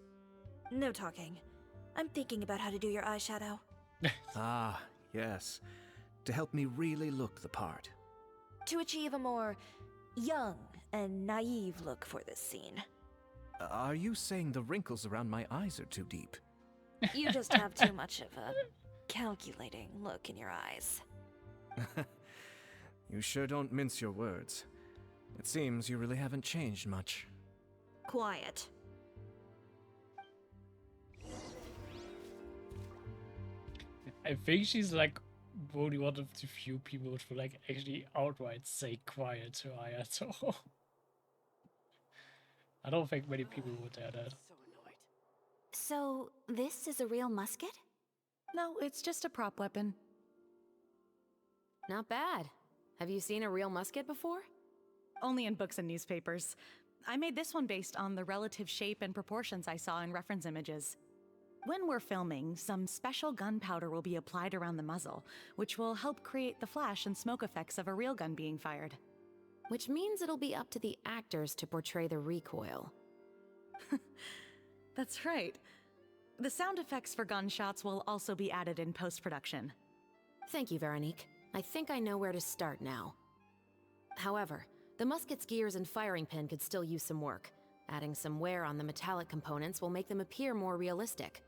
No talking. I'm thinking about how to do your eyeshadow. Ah, yes. To help me really look the part. To achieve a more young and naive look for this scene. Are you saying the wrinkles around my eyes are too deep? You just have too much of a calculating look in your eyes. You sure don't mince your words. It seems you really haven't changed much. Quiet. I think she's like only one of the few people which will like actually outright say quiet to Ayato. I don't think many people would dare that. So, this is a real musket? No, it's just a prop weapon. Not bad. Have you seen a real musket before? Only in books and newspapers. I made this one based on the relative shape and proportions I saw in reference images. When we're filming, some special gunpowder will be applied around the muzzle, which will help create the flash and smoke effects of a real gun being fired. Which means it'll be up to the actors to portray the recoil. That's right. The sound effects for gunshots will also be added in post-production. Thank you, Veronique. I think I know where to start now. However, the musket's gears and firing pin could still use some work. Adding some wear on the metallic components will make them appear more realistic.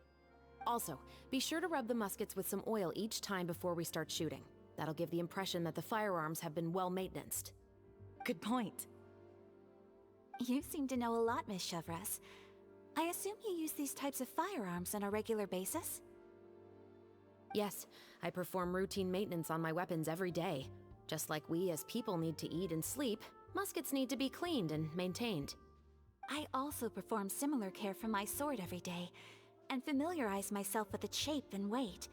Also, be sure to rub the muskets with some oil each time before we start shooting. That'll give the impression that the firearms have been well maintained. Good point. You seem to know a lot, Miss Chevreuse. I assume you use these types of firearms on a regular basis? Yes, I perform routine maintenance on my weapons every day. Just like we as people need to eat and sleep, muskets need to be cleaned and maintained. I also perform similar care for my sword every day, and familiarize myself with its shape and weight,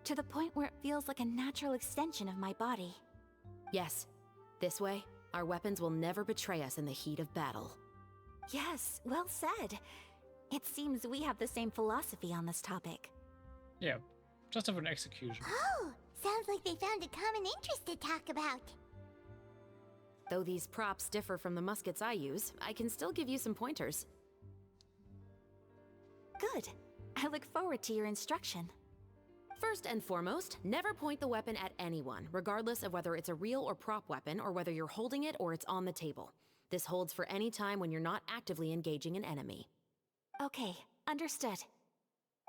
to the point where it feels like a natural extension of my body. Yes, this way, our weapons will never betray us in the heat of battle. Yes, well said. It seems we have the same philosophy on this topic. Yeah, just of an execution. Oh, sounds like they found a common interest to talk about. Though these props differ from the muskets I use, I can still give you some pointers. Good. I look forward to your instruction. First and foremost, never point the weapon at anyone, regardless of whether it's a real or prop weapon, or whether you're holding it or it's on the table. This holds for any time when you're not actively engaging an enemy. Okay, understood.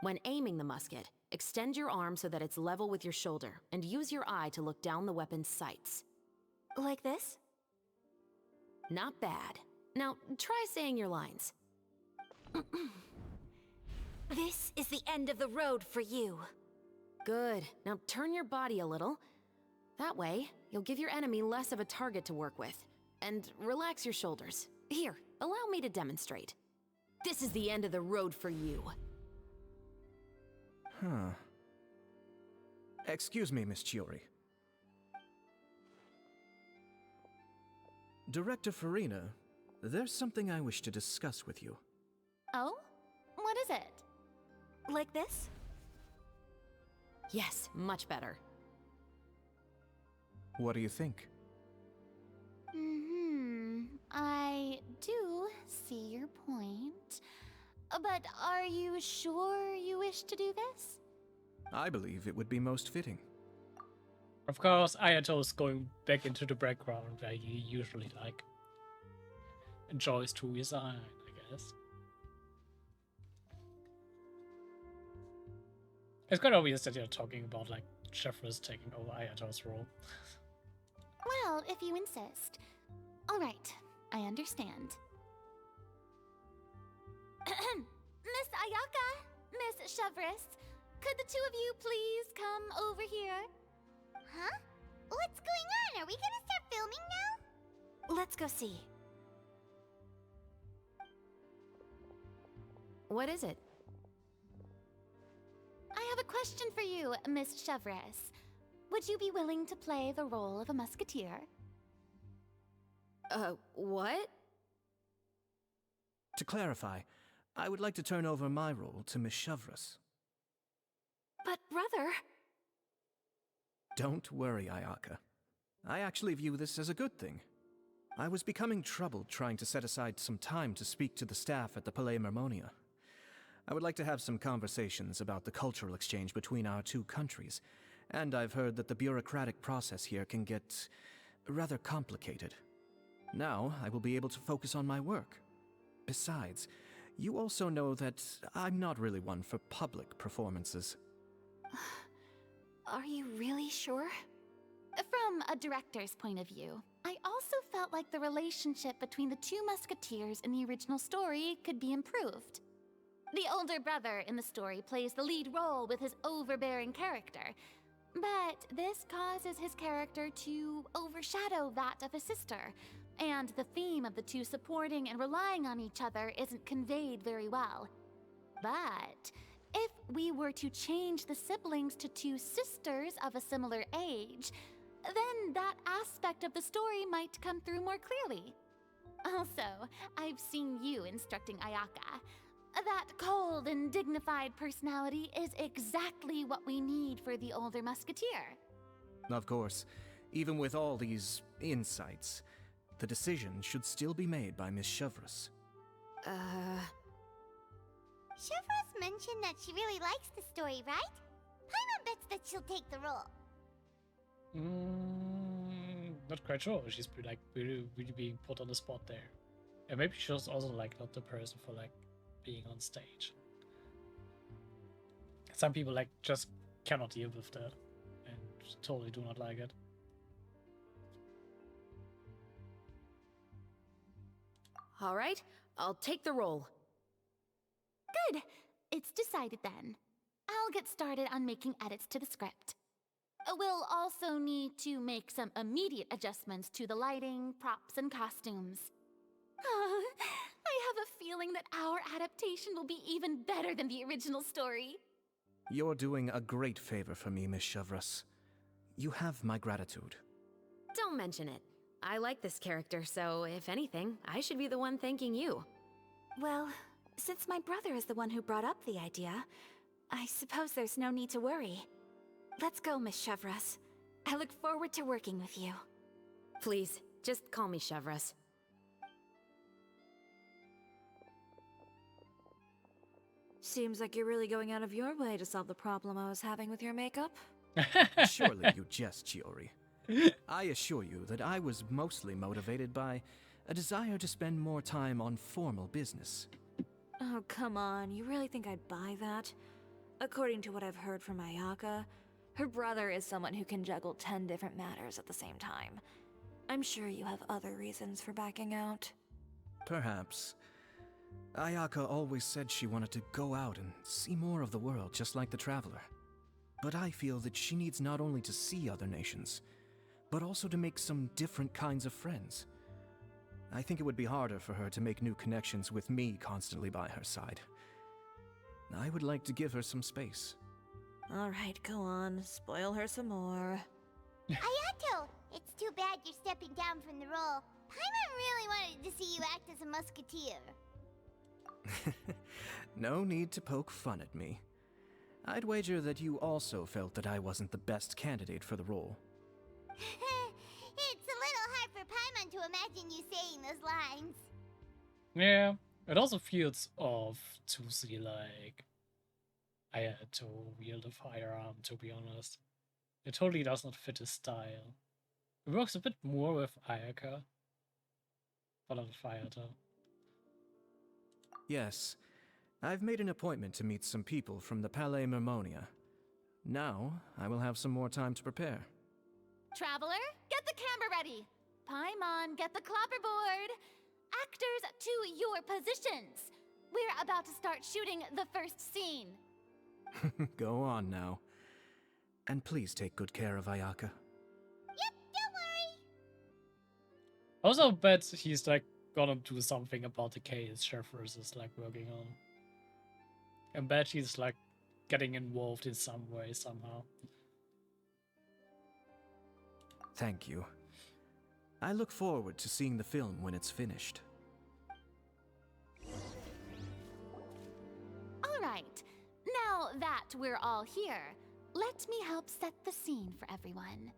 When aiming the musket, extend your arm so that it's level with your shoulder, and use your eye to look down the weapon's sights. Like this? Not bad. Now, try saying your lines. This is the end of the road for you. Good. Now turn your body a little. That way, you'll give your enemy less of a target to work with. And relax your shoulders. Here, allow me to demonstrate. This is the end of the road for you. Huh. Excuse me, Miss Chiori. Director Farina, there's something I wish to discuss with you. Oh? What is it? Like this? Yes, much better. What do you think? I do see your point. But are you sure you wish to do this? I believe it would be most fitting. Of course, Ayato's going back into the background where he usually like enjoys to resign, I guess. It's quite obvious that you're talking about like Chevreuse taking over Ayato's role. Well, if you insist. All right, I understand. Miss Ayaka, Miss Chevreuse, could the two of you please come over here? Huh? What's going on? Are we gonna start filming now? Let's go see. What is it? I have a question for you, Miss Chevreuse. Would you be willing to play the role of a musketeer? What? To clarify, I would like to turn over my role to Miss Chevreuse. But, brother... Don't worry, Ayaka. I actually view this as a good thing. I was becoming troubled trying to set aside some time to speak to the staff at the Palais Mermonia. I would like to have some conversations about the cultural exchange between our two countries, and I've heard that the bureaucratic process here can get rather complicated. Now I will be able to focus on my work. Besides, you also know that I'm not really one for public performances. Are you really sure? From a director's point of view, I also felt like the relationship between the two musketeers in the original story could be improved. The older brother in the story plays the lead role with his overbearing character, but this causes his character to overshadow that of his sister, and the theme of the two supporting and relying on each other isn't conveyed very well. But if we were to change the siblings to two sisters of a similar age, then that aspect of the story might come through more clearly. Also, I've seen you instructing Ayaka. That cold and dignified personality is exactly what we need for the older musketeer. Of course, even with all these insights, the decision should still be made by Miss Chevreuse. Chevreuse mentioned that she really likes the story, right? Paimon bets that she'll take the role. Not quite sure. She's really being put on the spot there. And maybe she's also like not the person for like being on stage. Some people like just cannot deal with that and totally do not like it. All right, I'll take the role. Good. It's decided then. I'll get started on making edits to the script. We'll also need to make some immediate adjustments to the lighting, props, and costumes. I have a feeling that our adaptation will be even better than the original story. You're doing a great favor for me, Miss Chevreuse. You have my gratitude. Don't mention it. I like this character, so if anything, I should be the one thanking you. Well, since my brother is the one who brought up the idea, I suppose there's no need to worry. Let's go, Miss Chevreuse. I look forward to working with you. Please, just call me Chevreuse. Seems like you're really going out of your way to solve the problem I was having with your makeup. Surely you jest, Chiori. I assure you that I was mostly motivated by a desire to spend more time on formal business. Oh, come on. You really think I'd buy that? According to what I've heard from Ayaka, her brother is someone who can juggle 10 different matters at the same time. I'm sure you have other reasons for backing out. Perhaps. Ayaka always said she wanted to go out and see more of the world, just like the Traveler. But I feel that she needs not only to see other nations, but also to make some different kinds of friends. I think it would be harder for her to make new connections with me constantly by her side. I would like to give her some space. Alright, go on. Spoil her some more. Ayato, it's too bad you're stepping down from the role. Paimon really wanted to see you act as a musketeer. No need to poke fun at me. I'd wager that you also felt that I wasn't the best candidate for the role. It's a little hard for Paimon to imagine you saying those lines. Yeah, it also feels off to see like Ayato wield a firearm, to be honest. It totally does not fit his style. It works a bit more with Ayaka, but not with Ayato. Yes, I've made an appointment to meet some people from the Palais Mermonia. Now, I will have some more time to prepare. Traveler, get the camera ready. Paimon, get the clapperboard. Actors, to your positions. We're about to start shooting the first scene. Go on now. And please take good care of Ayaka. Yep, don't worry. Also bet he's like gonna do something about the case Chevreuse is like working on. And bet he's like getting involved in some way somehow. Thank you. I look forward to seeing the film when it's finished. All right, now that we're all here, let me help set the scene for everyone.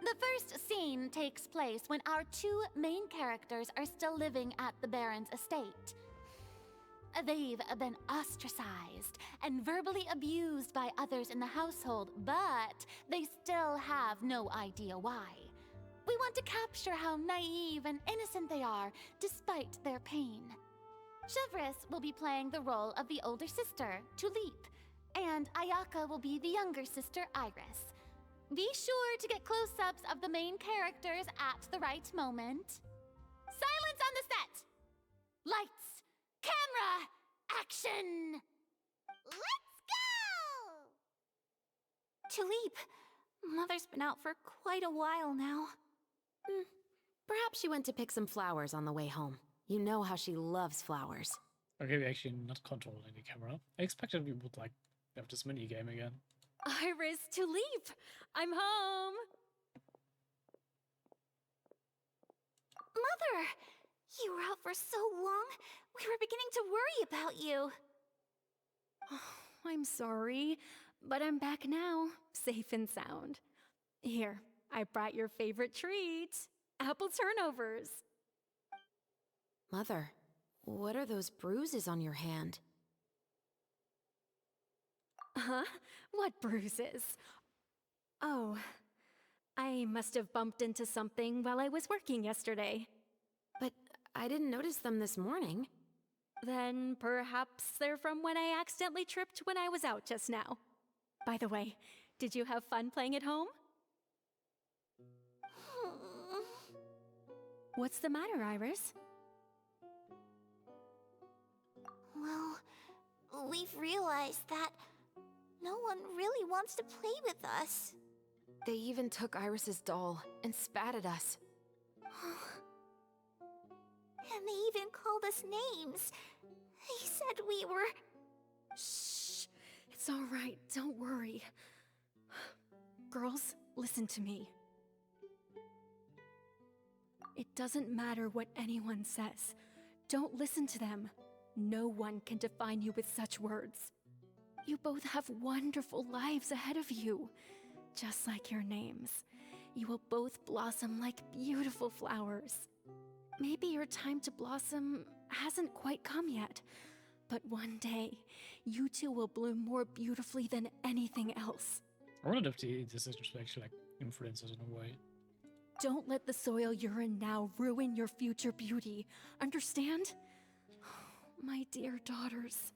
The first scene takes place when our two main characters are still living at the Baron's estate. They've been ostracized and verbally abused by others in the household, but they still have no idea why. We want to capture how naive and innocent they are, despite their pain. Chevreuse will be playing the role of the older sister, Tulip, and Ayaka will be the younger sister, Iris. Be sure to get close-ups of the main characters at the right moment. Silence on the set! Lights! Camera! Action! Let's go! Tulip, Mother's been out for quite a while now. Perhaps she went to pick some flowers on the way home. You know how she loves flowers. Okay, we're actually not controlling the camera. I expected we would, like, have this mini game again. Iris, Tulip, I'm home. Mother! You were out for so long, we were beginning to worry about you. I'm sorry, but I'm back now, safe and sound. Here, I brought your favorite treat, apple turnovers. Mother, what are those bruises on your hand? Huh? What bruises? Oh, I must have bumped into something while I was working yesterday. But I didn't notice them this morning. Then perhaps they're from when I accidentally tripped when I was out just now. By the way, did you have fun playing at home? What's the matter, Iris? Well, we've realized that no one really wants to play with us. They even took Iris's doll and spat at us. And they even called us names. They said we were... Shh! It's all right, don't worry. Girls, listen to me. It doesn't matter what anyone says. Don't listen to them. No one can define you with such words. You both have wonderful lives ahead of you. Just like your names. You will both blossom like beautiful flowers. Maybe your time to blossom hasn't quite come yet, but one day, you two will bloom more beautifully than anything else. I wondered if the decisions were actually, like, influences in a way. Don't let the soil you're in now ruin your future beauty. Understand? My dear daughters.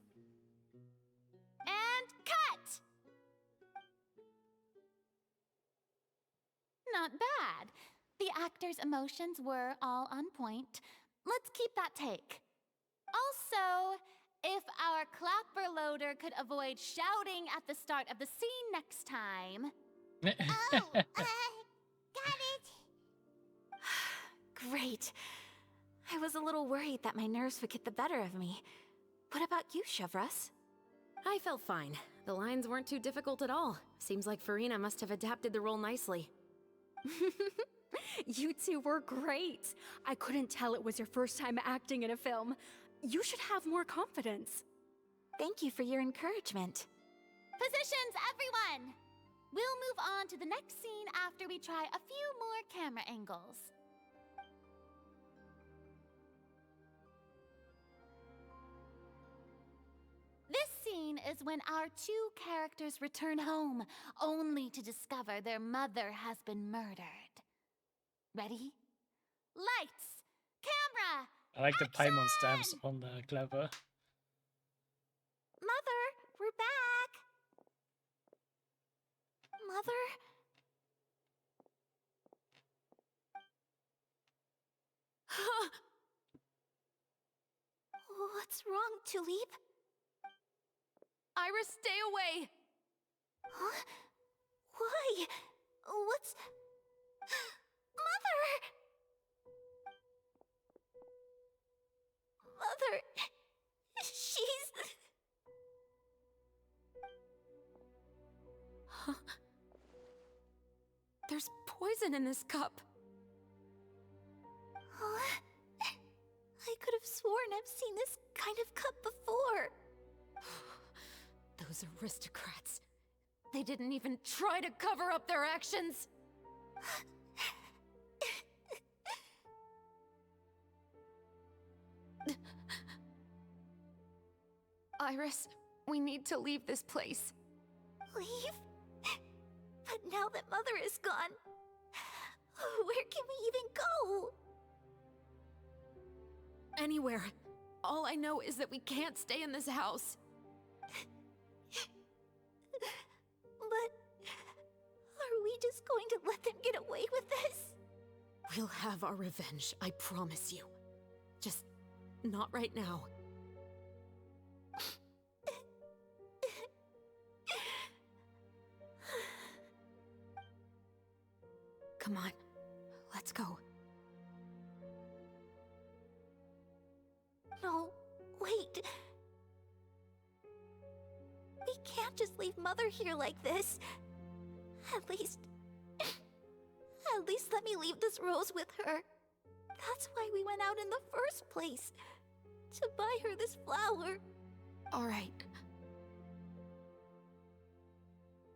And cut! Not bad. The actors' emotions were all on point. Let's keep that take. Also, if our clapper loader could avoid shouting at the start of the scene next time... Got it! Great. I was a little worried that my nerves would get the better of me. What about you, Chevreuse? I felt fine. The lines weren't too difficult at all. Seems like Farina must have adapted the role nicely. You two were great. I couldn't tell it was your first time acting in a film. You should have more confidence. Thank you for your encouragement. Positions, everyone! We'll move on to the next scene after we try a few more camera angles. This scene is when our two characters return home, only to discover their mother has been murdered. Ready? Lights! Camera! I like the Action! Paimon stamps on the clever. Mother, we're back! Mother? What's wrong, Tulip? Iris, stay away! Huh? Why? What's... Mother! Mother... She's... Huh? There's poison in this cup. Huh? I could have sworn I've seen this kind of cup before. Those aristocrats. They didn't even try to cover up their actions. Iris, we need to leave this place. Leave? But now that Mother is gone, where can we even go? Anywhere. All I know is that we can't stay in this house. But are we just going to let them get away with this? We'll have our revenge, I promise you. Just not right now. Come on, let's go. No, wait. We can't just leave Mother here like this. At least let me leave this rose with her. That's why we went out in the first place. To buy her this flower. All right.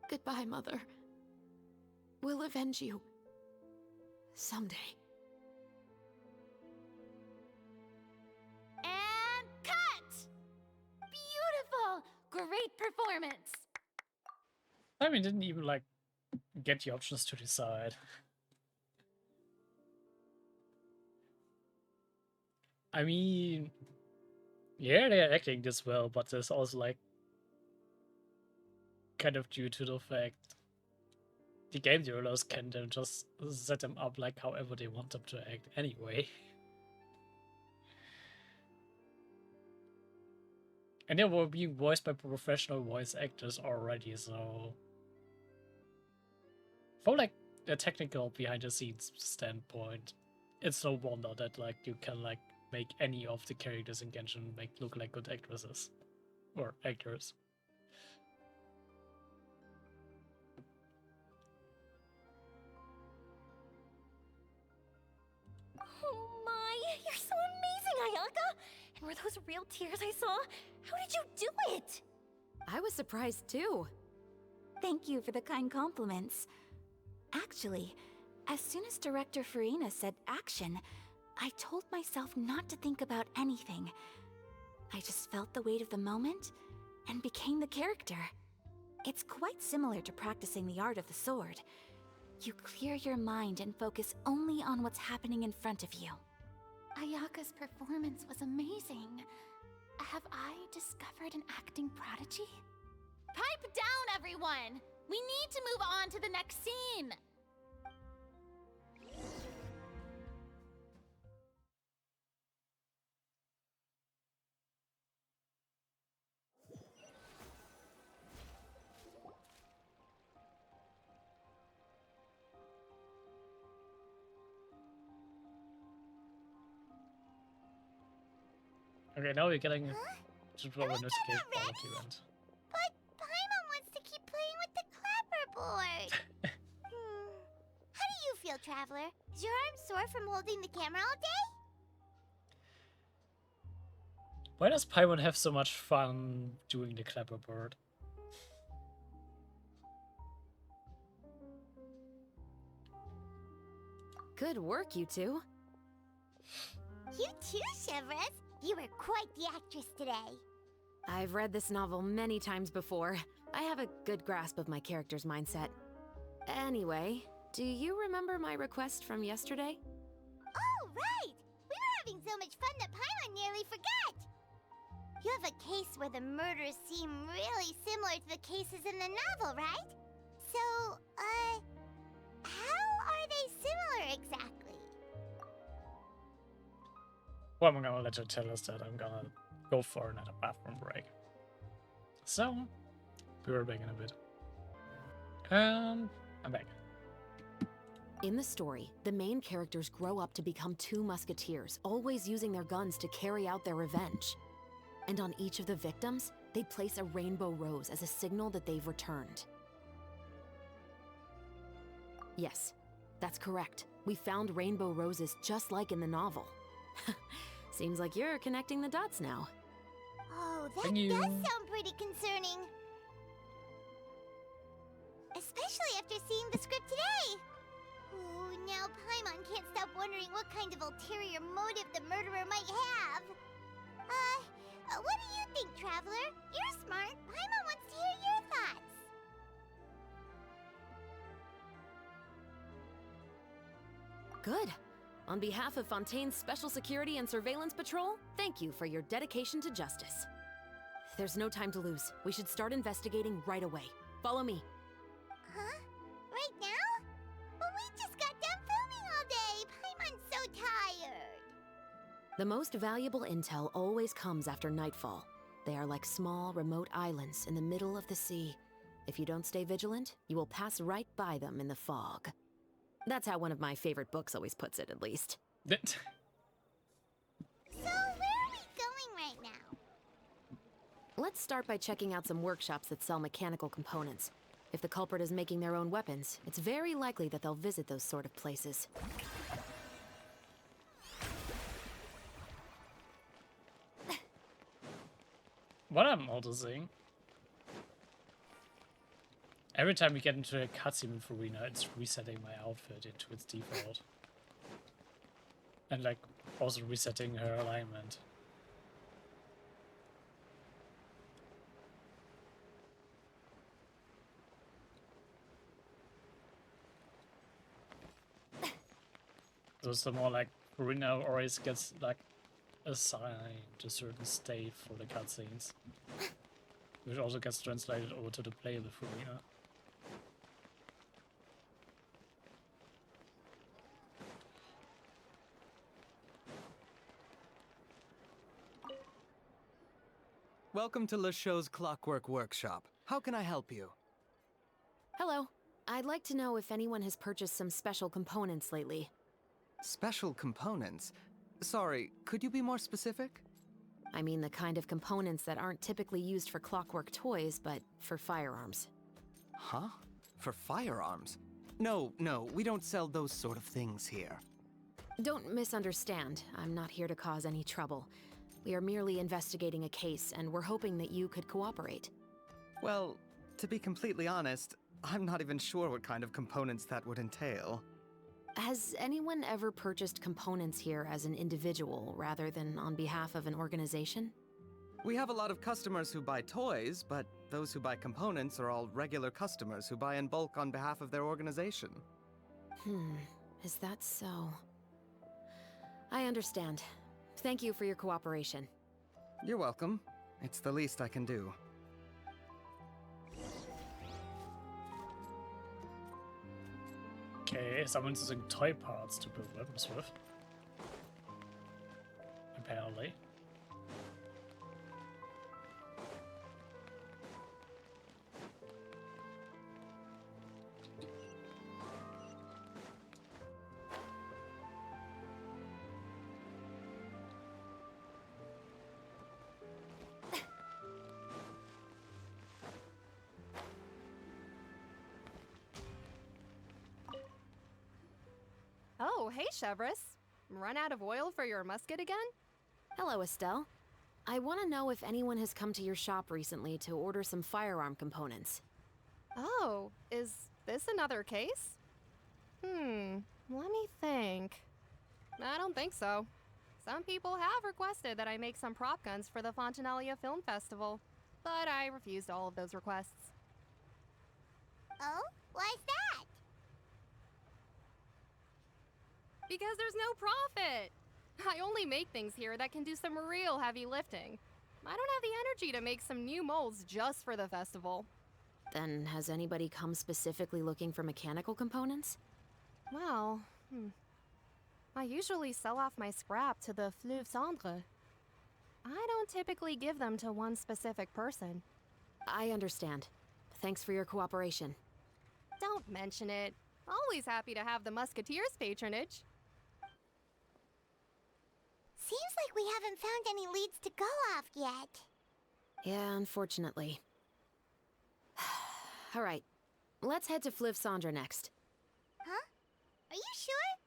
Goodbye, Mother. We'll avenge you. Someday. And cut! Beautiful! Great performance! I mean, didn't even like get the options to decide. I mean, yeah, they're acting this well, but there's also like kind of due to the fact the game developers can then just set them up like however they want them to act anyway. And they were being voiced by professional voice actors already, so from like a technical behind the scenes standpoint, it's no wonder that like you can like make any of the characters in Genshin look like good actresses or actors. Oh my, you're so amazing, Ayaka! And were those real tears I saw? How did you do it? I was surprised too. Thank you for the kind compliments. Actually, as soon as Director Farina said action, I told myself not to think about anything. I just felt the weight of the moment and became the character. It's quite similar to practicing the art of the sword. You clear your mind and focus only on what's happening in front of you. Ayaka's performance was amazing. Have I discovered an acting prodigy? Pipe down, everyone! We need to move on to the next scene! Okay, now we're getting to the escape quality event. But Paimon wants to keep playing with the clapperboard. How do you feel, Traveler? Is your arm sore from holding the camera all day? Why does Paimon have so much fun doing the clapperboard? Good work, you two. You too, Chevreuse. You were quite the actress today. I've read this novel many times before. I have a good grasp of my character's mindset. Anyway, do you remember my request from yesterday? Oh, right! We were having so much fun that Paimon nearly forgot! You have a case where the murders seem really similar to the cases in the novel, right? So, how are they similar exactly? Well, I'm gonna let you tell us that. I'm gonna go for another bathroom break. So, we were back in a bit. And I'm back. In the story, the main characters grow up to become two musketeers, always using their guns to carry out their revenge. And on each of the victims, they place a rainbow rose as a signal that they've returned. Yes, that's correct. We found rainbow roses just like in the novel. Seems like you're connecting the dots now. Oh, that does sound pretty concerning. Especially after seeing the script today. Ooh, now Paimon can't stop wondering what kind of ulterior motive the murderer might have. What do you think, Traveler? You're smart. Paimon wants to hear your thoughts. Good. On behalf of Fontaine's Special Security and Surveillance Patrol, thank you for your dedication to justice. There's no time to lose. We should start investigating right away. Follow me. Huh? Right now? But we just got done filming all day. Paimon's so tired. The most valuable intel always comes after nightfall. They are like small, remote islands in the middle of the sea. If you don't stay vigilant, you will pass right by them in the fog. That's how one of my favorite books always puts it, at least. So, where are we going right now? Let's start by checking out some workshops that sell mechanical components. If the culprit is making their own weapons, it's very likely that they'll visit those sort of places. What I'm noticing, every time we get into a cutscene with Arena, it's resetting my outfit into its default. And like, also resetting her alignment. So it's the more like, Arena always gets like assigned a certain state for the cutscenes. Which also gets translated over to the playable Arena. Welcome to Le Show's Clockwork Workshop. How can I help you? Hello. I'd like to know if anyone has purchased some special components lately. Special components? Sorry, could you be more specific? I mean the kind of components that aren't typically used for clockwork toys, but for firearms. Huh? For firearms? No, we don't sell those sort of things here. Don't misunderstand. I'm not here to cause any trouble. We are merely investigating a case, and we're hoping that you could cooperate. Well, to be completely honest, I'm not even sure what kind of components that would entail. Has anyone ever purchased components here as an individual rather than on behalf of an organization? We have a lot of customers who buy toys, but those who buy components are all regular customers who buy in bulk on behalf of their organization. Is that so? I understand. Thank you for your cooperation. You're welcome. It's the least I can do. Okay, someone's using toy parts to build weapons with. Apparently. Oh, hey, Chevreuse. Run out of oil for your musket again? Hello, Estelle. I want to know if anyone has come to your shop recently to order some firearm components. Oh, is this another case? Let me think. I don't think so. Some people have requested that I make some prop guns for the Fontanalia Film Festival, but I refused all of those requests. Oh? Why's that? Because there's no profit! I only make things here that can do some real heavy lifting. I don't have the energy to make some new molds just for the festival. Then has anybody come specifically looking for mechanical components? Well, I usually sell off my scrap to the Fleuve Cendre. I don't typically give them to one specific person. I understand. Thanks for your cooperation. Don't mention it. Always happy to have the Musketeers' patronage. Seems like we haven't found any leads to go off yet. Yeah, unfortunately. All right, let's head to Fleuve Cendre next. Huh? Are you sure?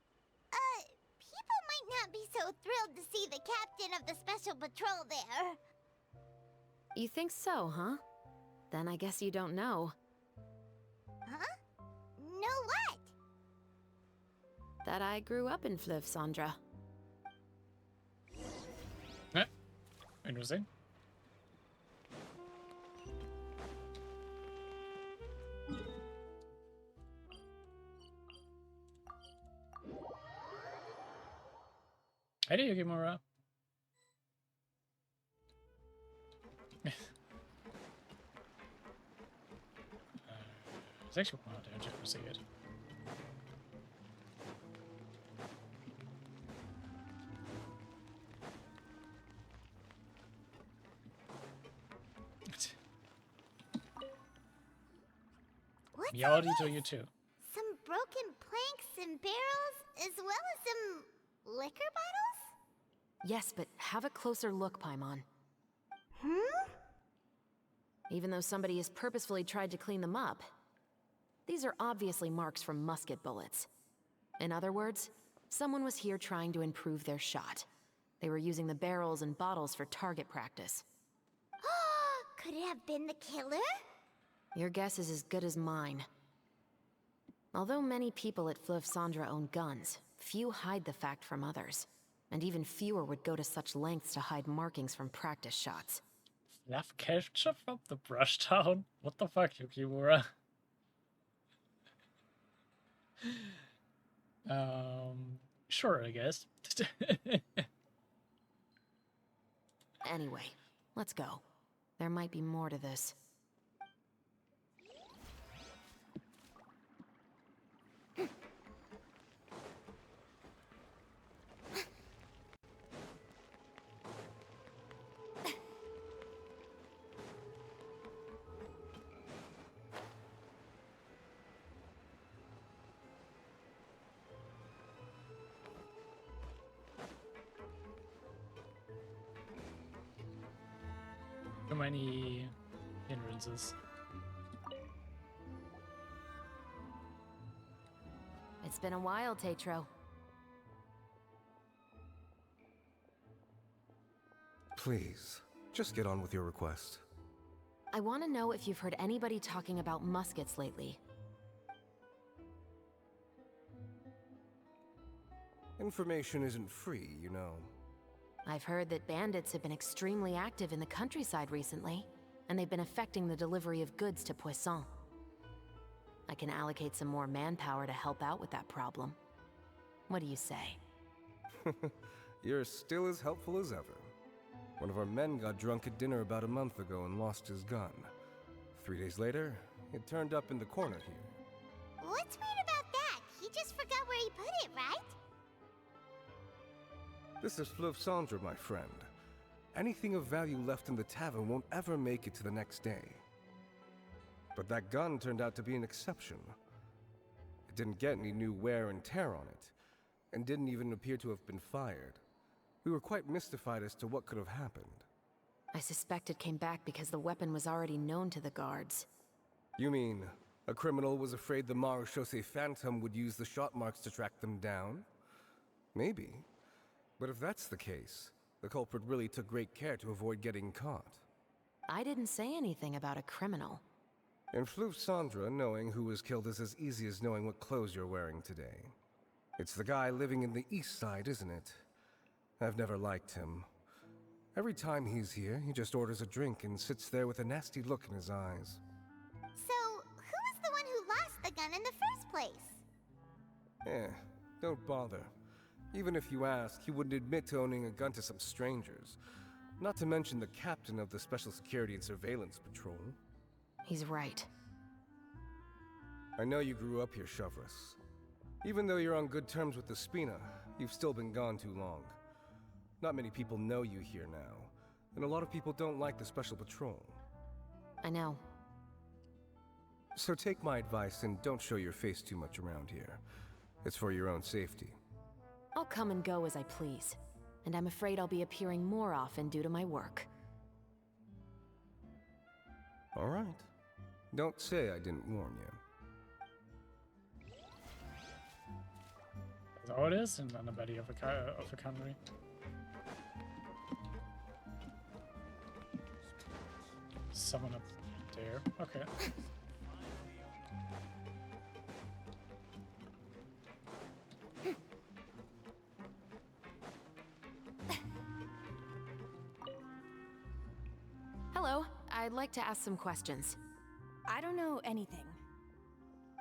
People might not be so thrilled to see the captain of the special patrol there. You think so, huh? Then I guess you don't know. Huh? Know what? That I grew up in Fleuve Cendre. Interesting. Hey there, Yukimura. There's actually one out there, just to see it. What's Yeah, all what do this? you too? Some broken planks and barrels, as well as some liquor bottles? Yes, but have a closer look, Paimon. Even though somebody has purposefully tried to clean them up, these are obviously marks from musket bullets. In other words, someone was here trying to improve their shot. They were using the barrels and bottles for target practice. Could it have been the killer? Your guess is as good as mine. Although many people at Fleuve Cendres own guns, few hide the fact from others. And even fewer would go to such lengths to hide markings from practice shots. Love capture from the brush town? What the fuck, Yukimura? Sure, I guess. Anyway, let's go. There might be more to this. Too many hindrances. It's been a while, Tetro. Please, just get on with your request. I want to know if you've heard anybody talking about muskets lately. Information isn't free, you know. I've heard that bandits have been extremely active in the countryside recently, and they've been affecting the delivery of goods to Poisson. I can allocate some more manpower to help out with that problem. What do you say? You're still as helpful as ever. One of our men got drunk at dinner about a month ago and lost his gun. 3 days later, it turned up in the corner here. What's weird about that? He just forgot where he put it, right? This is Fleuve Cendres, my friend. Anything of value left in the tavern won't ever make it to the next day. But that gun turned out to be an exception. It didn't get any new wear and tear on it, and didn't even appear to have been fired. We were quite mystified as to what could have happened. I suspect it came back because the weapon was already known to the guards. You mean, a criminal was afraid the Marechaussee Phantom would use the shot marks to track them down? Maybe. But if that's the case, the culprit really took great care to avoid getting caught. I didn't say anything about a criminal. In Fleuve Cendres, knowing who was killed is as easy as knowing what clothes you're wearing today. It's the guy living in the east side, isn't it? I've never liked him. Every time he's here, he just orders a drink and sits there with a nasty look in his eyes. So, who was the one who lost the gun in the first place? Don't bother. Even if you ask, he wouldn't admit to owning a gun to some strangers. Not to mention the captain of the Special Security and Surveillance Patrol. He's right. I know you grew up here, Chevreuse. Even though you're on good terms with the Spina, you've still been gone too long. Not many people know you here now, and a lot of people don't like the Special Patrol. I know. So take my advice and don't show your face too much around here. It's for your own safety. I'll come and go as I please, and I'm afraid I'll be appearing more often due to my work. All right. Don't say I didn't warn you. That's all it is in the body of a country. Someone up there. Okay. Hello, I'd like to ask some questions. I don't know anything.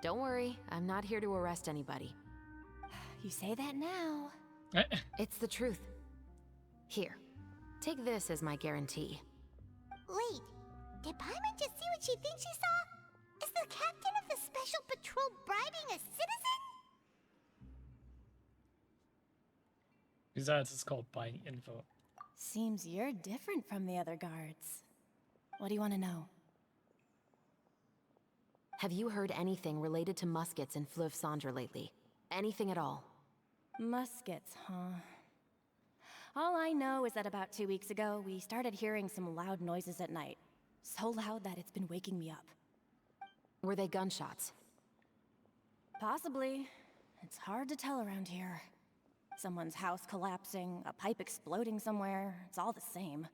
Don't worry, I'm not here to arrest anybody. You say that now. It's the truth. Here, take this as my guarantee. Wait, did Paimon just see what she thinks she saw? Is the captain of the Special Patrol bribing a citizen? Besides, it's called buying info. Seems you're different from the other guards. What do you want to know? Have you heard anything related to muskets in Fleuve Cendre lately? Anything at all? Muskets, huh? All I know is that about 2 weeks ago, we started hearing some loud noises at night. So loud that it's been waking me up. Were they gunshots? Possibly. It's hard to tell around here. Someone's house collapsing, a pipe exploding somewhere, it's all the same.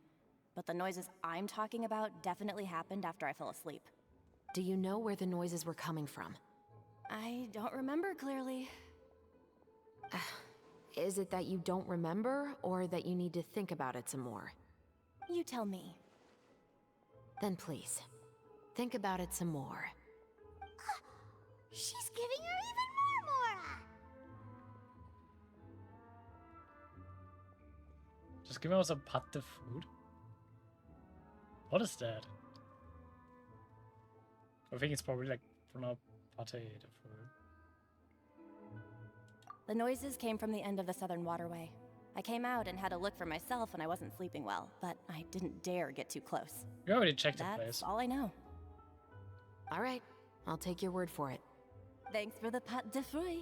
But the noises I'm talking about definitely happened after I fell asleep. Do you know where the noises were coming from? I don't remember clearly. Is it that you don't remember, or that you need to think about it some more? You tell me. Then please, think about it some more. She's giving her even more Mora! Just give me also pâte de food. What is that? I think it's probably like from a pâte de food. The noises came from the end of the Southern Waterway. I came out and had a look for myself when I wasn't sleeping well, but I didn't dare get too close. You already checked the That's place. all I know. All right, I'll take your word for it. Thanks for the pâte de fruits.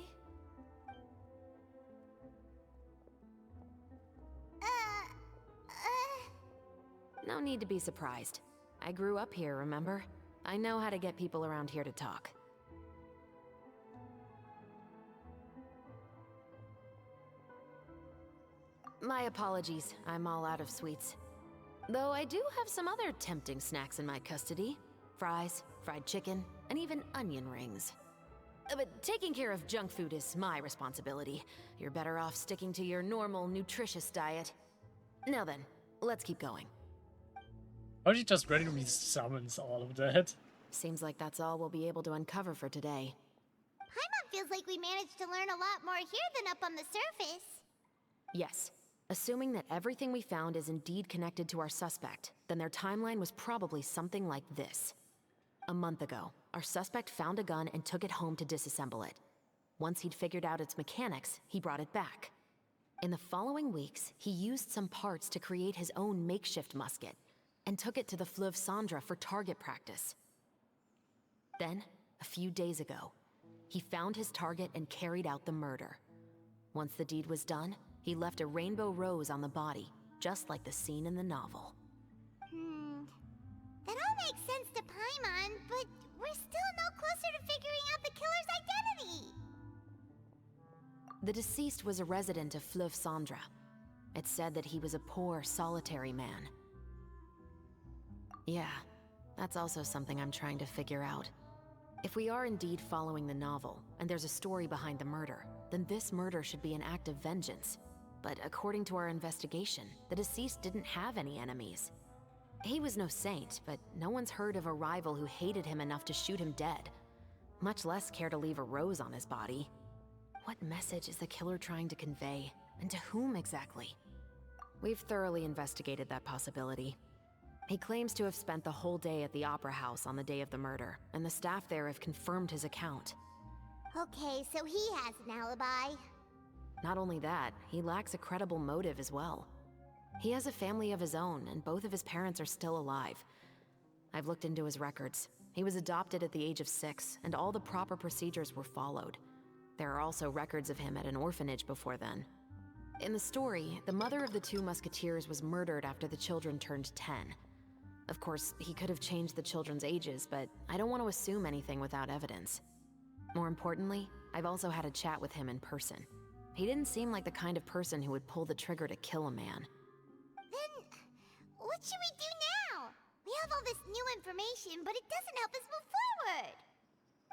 No need to be surprised. I grew up here, remember? I know how to get people around here to talk. My apologies, I'm all out of sweets. Though I do have some other tempting snacks in my custody. Fries, fried chicken, and even onion rings. But taking care of junk food is my responsibility. You're better off sticking to your normal, nutritious diet. Now then, let's keep going. How did you just randomly summons all of that? Seems like that's all we'll be able to uncover for today. Paimon feels like we managed to learn a lot more here than up on the surface. Yes. Assuming that everything we found is indeed connected to our suspect, then their timeline was probably something like this. A month ago, our suspect found a gun and took it home to disassemble it. Once he'd figured out its mechanics, he brought it back. In the following weeks, he used some parts to create his own makeshift musket, and took it to the Fleuve Cendre for target practice. Then, a few days ago, he found his target and carried out the murder. Once the deed was done, he left a rainbow rose on the body, just like the scene in the novel. That all makes sense to Paimon, but we're still no closer to figuring out the killer's identity. The deceased was a resident of Fleuve Cendre. It said that he was a poor, solitary man. Yeah, that's also something I'm trying to figure out. If we are indeed following the novel, and there's a story behind the murder, then this murder should be an act of vengeance. But according to our investigation, the deceased didn't have any enemies. He was no saint, but no one's heard of a rival who hated him enough to shoot him dead. Much less care to leave a rose on his body. What message is the killer trying to convey? And to whom exactly? We've thoroughly investigated that possibility. He claims to have spent the whole day at the Opera House on the day of the murder, and the staff there have confirmed his account. Okay, so he has an alibi. Not only that, he lacks a credible motive as well. He has a family of his own, and both of his parents are still alive. I've looked into his records. He was adopted at the age of 6, and all the proper procedures were followed. There are also records of him at an orphanage before then. In the story, the mother of the 2 musketeers was murdered after the children turned 10. Of course, he could have changed the children's ages, but I don't want to assume anything without evidence. More importantly, I've also had a chat with him in person. He didn't seem like the kind of person who would pull the trigger to kill a man. Then, what should we do now? We have all this new information, but it doesn't help us move forward.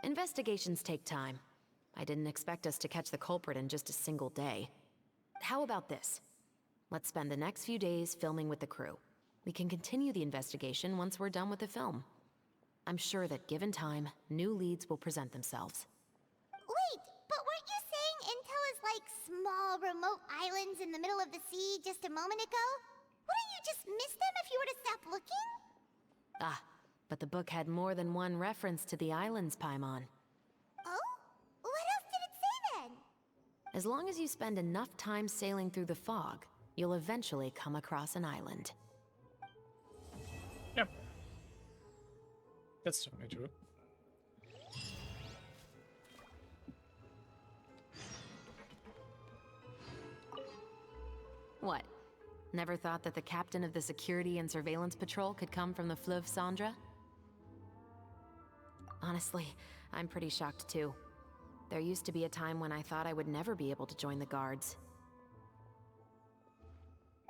Investigations take time. I didn't expect us to catch the culprit in just a single day. How about this? Let's spend the next few days filming with the crew. We can continue the investigation once we're done with the film. I'm sure that given time, new leads will present themselves. Wait, but weren't you saying intel is like small, remote islands in the middle of the sea just a moment ago? Wouldn't you just miss them if you were to stop looking? Ah, but the book had more than one reference to the islands, Paimon. Oh? What else did it say then? As long as you spend enough time sailing through the fog, you'll eventually come across an island. Yep. That's certainly true. What? Never thought that the captain of the Security and Surveillance Patrol could come from the Fleuve Cendre? Honestly, I'm pretty shocked too. There used to be a time when I thought I would never be able to join the guards.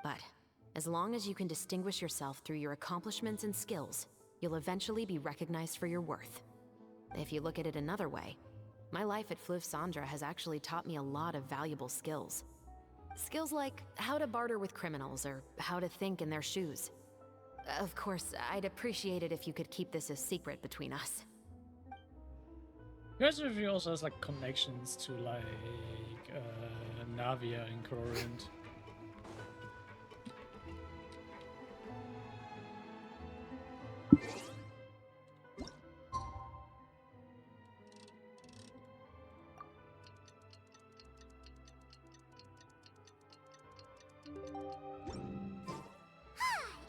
But, as long as you can distinguish yourself through your accomplishments and skills, you'll eventually be recognized for your worth. If you look at it another way, my life at Fleuve Cendre has actually taught me a lot of valuable skills. Skills like how to barter with criminals or how to think in their shoes. Of course, I'd appreciate it if you could keep this a secret between us. He also has like connections to like Navia and Corint.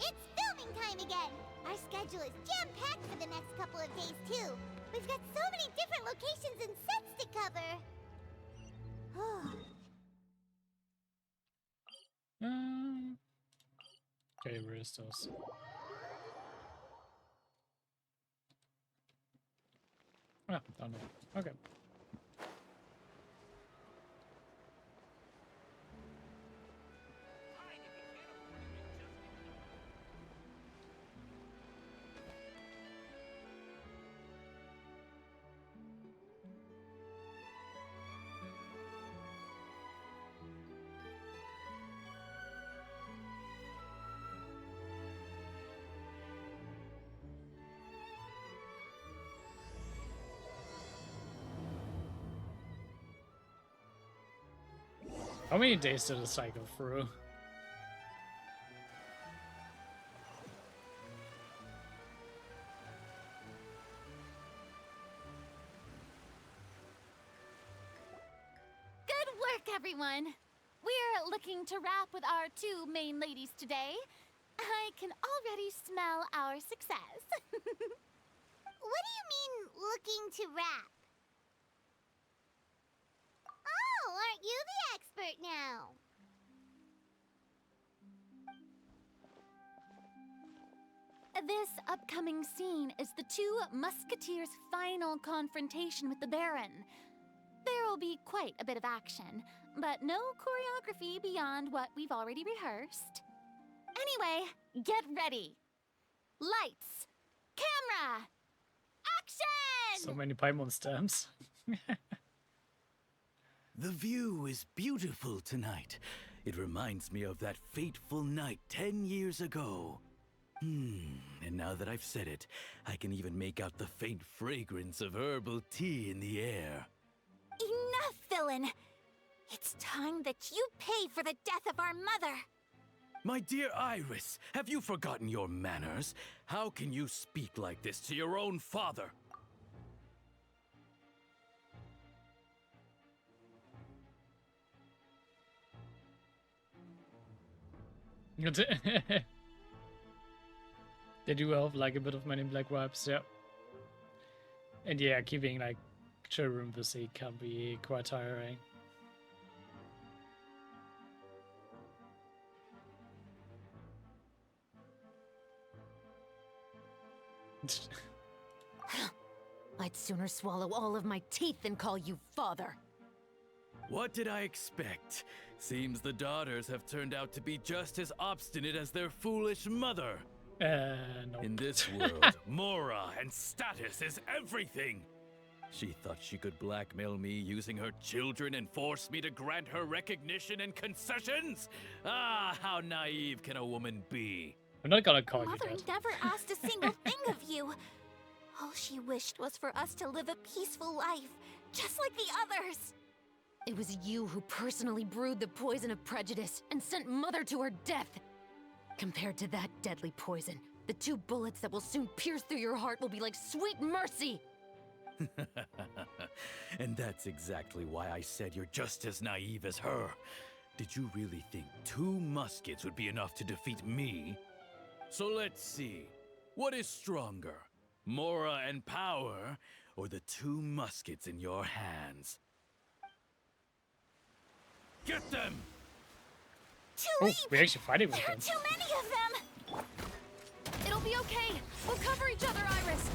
It's filming time again! Our schedule is jam-packed for the next couple of days, too. We've got so many different locations and sets to cover. Okay, where's those? Ah, down there. Okay. How many days did it cycle through? Good work, everyone! We're looking to wrap with our two main ladies today. I can already smell our success. What do you mean, looking to wrap? Oh, aren't you the expert now? This upcoming scene is the two musketeers' final confrontation with the Baron. There will be quite a bit of action, but no choreography beyond what we've already rehearsed. Anyway, get ready. Lights, camera, action! So many Paimon stamps. The view is beautiful tonight. It reminds me of that fateful night 10 years ago. And now that I've said it, I can even make out the faint fragrance of herbal tea in the air. Enough, villain! It's time that you pay for the death of our mother! My dear Iris, have you forgotten your manners? How can you speak like this to your own father? They do have like a bit of Men in Black vibes, yeah. And yeah, keeping like children busy can be quite tiring. I'd sooner swallow all of my teeth than call you father. What did I expect? Seems the daughters have turned out to be just as obstinate as their foolish mother. No. In this world, mora and status is everything. She thought she could blackmail me using her children and force me to grant her recognition and concessions? Ah, how naive can a woman be? I'm not gonna call you Mother that. never asked a single thing of you. All she wished was for us to live a peaceful life, just like the others. It was you who personally brewed the poison of prejudice and sent Mother to her death. Compared to that deadly poison, the 2 bullets that will soon pierce through your heart will be like sweet mercy. And that's exactly why I said you're just as naive as her. Did you really think 2 muskets would be enough to defeat me? So let's see. What is stronger? Mora and power, or the 2 muskets in your hands? Get them! Oh, we're actually fighting with There are them. too many of them! It'll be okay. We'll cover each other, Iris.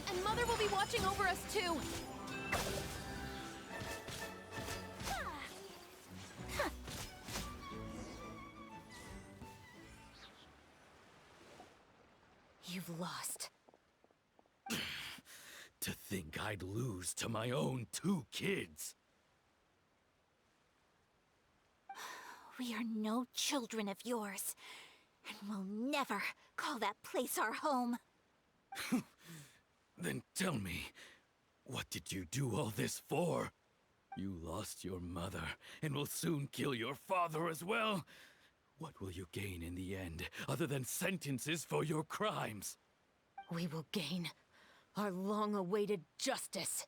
And Mother will be watching over us too. You've lost. To think I'd lose to my own 2 kids. We are no children of yours, and we'll never call that place our home. Then tell me, what did you do all this for? You lost your mother, and will soon kill your father as well. What will you gain in the end, other than sentences for your crimes? We will gain our long-awaited justice.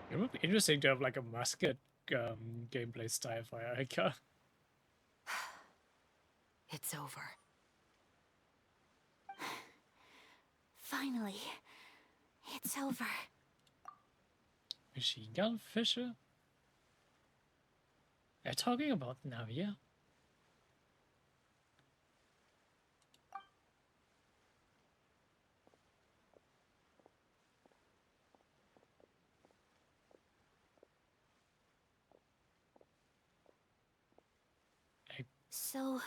It would be interesting to have like a musket gameplay style for Erika. It's over. Finally, it's over. Machine gun Fisher? They're talking about Navia. So,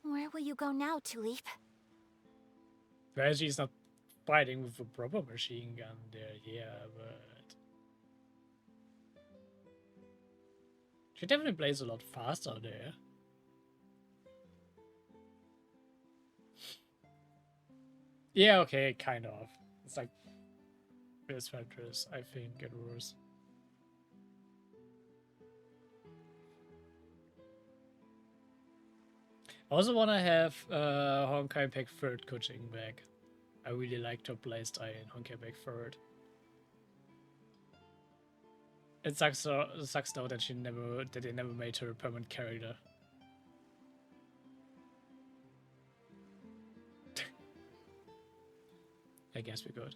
where will you go now, Tulip? Well, she's not fighting with a proper machine gun there, yeah, but she definitely plays a lot faster there. Yeah, okay, kind of. It's like Miss Fortress, I think it was. I also want to have Honkai Impact 3rd coaching back. I really liked her playstyle in Honkai Impact 3rd. It sucks though that they never made her a permanent character. I guess we could.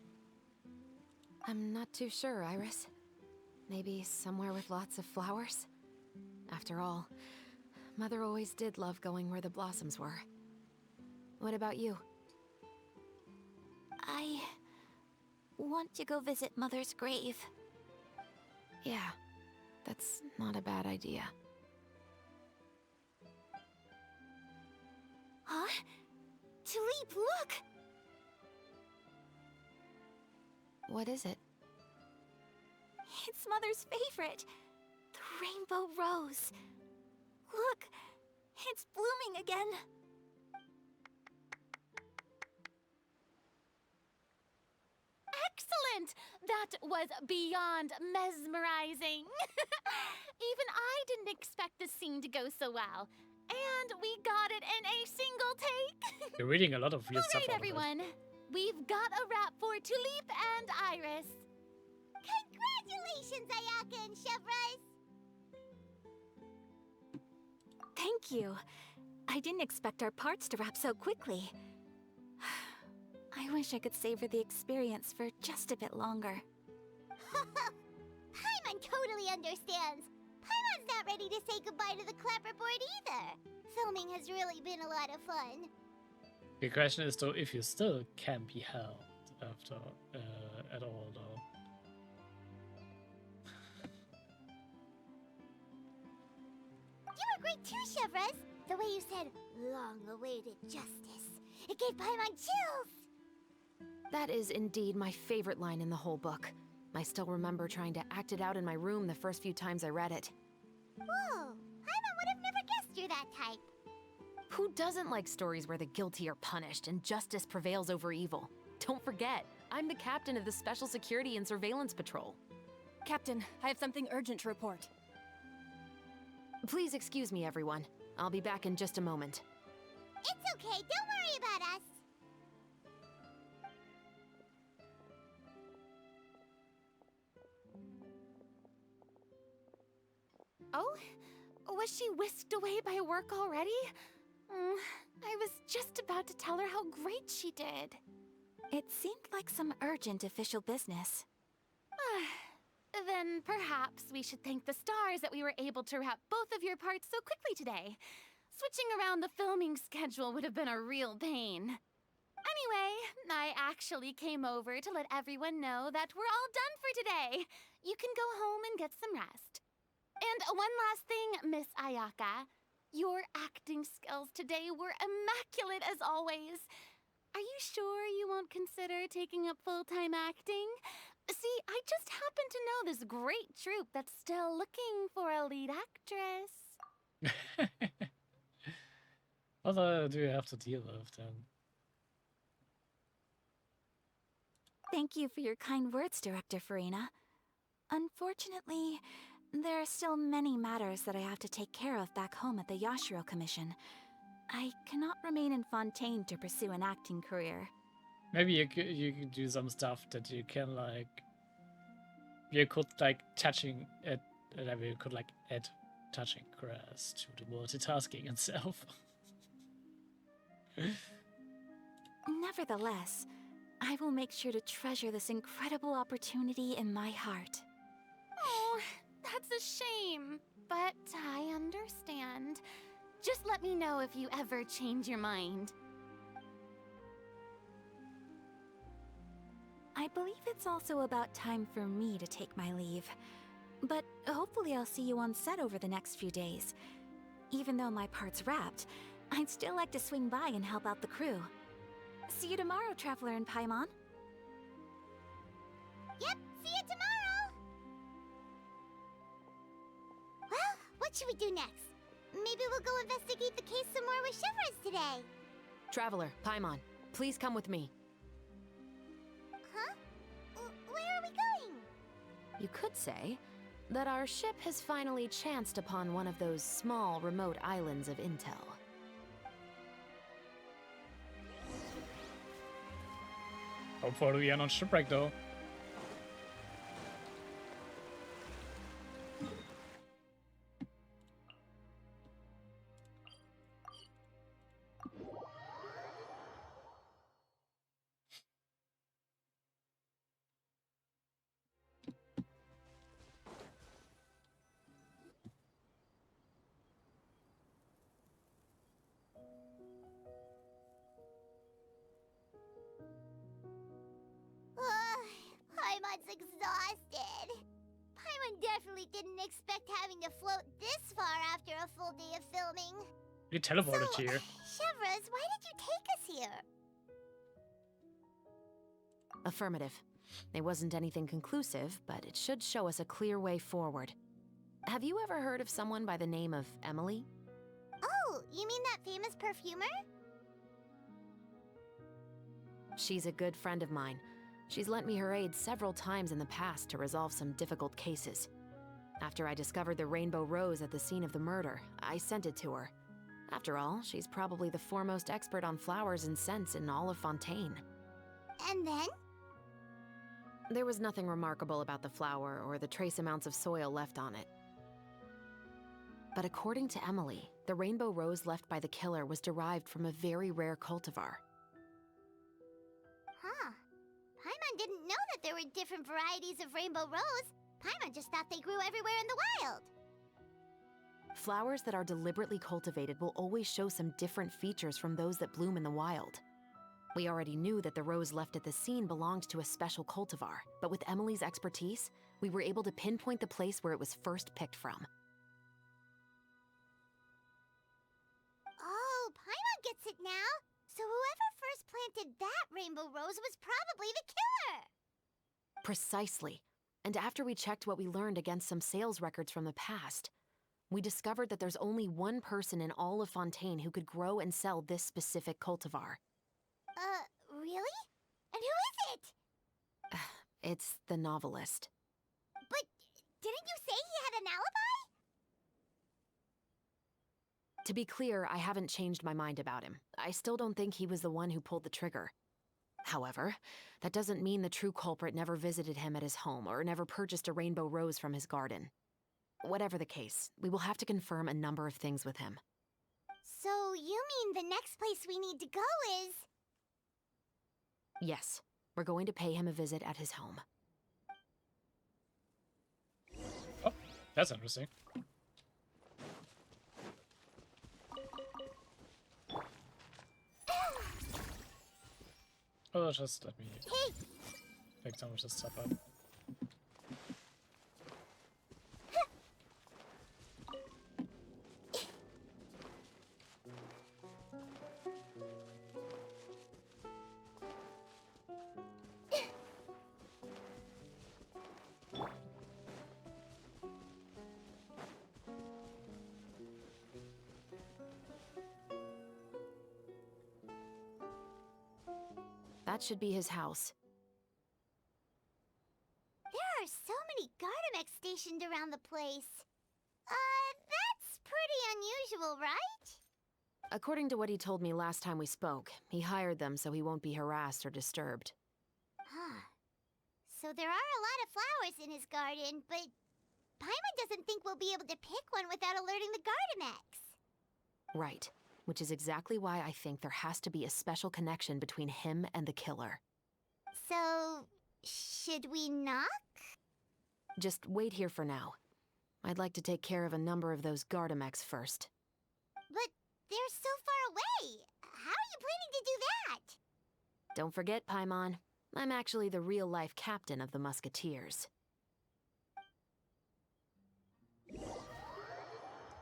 I'm not too sure, Iris. Maybe somewhere with lots of flowers? After all, Mother always did love going where the blossoms were. What about you? I want to go visit Mother's grave. Yeah, that's not a bad idea. Huh? Tulip, look! What is it? It's Mother's favorite. The rainbow rose. Look, it's blooming again. Excellent! That was beyond mesmerizing. Even I didn't expect the scene to go so well. And we got it in a single take. You're reading a lot of weird stuff. All right, everyone. We've got a wrap for Tulip and Iris. Congratulations, Ayaka and Chevreuse! Thank you. I didn't expect our parts to wrap so quickly. I wish I could savor the experience for just a bit longer. Paimon totally understands. Paimon's not ready to say goodbye to the clapperboard either. Filming has really been a lot of fun. The question is though if you still can be held after at all though. You were great too, Chevreuse. The way you said long-awaited justice. It gave Paimon chills. That is indeed my favorite line in the whole book. I still remember trying to act it out in my room the first few times I read it. Whoa, Paimon would have never guessed you're that type. Who doesn't like stories where the guilty are punished and justice prevails over evil? Don't forget, I'm the captain of the Special Security and Surveillance Patrol. Captain, I have something urgent to report. Please excuse me, everyone. I'll be back in just a moment. It's okay, don't worry about us. Oh? Was she whisked away by work already? I was just about to tell her how great she did. It seemed like some urgent official business. Then perhaps we should thank the stars that we were able to wrap both of your parts so quickly today. Switching around the filming schedule would have been a real pain. Anyway, I actually came over to let everyone know that we're all done for today. You can go home and get some rest. And one last thing, Miss Ayaka. Your acting skills today were immaculate as always. Are you sure you won't consider taking up full-time acting? See, I just happen to know this great troupe that's still looking for a lead actress. What do you have to deal with then? Thank you for your kind words, Director Farina. Unfortunately, there are still many matters that I have to take care of back home at the Yashiro Commission. I cannot remain in Fontaine to pursue an acting career. Maybe you could do some stuff that you can like. You could like touching it. You could like add touching grass to the multitasking itself. Nevertheless, I will make sure to treasure this incredible opportunity in my heart. Oh, that's a shame, but I understand. Just let me know if you ever change your mind. I believe it's also about time for me to take my leave. But hopefully I'll see you on set over the next few days. Even though my part's wrapped, I'd still like to swing by and help out the crew. See you tomorrow, Traveler and Paimon. Yep, see you tomorrow! Well, what should we do next? Maybe we'll go investigate the case some more with Chevreuse today. Traveler, Paimon, please come with me. Huh? Where are we going? You could say that our ship has finally chanced upon one of those small, remote islands of intel. Hopefully we are not shipwrecked though. Paimon's exhausted. Paimon definitely didn't expect having to float this far after a full day of filming. You teleported here. Chevreuse, why did you take us here? Affirmative. It wasn't anything conclusive, but it should show us a clear way forward. Have you ever heard of someone by the name of Emily? Oh, you mean that famous perfumer? She's a good friend of mine. She's lent me her aid several times in the past to resolve some difficult cases. After I discovered the rainbow rose at the scene of the murder, I sent it to her. After all, she's probably the foremost expert on flowers and scents in all of Fontaine. And then? There was nothing remarkable about the flower or the trace amounts of soil left on it. But according to Emily, the rainbow rose left by the killer was derived from a very rare cultivar. Huh. Paimon didn't know that there were different varieties of rainbow rose. Paimon just thought they grew everywhere in the wild. Flowers that are deliberately cultivated will always show some different features from those that bloom in the wild. We already knew that the rose left at the scene belonged to a special cultivar, but with Emily's expertise, we were able to pinpoint the place where it was first picked from. Oh, Paimon gets it now. So whoever first planted that rainbow rose was probably the killer. Precisely. And after we checked what we learned against some sales records from the past, we discovered that there's only one person in all of Fontaine who could grow and sell this specific cultivar. Really? And who is it? It's the novelist. But didn't you say he had an alibi? To be clear, I haven't changed my mind about him. I still don't think he was the one who pulled the trigger. However, that doesn't mean the true culprit never visited him at his home or never purchased a rainbow rose from his garden. Whatever the case, we will have to confirm a number of things with him. So you mean the next place we need to go is... Yes, we're going to pay him a visit at his home. Oh, that's interesting. Oh, just let me pick some of this stuff up. That should be his house. There are so many Gardamex stationed around the place. That's pretty unusual, right? According to what he told me last time we spoke, he hired them so he won't be harassed or disturbed. Huh. So there are a lot of flowers in his garden, but Paimon doesn't think we'll be able to pick one without alerting the Gardamex. Right. Which is exactly why I think there has to be a special connection between him and the killer. So, should we knock? Just wait here for now. I'd like to take care of a number of those Gardamex first. But they're so far away. How are you planning to do that? Don't forget, Paimon, I'm actually the real-life captain of the Musketeers.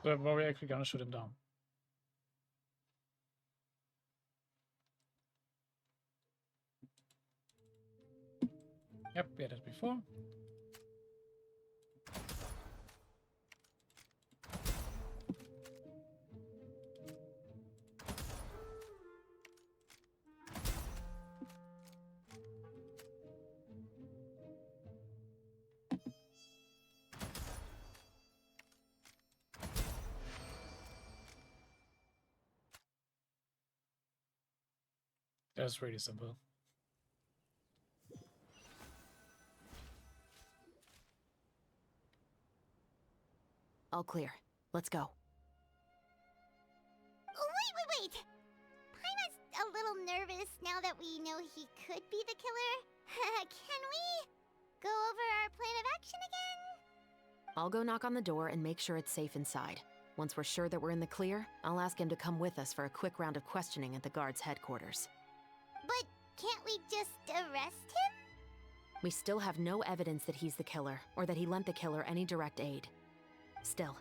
So we're actually gonna shoot him down. Yep, we had it before. That's really simple. All clear. Let's go. Wait! Paimon's a little nervous now that we know he could be the killer. Can we go over our plan of action again? I'll go knock on the door and make sure it's safe inside. Once we're sure that we're in the clear, I'll ask him to come with us for a quick round of questioning at the guard's headquarters. But can't we just arrest him? We still have no evidence that he's the killer, or that he lent the killer any direct aid. Still,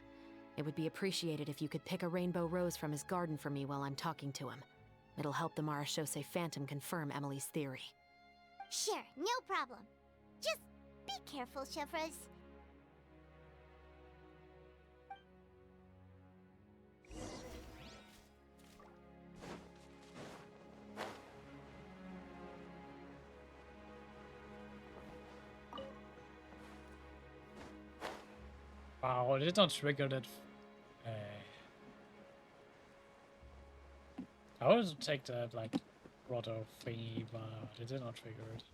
it would be appreciated if you could pick a rainbow rose from his garden for me while I'm talking to him. It'll help the Marachose Phantom confirm Emily's theory. Sure, no problem. Just be careful, Chevreuse. Wow, it did not trigger that. I would take that, like, grotto thingy, but it did not trigger it.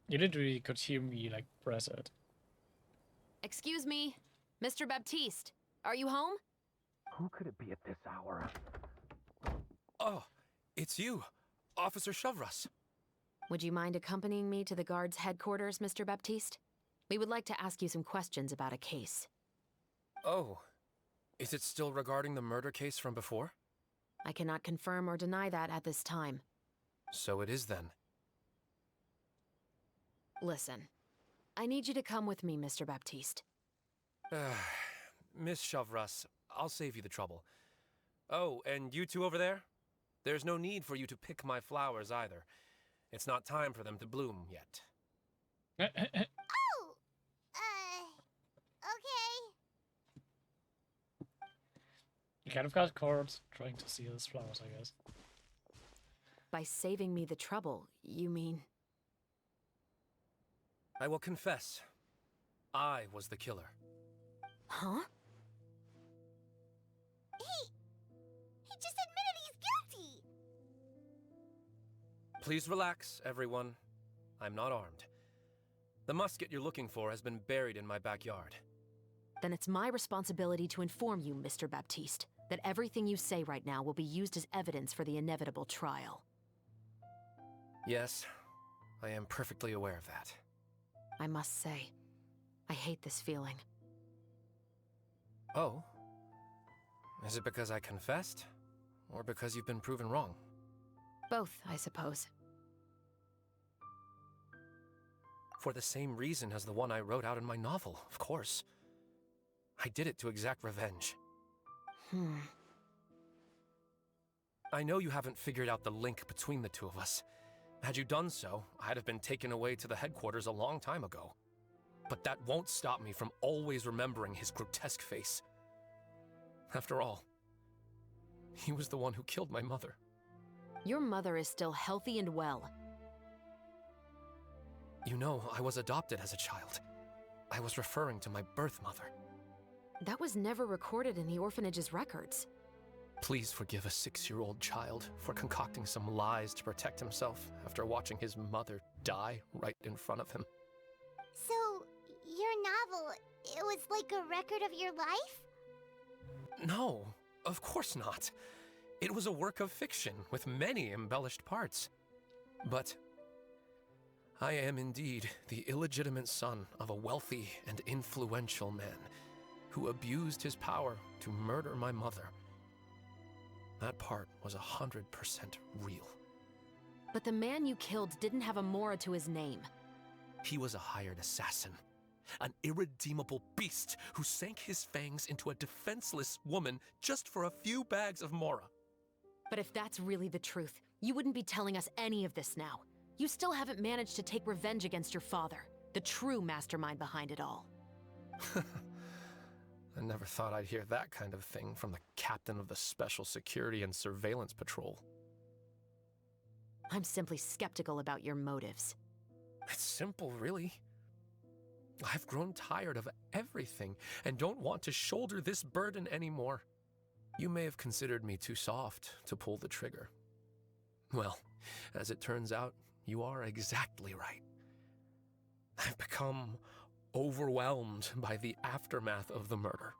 You literally could hear me, like, press it. Excuse me, Mr. Baptiste, are you home? Who could it be at this hour? Oh, it's you, Officer Chevreuse. Would you mind accompanying me to the guard's headquarters, Mr. Baptiste? We would like to ask you some questions about a case. Oh, is it still regarding the murder case from before? I cannot confirm or deny that at this time. So it is then. Listen, I need you to come with me, Mr. Baptiste. Miss Chevreuse, I'll save you the trouble. Oh, and you two over there? There's no need for you to pick my flowers either. It's not time for them to bloom yet. Okay. You kind of got caught trying to steal his flowers, I guess. By saving me the trouble, you mean... I will confess. I was the killer. Huh? He just admitted he's guilty! Please relax, everyone. I'm not armed. The musket you're looking for has been buried in my backyard. Then it's my responsibility to inform you, Mr. Baptiste, that everything you say right now will be used as evidence for the inevitable trial. Yes, I am perfectly aware of that. I must say, I hate this feeling. Oh? Is it because I confessed? Or because you've been proven wrong? Both, I suppose. For the same reason as the one I wrote out in my novel, of course. I did it to exact revenge. I know you haven't figured out the link between the two of us. Had you done so, I'd have been taken away to the headquarters a long time ago. But that won't stop me from always remembering his grotesque face. After all, he was the one who killed my mother. Your mother is still healthy and well. You know, I was adopted as a child. I was referring to my birth mother. That was never recorded in the orphanage's records. Please forgive a 6-year-old child for concocting some lies to protect himself after watching his mother die right in front of him. So, your novel, it was like a record of your life? No, of course not. It was a work of fiction with many embellished parts. But I am indeed the illegitimate son of a wealthy and influential man who abused his power to murder my mother. That part was 100% real. But the man you killed didn't have a Mora to his name. He was a hired assassin. An irredeemable beast who sank his fangs into a defenseless woman just for a few bags of Mora. But if that's really the truth, you wouldn't be telling us any of this now. You still haven't managed to take revenge against your father, the true mastermind behind it all. I never thought I'd hear that kind of thing from the captain of the Special Security and Surveillance Patrol. I'm simply skeptical about your motives. It's simple, really. I've grown tired of everything and don't want to shoulder this burden anymore. You may have considered me too soft to pull the trigger. Well, as it turns out, you are exactly right. I've become overwhelmed by the aftermath of the murder.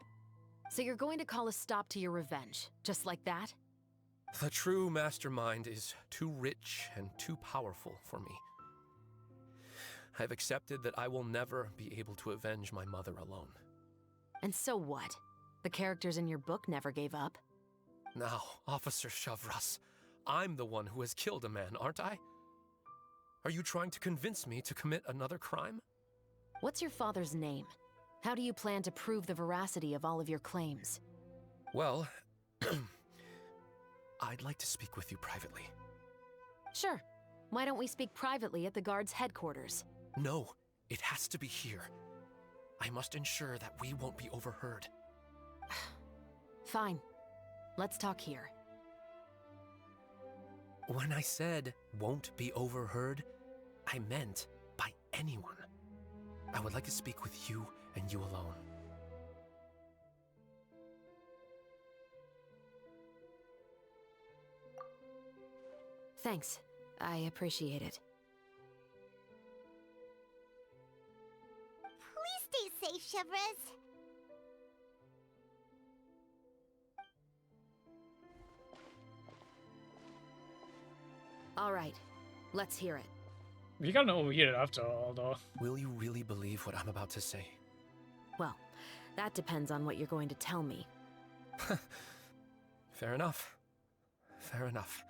So you're going to call a stop to your revenge, just like that? The true mastermind is too rich and too powerful for me. I've accepted that I will never be able to avenge my mother alone. And so what? The characters in your book never gave up. Now, Officer Chevreuse, I'm the one who has killed a man, aren't I? Are you trying to convince me to commit another crime? What's your father's name? How do you plan to prove the veracity of all of your claims? Well, I'd like to speak with you privately. Sure. Why don't we speak privately at the guard's headquarters? No, it has to be here. I must ensure that we won't be overheard. Fine. Let's talk here. When I said won't be overheard, I meant by anyone. I would like to speak with you and you alone. Thanks. I appreciate it. Please stay safe, Chevreuse. All right. Let's hear it. We got overheated after all, though. Will you really believe what I'm about to say? Well, that depends on what you're going to tell me. Fair enough. Fair enough.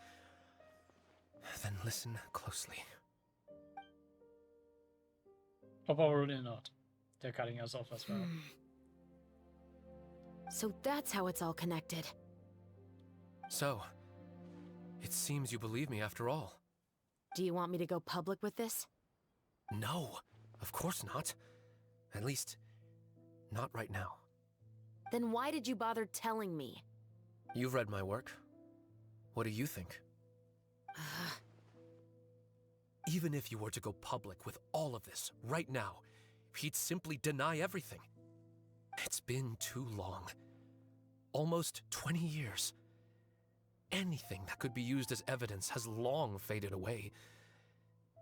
Then listen closely. Or probably not. They're cutting us off as well. So that's how it's all connected. So, it seems you believe me after all. Do you want me to go public with this? No, of course not. At least, not right now. Then why did you bother telling me? You've read my work. What do you think? Even if you were to go public with all of this right now, he'd simply deny everything. It's been too long. Almost 20 years. Anything that could be used as evidence has long faded away.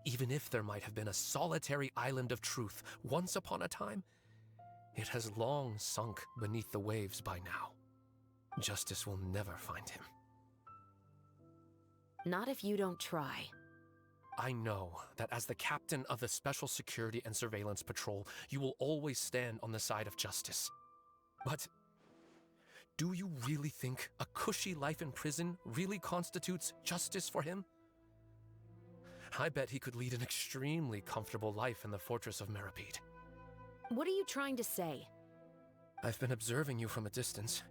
Even if there might have been a solitary island of truth once upon a time, it has long sunk beneath the waves by now. Justice will never find him. Not if you don't try. I know that as the captain of the Special Security and Surveillance Patrol, you will always stand on the side of justice. But do you really think a cushy life in prison really constitutes justice for him? I bet he could lead an extremely comfortable life in the fortress of Meripede. What are you trying to say? I've been observing you from a distance.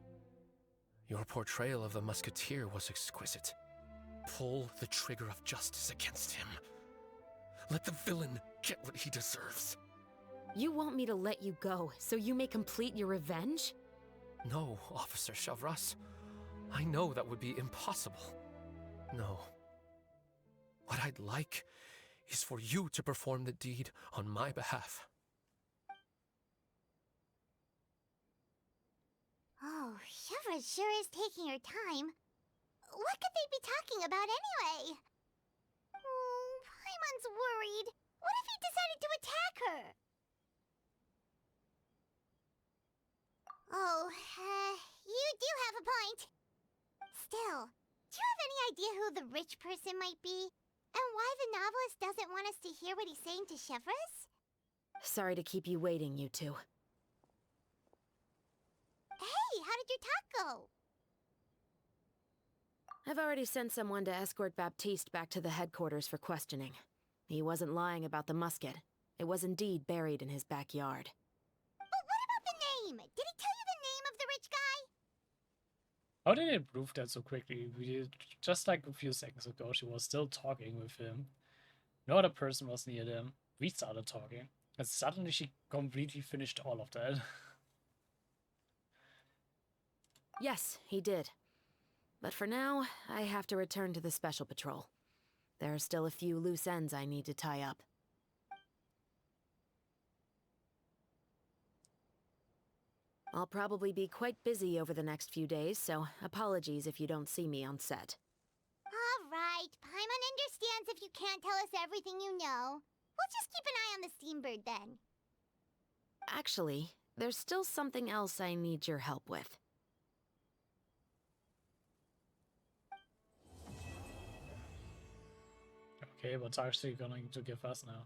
Your portrayal of the musketeer was exquisite. Pull the trigger of justice against him. Let the villain get what he deserves. You want me to let you go so you may complete your revenge? No, Officer Chevreuse. I know that would be impossible. No. What I'd like is for you to perform the deed on my behalf. Oh, Chevreuse sure is taking her time. What could they be talking about anyway? Oh, Paimon's worried. What if he decided to attack her? Oh, you do have a point. Still, do you have any idea who the rich person might be? And why the novelist doesn't want us to hear what he's saying to Chevreuse? Sorry to keep you waiting, you two. Hey, how did your talk go? I've already sent someone to escort Baptiste back to the headquarters for questioning. He wasn't lying about the musket. It was indeed buried in his backyard. But what about the name? Did he tell you the name of the rich guy? How did it prove that so quickly? We did, just like a few seconds ago, she was still talking with him. No other person was near them. We started talking. And suddenly she completely finished all of that. Yes, he did. But for now, I have to return to the Special Patrol. There are still a few loose ends I need to tie up. I'll probably be quite busy over the next few days, so apologies if you don't see me on set. All right, Paimon understands if you can't tell us everything you know. We'll just keep an eye on the Steambird then. Actually, there's still something else I need your help with. Okay, what's actually going to give us now?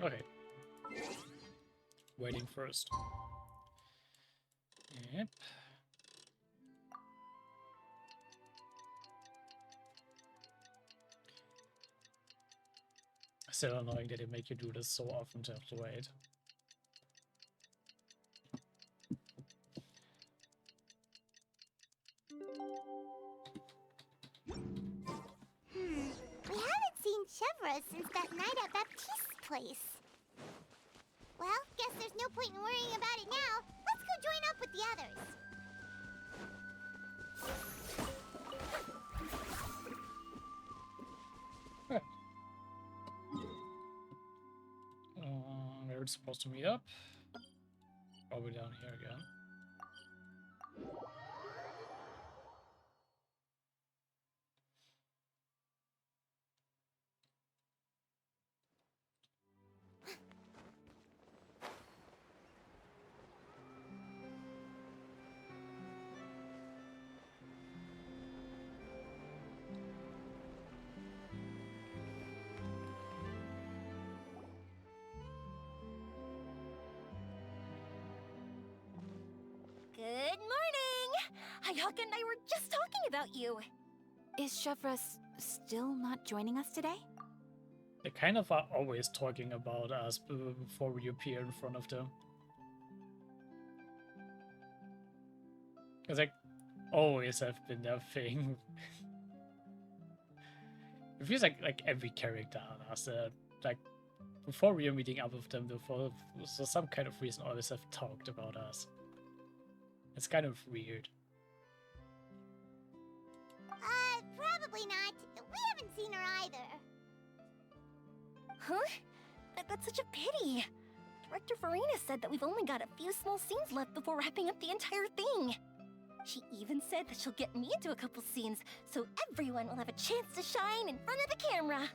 Okay. Waiting first. Yep. Still annoying that they make you do this so often to have to wait. We haven't seen Chevreuse since that night at Baptiste's place. Well, guess there's no point in worrying about it now. Let's go join up with the others. Where it's supposed to meet up? Probably down here again. Good morning! Hayaka and I were just talking about you. Is Chevreuse still not joining us today? They kind of are always talking about us before we appear in front of them. It's like, always have been their thing. It feels like every character has that. Like, before we are meeting up with them, for some kind of reason, always have talked about us. It's kind of weird. seen her either. Huh? That's such a pity. Director Farina said that we've only got a few small scenes left before wrapping up the entire thing. She even said that she'll get me into a couple scenes, so everyone will have a chance to shine in front of the camera.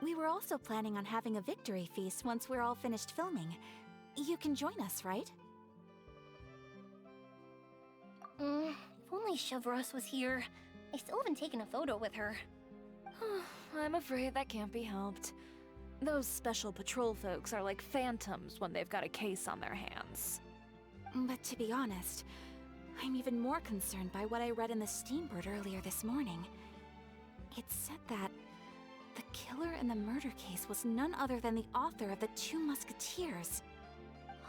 We were also planning on having a victory feast once we're all finished filming. You can join us, right? If only Chevreuse was here. I still haven't taken a photo with her. I'm afraid that can't be helped. Those special patrol folks are like phantoms when they've got a case on their hands. But to be honest, I'm even more concerned by what I read in the Steambird earlier this morning. It said that the killer in the murder case was none other than the author of the Two Musketeers.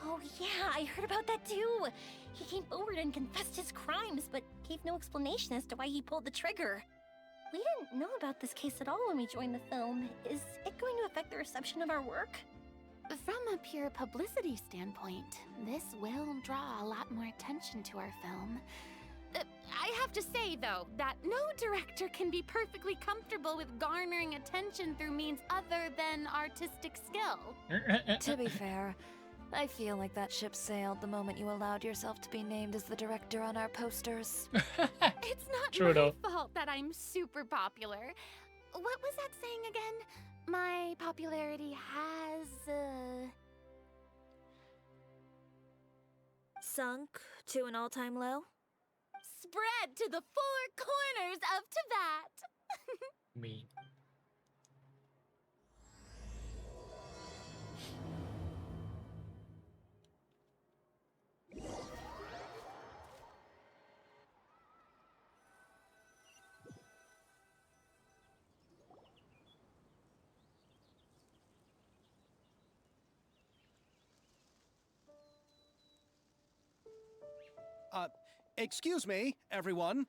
Oh yeah, I heard about that too. He came forward and confessed his crimes, but gave no explanation as to why he pulled the trigger. We didn't know about this case at all when we joined the film. Is it going to affect the reception of our work? From a pure publicity standpoint, this will draw a lot more attention to our film. I have to say, though, that no director can be perfectly comfortable with garnering attention through means other than artistic skill. To be fair, I feel like that ship sailed the moment you allowed yourself to be named as the director on our posters. It's not True, though. my fault that I'm super popular. What was that saying again? My popularity has, Sunk to an all-time low? spread to the four corners of Teyvat. Me. Excuse me, everyone.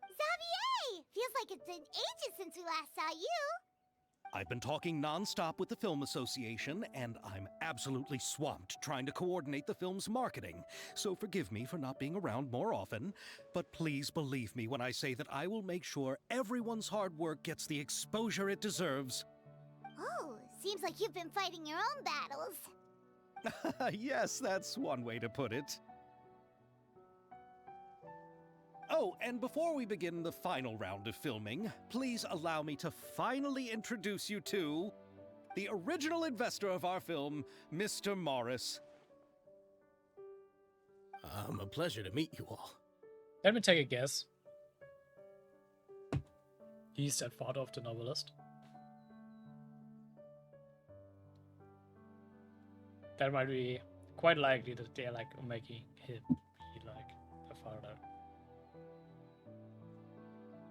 Xavier! Feels like it's been ages since we last saw you. I've been talking nonstop with the Film Association, and I'm absolutely swamped trying to coordinate the film's marketing. So forgive me for not being around more often, but please believe me when I say that I will make sure everyone's hard work gets the exposure it deserves. Oh, seems like you've been fighting your own battles. Yes, that's one way to put it. Oh, and before we begin the final round of filming, please allow me to finally introduce you to the original investor of our film, Mr. Morris. A pleasure to meet you all. Let me take a guess. He's that father of the novelist. That might be quite likely that they're like making him be like the father.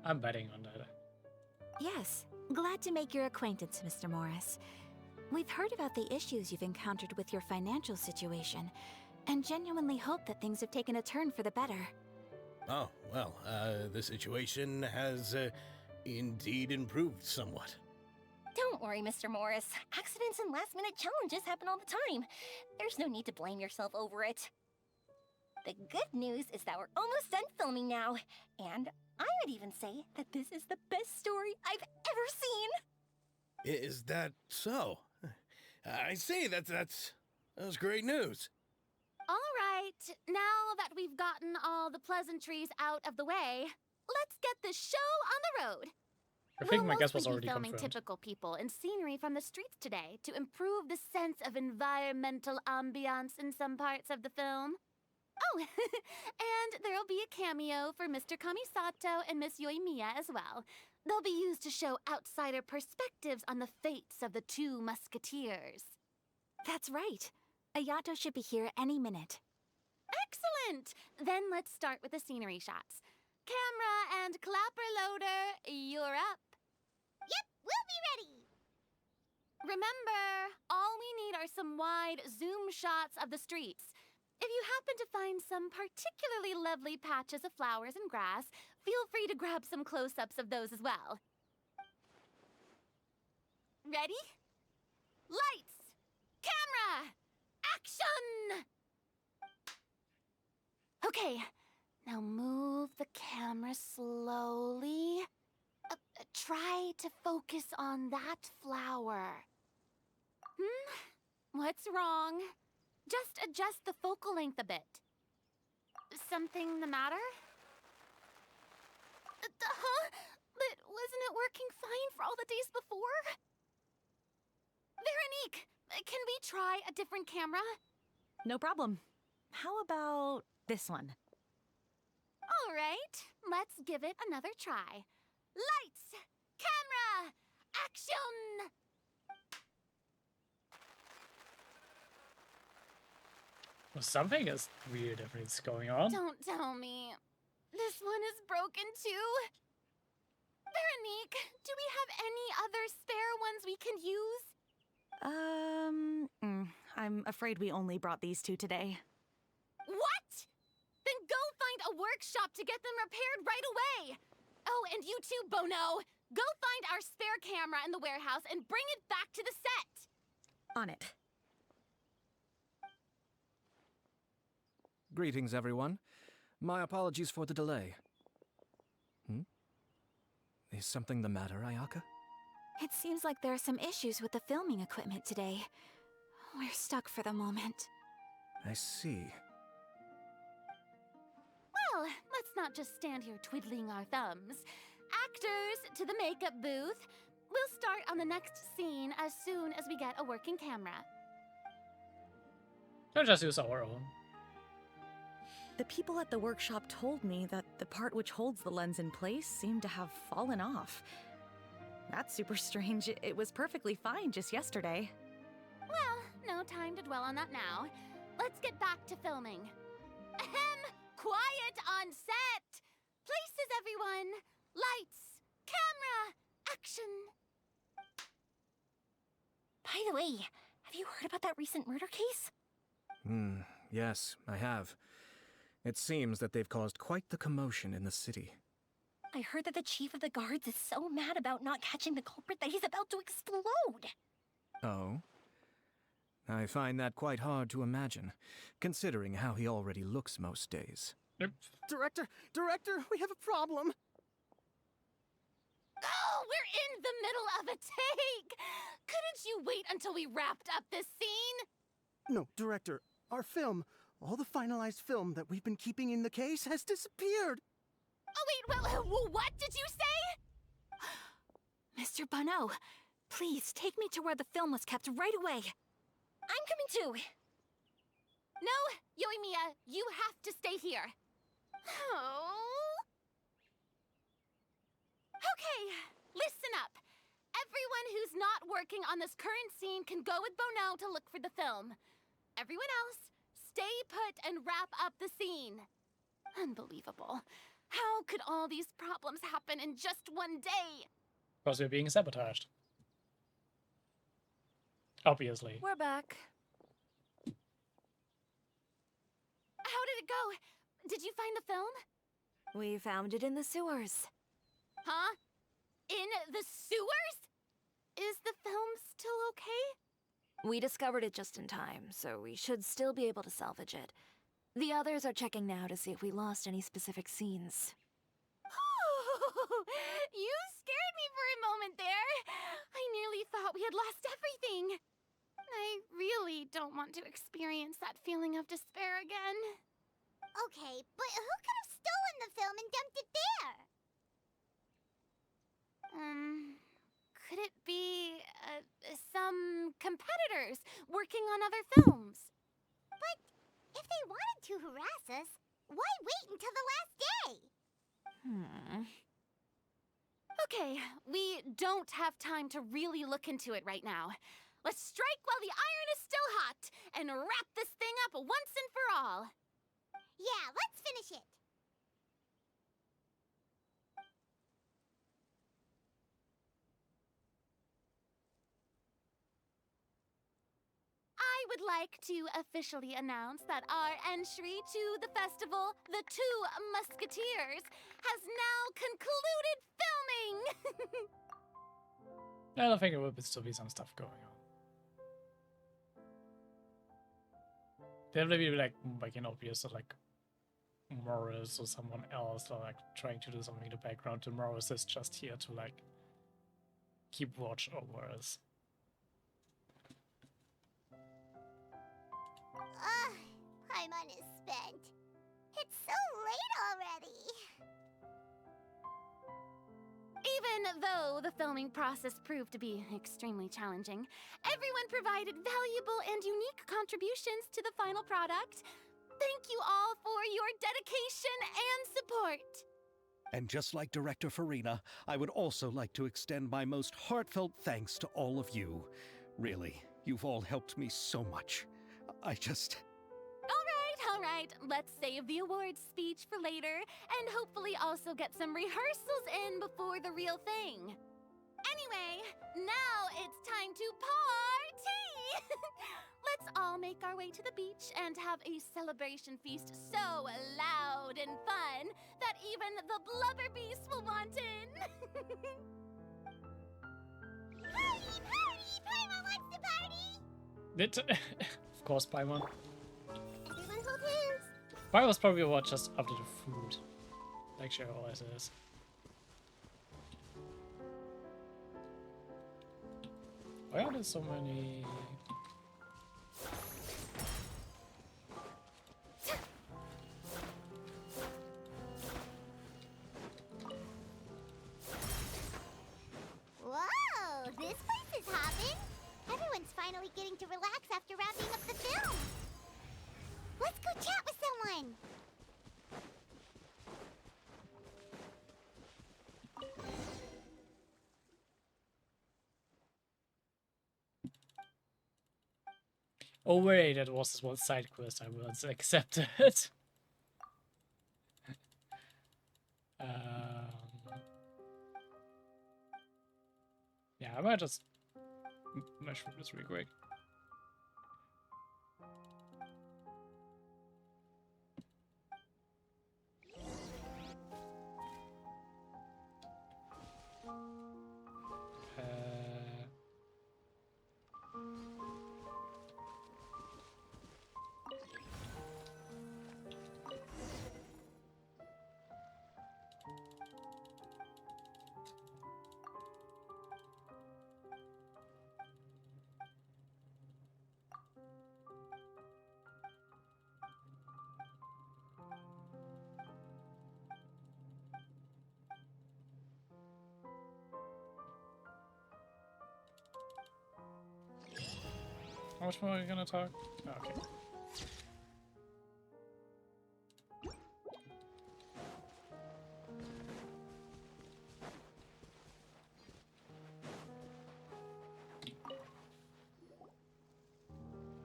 I'm betting on that. Yes, glad to make your acquaintance, Mr. Morris. We've heard about the issues you've encountered with your financial situation, and genuinely hope that things have taken a turn for the better. Oh, well, the situation has indeed improved somewhat. Don't worry, Mr. Morris. Accidents and last-minute challenges happen all the time. There's no need to blame yourself over it. The good news is that we're almost done filming now, and I would even say that this is the best story I've ever seen. Is that so? I see, that's great news. All right, now that we've gotten all the pleasantries out of the way, let's get this show on the road. I think We'll my guess was mostly already be filming confirmed. typical people and scenery from the streets today to improve the sense of environmental ambiance in some parts of the film. Oh, and there'll be a cameo for Mr. Kamisato and Miss Yoimiya as well. They'll be used to show outsider perspectives on the fates of the two musketeers. That's right. Ayato should be here any minute. Excellent! Then let's start with the scenery shots. Camera and clapper loader, you're up. Yep, we'll be ready. Remember, all we need are some wide zoom shots of the streets. If you happen to find some particularly lovely patches of flowers and grass, feel free to grab some close-ups of those as well. Ready? Lights! Camera! Action! Okay, now move the camera slowly. try to focus on that flower. What's wrong? Just adjust the focal length a bit. Something the matter? Huh? But wasn't it working fine for all the days before? Veronique, can we try a different camera? No problem. How about this one? All right, let's give it another try. Lights! Camera! Action! Well, something is weird is going on. Don't tell me. This one is broken too? Veronique, do we have any other spare ones we can use? I'm afraid we only brought these two today. What? Then go find a workshop to get them repaired right away. Oh, and you too, Bono. Go find our spare camera in the warehouse and bring it back to the set. On it. Greetings, everyone. My apologies for the delay. Is something the matter, Ayaka? It seems like there are some issues with the filming equipment today. We're stuck for the moment. I see. Well, let's not just stand here twiddling our thumbs. Actors, to the makeup booth. We'll start on the next scene as soon as we get a working camera. We'll just use our own. The people at the workshop told me that the part which holds the lens in place seemed to have fallen off. That's super strange. It was perfectly fine just yesterday. Well, no time to dwell on that now. Let's get back to filming. Ahem! Quiet on set! Places, everyone! Lights! Camera! Action! By the way, have you heard about that recent murder case? Yes, I have. It seems that they've caused quite the commotion in the city. I heard that the chief of the guards is so mad about not catching the culprit that he's about to explode. Oh? I find that quite hard to imagine, considering how he already looks most days. Director, we have a problem. Oh, we're in the middle of a take! Couldn't you wait until we wrapped up this scene? No, Director, our film, all the finalized film that we've been keeping in the case has disappeared. Oh, wait, what did you say? Mr. Bono, please take me to where the film was kept right away. I'm coming too. No, Yoimiya, you have to stay here. Oh. Okay, listen up. Everyone who's not working on this current scene can go with Bono to look for the film. Everyone else, stay put and wrap up the scene. Unbelievable. How could all these problems happen in just one day? Because we're being sabotaged. Obviously. We're back. How did it go? Did you find the film? We found it in the sewers. Huh? In the sewers? Is the film still okay? We discovered it just in time, so we should still be able to salvage it. The others are checking now to see if we lost any specific scenes. Oh, you scared me for a moment there. I nearly thought we had lost everything. I really don't want to experience that feeling of despair again. Okay, but who could have stolen the film and dumped it there? Could it be some competitors working on other films? But if they wanted to harass us, why wait until the last day? Okay, we don't have time to really look into it right now. Let's strike while the iron is still hot and wrap this thing up once and for all. Yeah, let's finish it. I would like to officially announce that our entry to the festival, The Two Musketeers, has now concluded filming! I think there will still be some stuff going on. There will be like an obvious like Morris or someone else like trying to do something in the background. And Morris is just here to like keep watch over us. Paimon is spent. It's so late already. Even though the filming process proved to be extremely challenging, everyone provided valuable and unique contributions to the final product. Thank you all for your dedication and support. And just like Director Farina, I would also like to extend my most heartfelt thanks to all of you. Really, you've all helped me so much. All right, let's save the awards speech for later, and hopefully also get some rehearsals in before the real thing. Anyway, now it's time to party! Let's all make our way to the beach and have a celebration feast so loud and fun that even the blubber beast will want in. Party, party! Paimon wants to party! Of course, Paimon. Everyone hold hands. Paimon's probably what just after the food. Like she always is. Why are there so many? Whoa, this place is hopping. Everyone's finally getting to relax after wrapping up the film. Let's go chat with someone. Oh wait, that was this one side quest I once accepted. Yeah, I might just mushroom this real quick. How much more are you gonna talk? Oh, okay.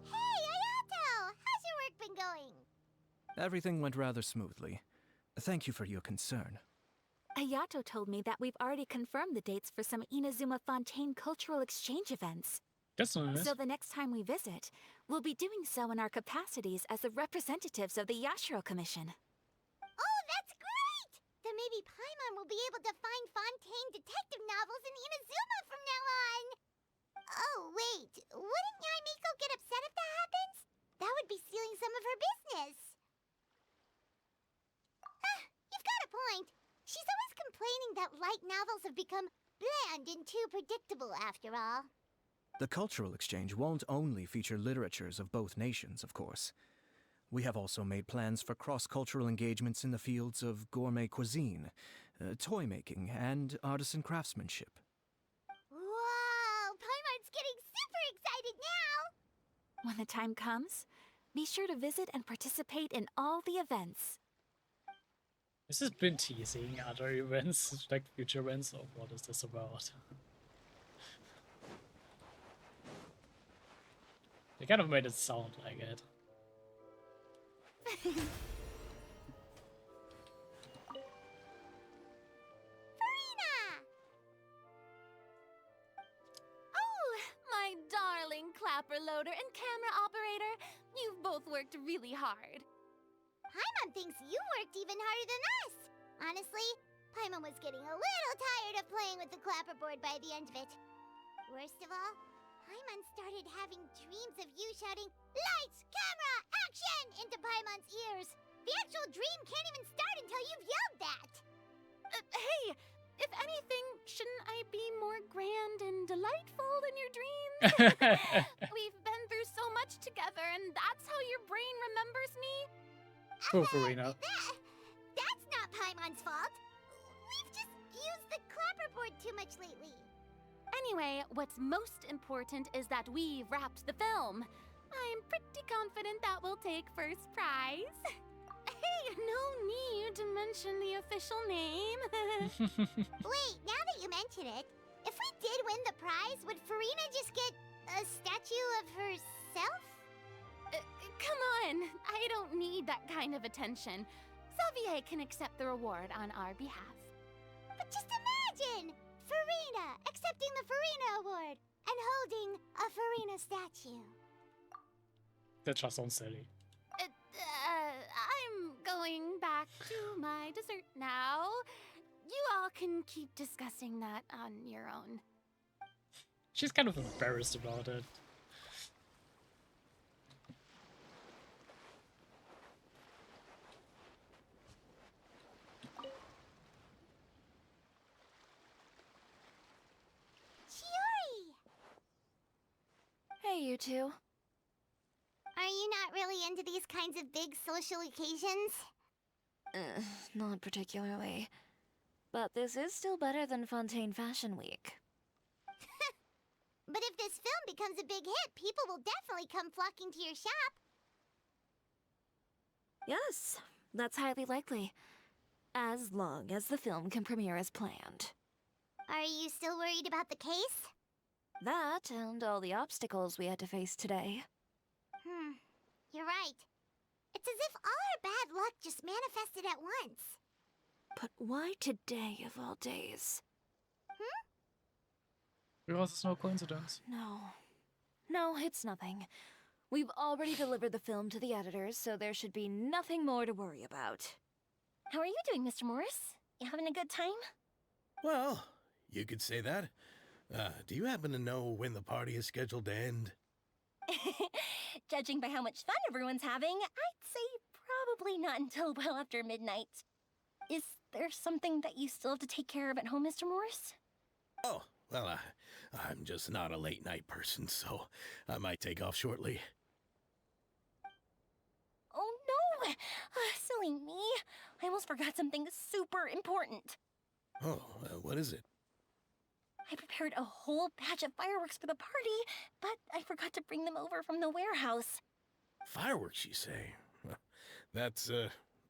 Hey, Ayato! How's your work been going? Everything went rather smoothly. Thank you for your concern. Ayato told me that we've already confirmed the dates for some Inazuma Fontaine cultural exchange events. That's nice. So the next time we visit, we'll be doing so in our capacities as the representatives of the Yashiro Commission. Oh, that's great! Then maybe Paimon will be able to find Fontaine detective novels in Inazuma from now on. Oh, wait. Wouldn't Yai Miko get upset if that happens? That would be stealing some of her business. You've got a point. She's always complaining that light novels have become bland and too predictable after all. The cultural exchange won't only feature literatures of both nations, of course. We have also made plans for cross-cultural engagements in the fields of gourmet cuisine, toy making, and artisan craftsmanship. Whoa! Paimon's getting super excited now! When the time comes, be sure to visit and participate in all the events. This has been teasing other events, like future events, or what is this about? They kind of made it sound like it. Farina! Oh, my darling clapper loader and camera operator. You've both worked really hard. Paimon thinks you worked even harder than us. Honestly, Paimon was getting a little tired of playing with the clapperboard by the end of it. Worst of all, Paimon started having dreams of you shouting, "Lights, camera, action!" into Paimon's ears. The actual dream can't even start until you've yelled that. Hey, If anything, shouldn't I be more grand and delightful than your dreams? We've been through so much together, and that's how your brain remembers me? Poor Farina. That's not Paimon's fault. We've just used the clapperboard too much lately. Anyway, what's most important is that we've wrapped the film. I'm pretty confident that we'll take first prize. Hey, no need to mention the official name. Wait, now that you mention it, if we did win the prize, would Farina just get a statue of herself? Come on, I don't need that kind of attention. Xavier can accept the reward on our behalf. But just imagine! Farina accepting the Farina Award and holding a Farina statue. That just sounds silly. I'm going back to my dessert now. You all can keep discussing that on your own. She's kind of embarrassed about it. Hey, you two. Are you not really into these kinds of big social occasions? Not particularly. But this is still better than Fontaine Fashion Week. But if this film becomes a big hit, people will definitely come flocking to your shop. Yes, that's highly likely. As long as the film can premiere as planned. Are you still worried about the case? That and all the obstacles we had to face today. You're right. It's as if all our bad luck just manifested at once. But why today of all days? Because it's no coincidence. No, it's nothing. We've already delivered the film to the editors, so there should be nothing more to worry about. How are you doing, Mr. Morris? You having a good time? Well, you could say that. Do you happen to know when the party is scheduled to end? Judging by how much fun everyone's having, I'd say probably not until well after midnight. Is there something that you still have to take care of at home, Mr. Morris? Oh, well, I'm just not a late night person, so I might take off shortly. Oh no! Silly me. I almost forgot something super important. Oh, what is it? I prepared a whole batch of fireworks for the party, but I forgot to bring them over from the warehouse. Fireworks, you say? Well, that's,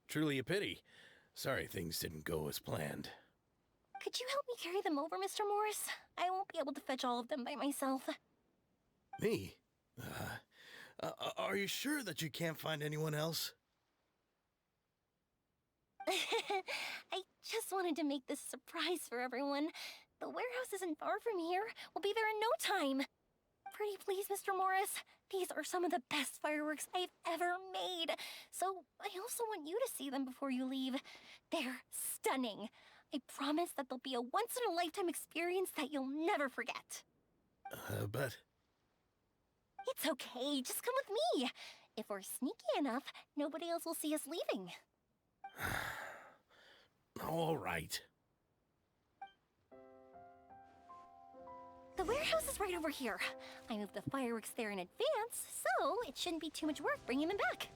truly a pity. Sorry things didn't go as planned. Could you help me carry them over, Mr. Morris? I won't be able to fetch all of them by myself. Me? Are you sure that you can't find anyone else? I just wanted to make this a surprise for everyone. The warehouse isn't far from here. We'll be there in no time. Pretty please, Mr. Morris. These are some of the best fireworks I've ever made. So I also want you to see them before you leave. They're stunning. I promise that they'll be a once-in-a-lifetime experience that you'll never forget. But... It's okay. Just come with me. If we're sneaky enough, nobody else will see us leaving. All right. The warehouse is right over here. I moved the fireworks there in advance, so it shouldn't be too much work bringing them back.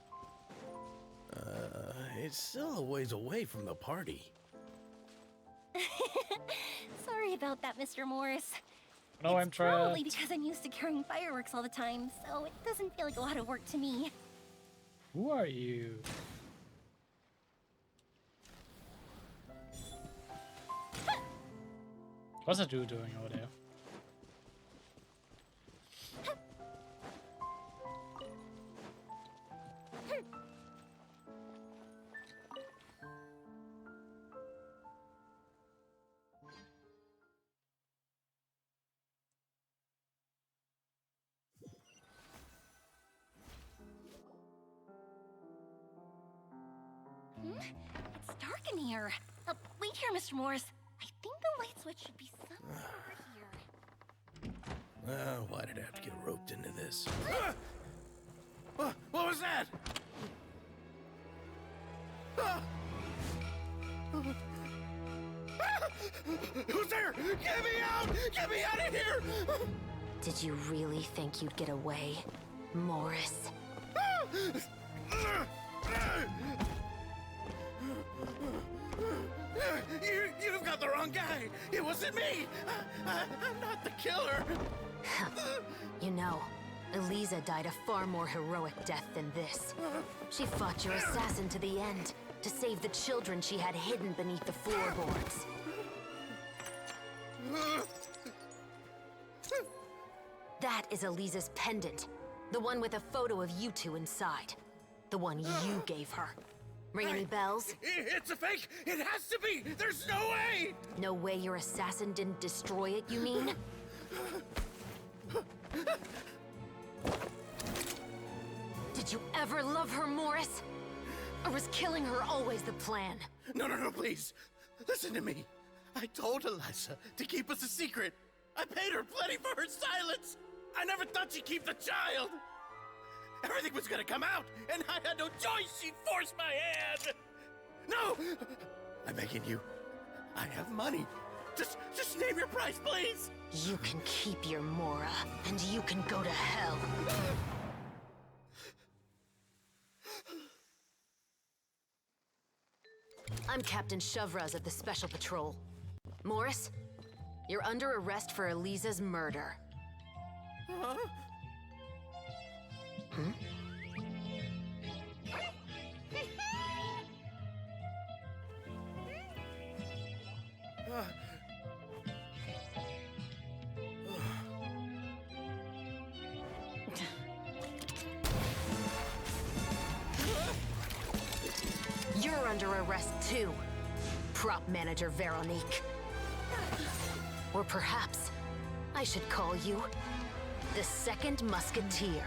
It's still a ways away from the party. Sorry about that, Mr. Morris. No, I'm trapped. Probably because I'm used to carrying fireworks all the time, so it doesn't feel like a lot of work to me. Who are you? What's that dude doing over there? It's dark in here. Wait here, Mr. Morris. I think the light switch should be somewhere over here. Why did I have to get roped into this? What was that? Who's there? Get me out! Get me out of here! Did you really think you'd get away, Morris? You've got the wrong guy. It wasn't me. I'm not the killer. You know, Eliza died a far more heroic death than this. She fought your assassin to the end, to save the children she had hidden beneath the floorboards. That is Eliza's pendant. The one with a photo of you two inside. The one you gave her. Ring any bells? It's a fake! It has to be! There's no way! No way your assassin didn't destroy it, you mean? Did you ever love her, Morris? Or was killing her always the plan? No, please. Listen to me. I told Eliza to keep us a secret. I paid her plenty for her silence. I never thought she'd keep the child. Everything was gonna come out, and I had no choice. She forced my hand. No! I'm begging you. I have money. Just name your price, please. You can keep your Mora, and you can go to hell. I'm Captain Chevreuse of the Special Patrol. Morris, you're under arrest for Eliza's murder. Huh? Hmm? You're under arrest too, prop manager Veronique. Or perhaps I should call you the Second Musketeer.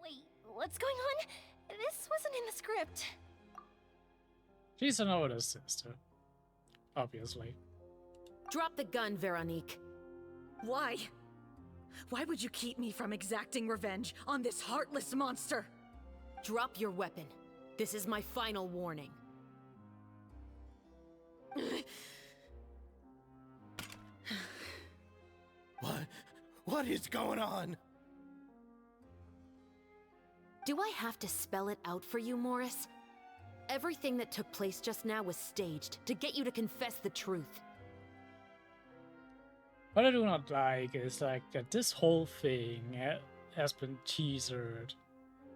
Wait, what's going on? This wasn't in the script. She's an older sister, obviously. Drop the gun, Veronique. Why? Why would you keep me from exacting revenge on this heartless monster? Drop your weapon. This is my final warning. What is going on? Do I have to spell it out for you, Morris? Everything that took place just now was staged to get you to confess the truth. What I do not like is like that this whole thing has been teasered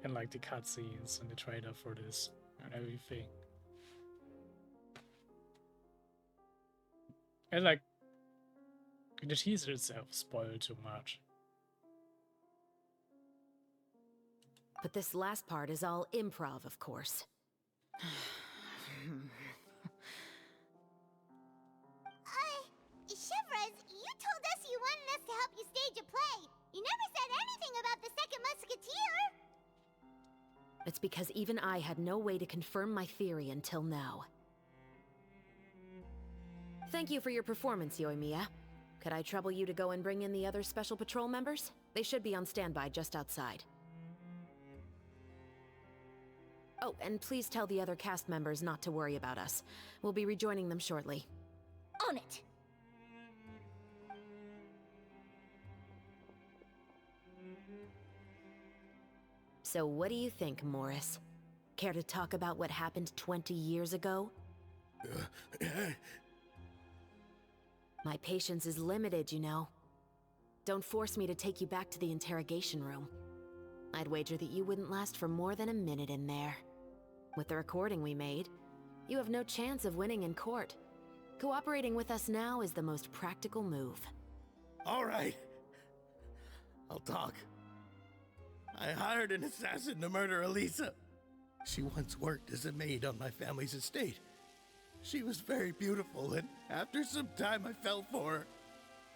in like the cutscenes and the trailer for this and everything. And like the teaser itself spoiled too much. But this last part is all improv, of course. Chevreuse, you told us you wanted us to help you stage a play. You never said anything about the Second Musketeer. It's because even I had no way to confirm my theory until now. Thank you for your performance, Yoimiya. Could I trouble you to go and bring in the other Special Patrol members? They should be on standby just outside. Oh, and please tell the other cast members not to worry about us. We'll be rejoining them shortly. On it. So what do you think, Morris? Care to talk about what happened 20 years ago? My patience is limited, you know. Don't force me to take you back to the interrogation room. I'd wager that you wouldn't last for more than a minute in there. With the recording we made, you have no chance of winning in court. Cooperating with us now is the most practical move. All right. I'll talk. I hired an assassin to murder Eliza. She once worked as a maid on my family's estate. She was very beautiful, and after some time I fell for her.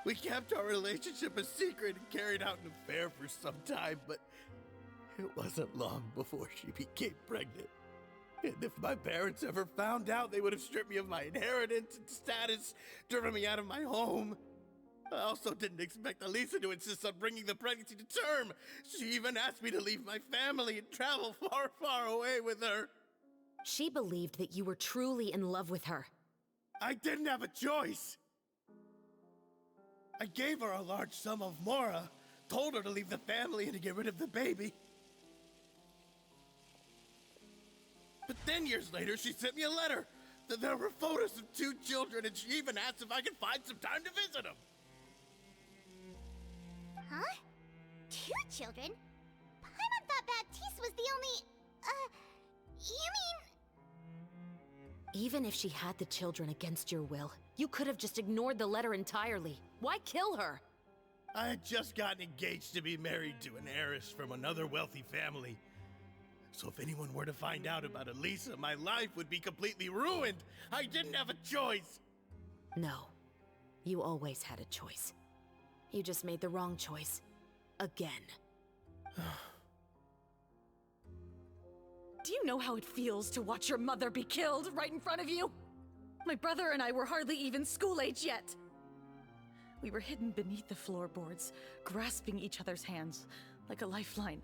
We kept our relationship a secret and carried out an affair for some time, but it wasn't long before she became pregnant. And if my parents ever found out, they would have stripped me of my inheritance and status, driven me out of my home. I also didn't expect Eliza to insist on bringing the pregnancy to term. She even asked me to leave my family and travel far, far away with her. She believed that you were truly in love with her. I didn't have a choice! I gave her a large sum of mora, told her to leave the family and to get rid of the baby. But then years later, she sent me a letter. There were photos of 2 children, and she even asked if I could find some time to visit them. Huh? 2 children? Paimon thought Baptiste was the only... you mean... Even if she had the children against your will, you could have just ignored the letter entirely. Why kill her? I had just gotten engaged to be married to an heiress from another wealthy family. So if anyone were to find out about Elisa, my life would be completely ruined. I didn't have a choice. No. You always had a choice. You just made the wrong choice. Again. Do you know how it feels to watch your mother be killed right in front of you? My brother and I were hardly even school age yet. We were hidden beneath the floorboards, grasping each other's hands like a lifeline.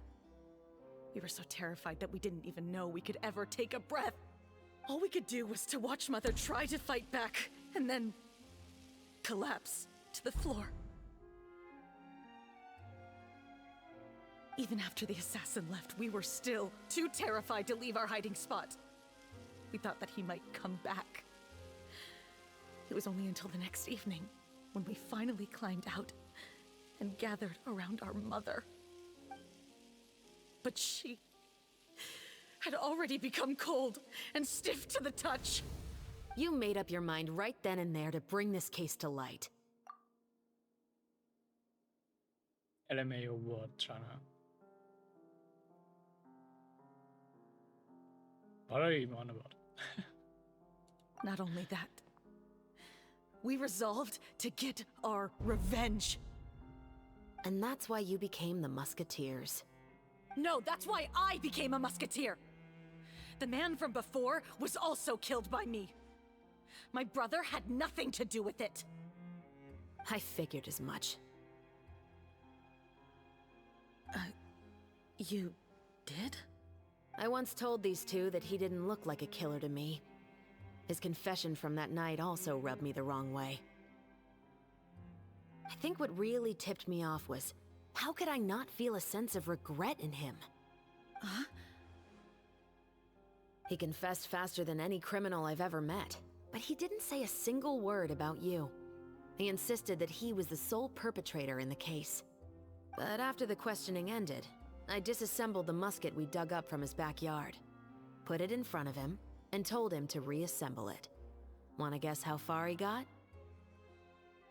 We were so terrified that we didn't even know we could ever take a breath. All we could do was to watch Mother try to fight back, and then collapse to the floor. Even after the assassin left, we were still too terrified to leave our hiding spot. We thought that he might come back. It was only until the next evening when we finally climbed out and gathered around our mother. But she had already become cold and stiff to the touch. You made up your mind right then and there to bring this case to light. LMAO what, Chana? What are you even on about? Not only that, we resolved to get our revenge. And that's why you became the Musketeers. No, that's why I became a musketeer. The man from before was also killed by me. My brother had nothing to do with it. I figured as much. You did? I once told these two that he didn't look like a killer to me. His confession from that night also rubbed me the wrong way. I think what really tipped me off was, how could I not feel a sense of regret in him? Huh? He confessed faster than any criminal I've ever met, but he didn't say a single word about you. He insisted that he was the sole perpetrator in the case. But after the questioning ended, I disassembled the musket we dug up from his backyard, put it in front of him, and told him to reassemble it. Wanna guess how far he got?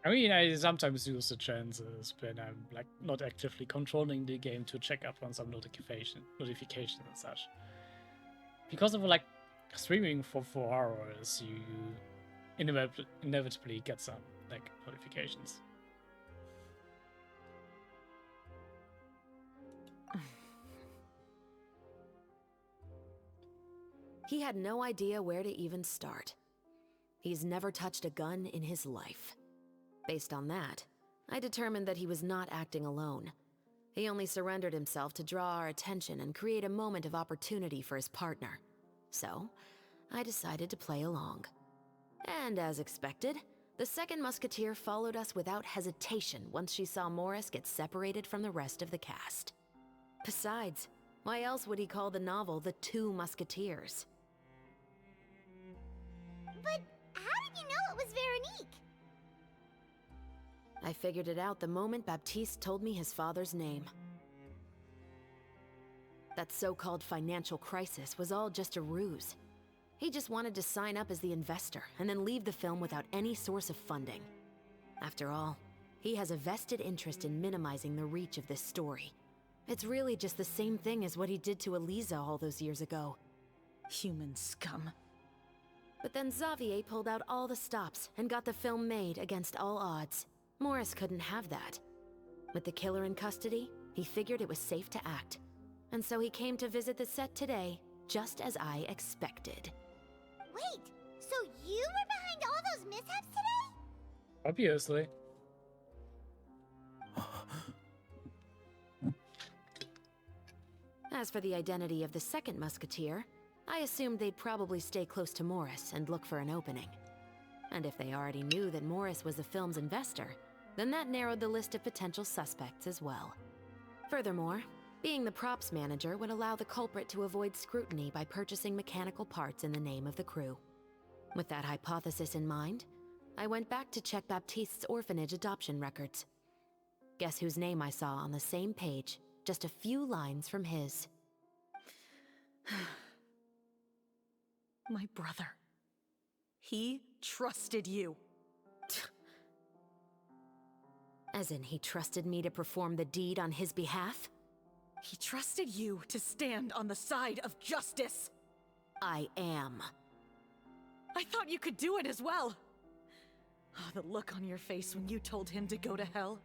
I mean, I sometimes use the chances when I'm like not actively controlling the game to check up on some notifications and such. Because of like streaming for 4 hours, you inevitably get some like notifications. He had no idea where to even start. He's never touched a gun in his life. Based on that, I determined that he was not acting alone. He only surrendered himself to draw our attention and create a moment of opportunity for his partner. So, I decided to play along. And as expected, the second musketeer followed us without hesitation once she saw Morris get separated from the rest of the cast. Besides, why else would he call the novel The Two Musketeers? But how did you know it was Veronique? I figured it out the moment Baptiste told me his father's name. That so-called financial crisis was all just a ruse. He just wanted to sign up as the investor and then leave the film without any source of funding. After all, he has a vested interest in minimizing the reach of this story. It's really just the same thing as what he did to Elisa all those years ago. Human scum. But then Xavier pulled out all the stops and got the film made against all odds. Morris couldn't have that. With the killer in custody, he figured it was safe to act. And so he came to visit the set today, just as I expected. Wait, so you were behind all those mishaps today? Obviously. As for the identity of the second musketeer, I assumed they'd probably stay close to Morris and look for an opening. And if they already knew that Morris was the film's investor, then that narrowed the list of potential suspects as well. Furthermore, being the props manager would allow the culprit to avoid scrutiny by purchasing mechanical parts in the name of the crew. With that hypothesis in mind, I went back to check Baptiste's orphanage adoption records. Guess whose name I saw on the same page, just a few lines from his. My brother. He trusted you. As in, he trusted me to perform the deed on his behalf? He trusted you to stand on the side of justice. I am. I thought you could do it as well. Oh, the look on your face when you told him to go to hell.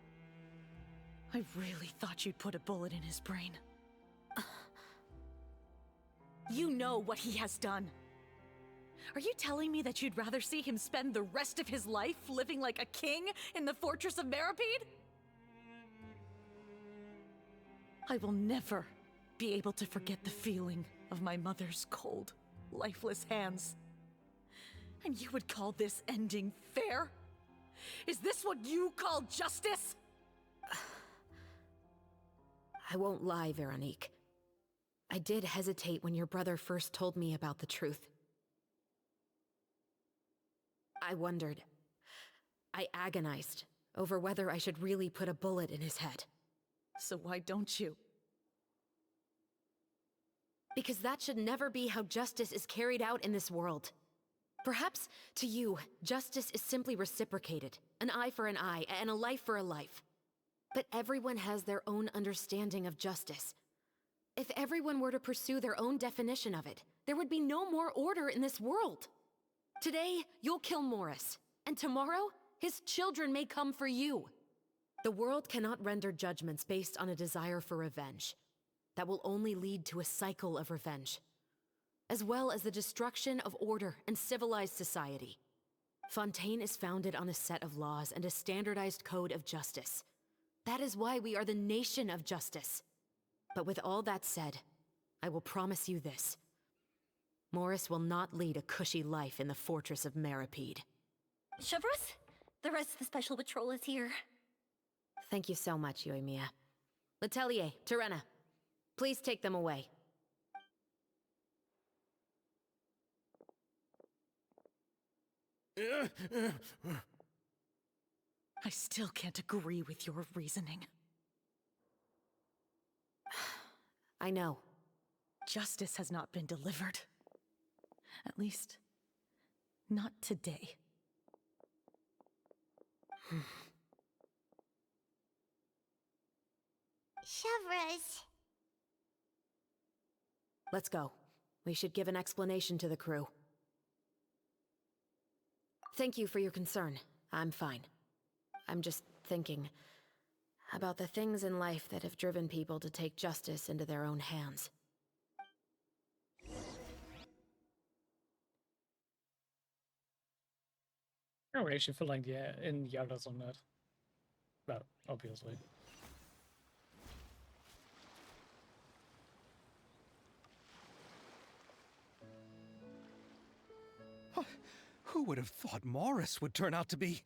I really thought you'd put a bullet in his brain. You know what he has done. Are you telling me that you'd rather see him spend the rest of his life living like a king in the fortress of Meripede? I will never be able to forget the feeling of my mother's cold, lifeless hands. And you would call this ending fair? Is this what you call justice? I won't lie, Veronique. I did hesitate when your brother first told me about the truth. I wondered. I agonized over whether I should really put a bullet in his head. So why don't you? Because that should never be how justice is carried out in this world. Perhaps, to you, justice is simply reciprocated. An eye for an eye, and a life for a life. But everyone has their own understanding of justice. If everyone were to pursue their own definition of it, there would be no more order in this world. Today, you'll kill Morris, and tomorrow, his children may come for you. The world cannot render judgments based on a desire for revenge. That will only lead to a cycle of revenge, as well as the destruction of order and civilized society. Fontaine is founded on a set of laws and a standardized code of justice. That is why we are the nation of justice. But with all that said, I will promise you this. Morris will not lead a cushy life in the fortress of Meripede. Chevreuse, the rest of the special patrol is here. Thank you so much, Yoimiya. Letelier, Terena, please take them away. I still can't agree with your reasoning. I know. Justice has not been delivered. At least, not today. Chevreuse. Let's go. We should give an explanation to the crew. Thank you for your concern. I'm fine. I'm just thinking about the things in life that have driven people to take justice into their own hands. Oh, we actually feel like in the others on that. Well, obviously. Who would have thought Morris would turn out to be...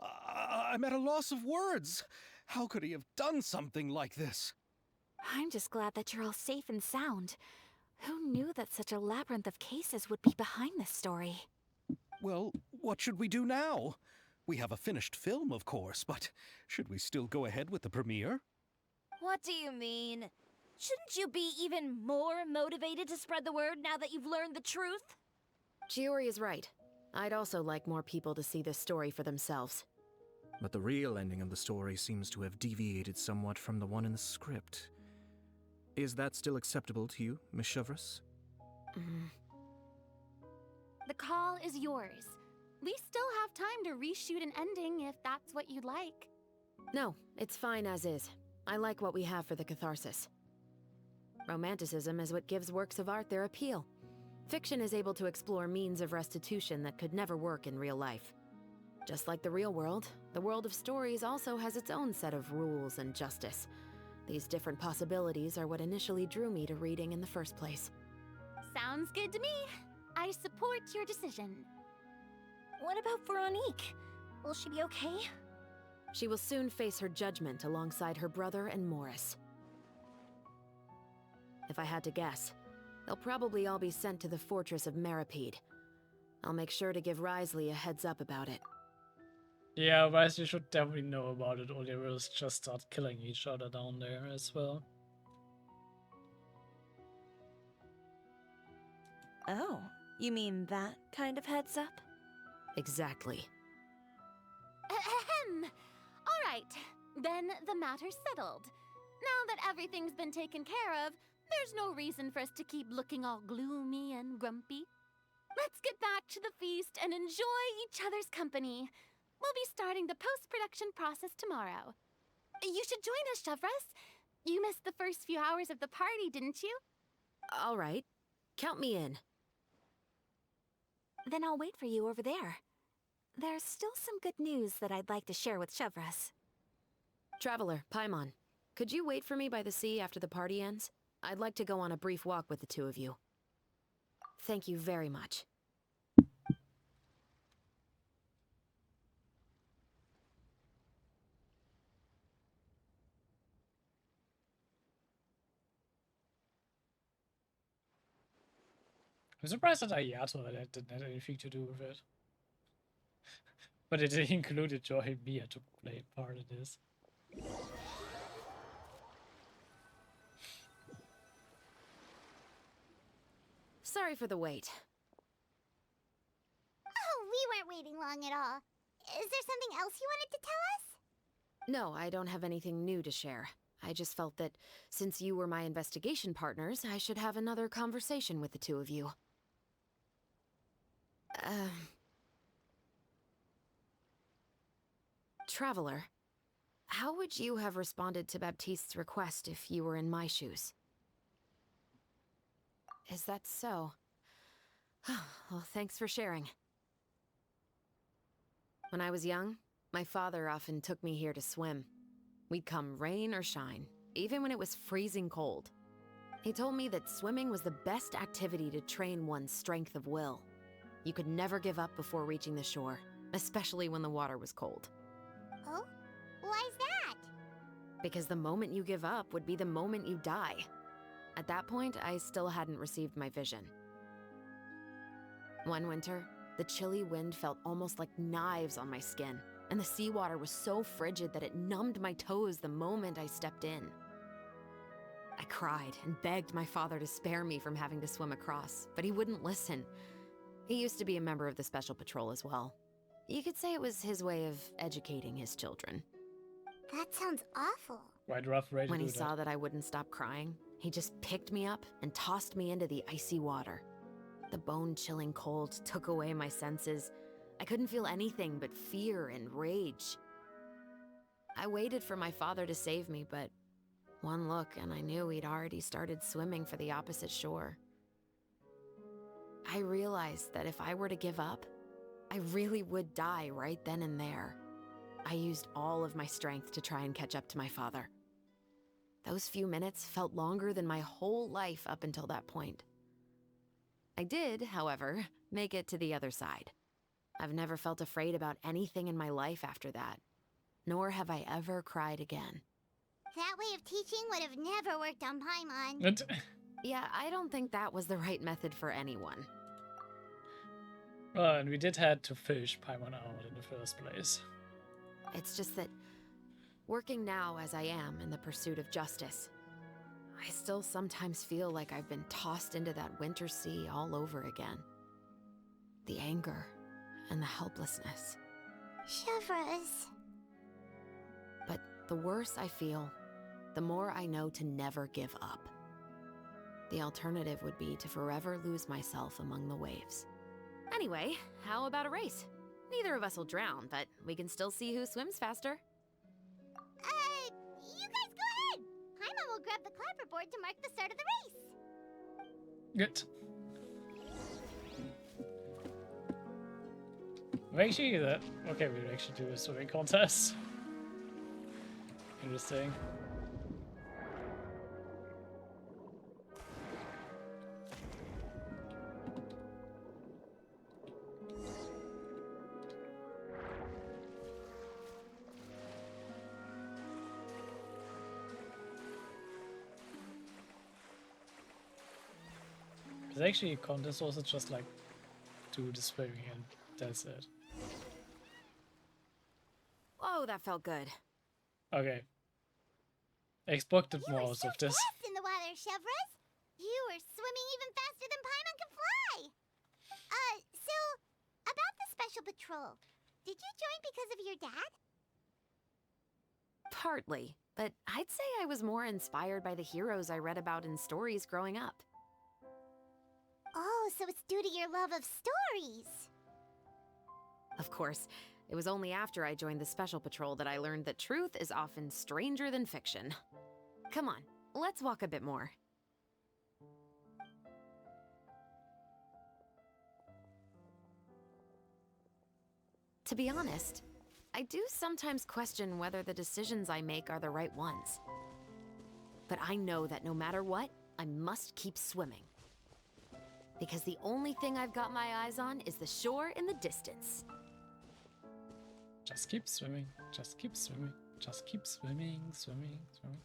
I'm at a loss of words. How could he have done something like this? I'm just glad that you're all safe and sound. Who knew that such a labyrinth of cases would be behind this story? Well, what should we do now? We have a finished film, of course, but should we still go ahead with the premiere? What do you mean? Shouldn't you be even more motivated to spread the word now that you've learned the truth? Chiori is right. I'd also like more people to see this story for themselves. But the real ending of the story seems to have deviated somewhat from the one in the script. Is that still acceptable to you, Miss Chevreuse? The call is yours. We still have time to reshoot an ending if that's what you'd like. No, it's fine as is. I like what we have for the catharsis. Romanticism is what gives works of art their appeal. Fiction is able to explore means of restitution that could never work in real life. Just like the real world, the world of stories also has its own set of rules and justice. These different possibilities are what initially drew me to reading in the first place. Sounds good to me. I support your decision. What about Veronique? Will she be okay? She will soon face her judgment alongside her brother and Morris. If I had to guess, they'll probably all be sent to the fortress of Meripede. I'll make sure to give Risley a heads up about it. Yeah, Risley should definitely know about it, or they will just start killing each other down there as well. Oh, you mean that kind of heads up? Exactly. Ahem. All right, then the matter's settled. Now that everything's been taken care of, there's no reason for us to keep looking all gloomy and grumpy. Let's get back to the feast and enjoy each other's company. We'll be starting the post-production process tomorrow. You should join us, Chevreuse. You missed the first few hours of the party, didn't you? All right. Count me in. Then I'll wait for you over there. There's still some good news that I'd like to share with Chevreuse. Traveler, Paimon, could you wait for me by the sea after the party ends? I'd like to go on a brief walk with the two of you. Thank you very much. I'm surprised that Ayato didn't have anything to do with it. But it included Joy Mia to play a part of this. Sorry for the wait. Oh, we weren't waiting long at all. Is there something else you wanted to tell us? No, I don't have anything new to share. I just felt that since you were my investigation partners, I should have another conversation with the two of you. Traveler, how would you have responded to Baptiste's request if you were in my shoes? Is that so? Well, thanks for sharing. When I was young, my father often took me here to swim. We'd come rain or shine, even when it was freezing cold. He told me that swimming was the best activity to train one's strength of will. You could never give up before reaching the shore, especially when the water was cold. Oh? Why's that? Because the moment you give up would be the moment you die. At that point, I still hadn't received my vision. One winter, the chilly wind felt almost like knives on my skin, and the seawater was so frigid that it numbed my toes the moment I stepped in. I cried and begged my father to spare me from having to swim across, but he wouldn't listen. He used to be a member of the Special Patrol as well. You could say it was his way of educating his children. That sounds awful. Quite rough way to When do he that. saw that I wouldn't stop crying, he just picked me up and tossed me into the icy water. The bone-chilling cold took away my senses. I couldn't feel anything but fear and rage. I waited for my father to save me, but one look and I knew he'd already started swimming for the opposite shore. I realized that if I were to give up, I really would die right then and there. I used all of my strength to try and catch up to my father. Those few minutes felt longer than my whole life up until that point. I did, however, make it to the other side. I've never felt afraid about anything in my life after that, nor have I ever cried again. That way of teaching would have never worked on Paimon. Yeah, I don't think that was the right method for anyone. And we did had to fish Paimon out in the first place. It's just that, working now as I am in the pursuit of justice, I still sometimes feel like I've been tossed into that winter sea all over again. The anger and the helplessness. Chevreuse. But the worse I feel, the more I know to never give up. The alternative would be to forever lose myself among the waves. Anyway, how about a race? Neither of us will drown, but we can still see who swims faster. You guys go ahead. Paimon will grab the clapperboard to mark the start of the race. Good. We actually do that. Okay, we actually do a swimming contest. Interesting. It's actually a contest, or is it just like do the swimming and that's it? Oh, that felt good. Okay. Expected more of this. Fast in the water, Chevreuse. You were swimming even faster than Paimon can fly. So about the special patrol, did you join because of your dad? Partly, but I'd say I was more inspired by the heroes I read about in stories growing up. Oh, so it's due to your love of stories. Of course, it was only after I joined the Special Patrol that I learned that truth is often stranger than fiction. Come on, let's walk a bit more. To be honest, I do sometimes question whether the decisions I make are the right ones. But I know that no matter what, I must keep swimming. Because the only thing I've got my eyes on is the shore in the distance. Just keep swimming, just keep swimming, just keep swimming, swimming, swimming.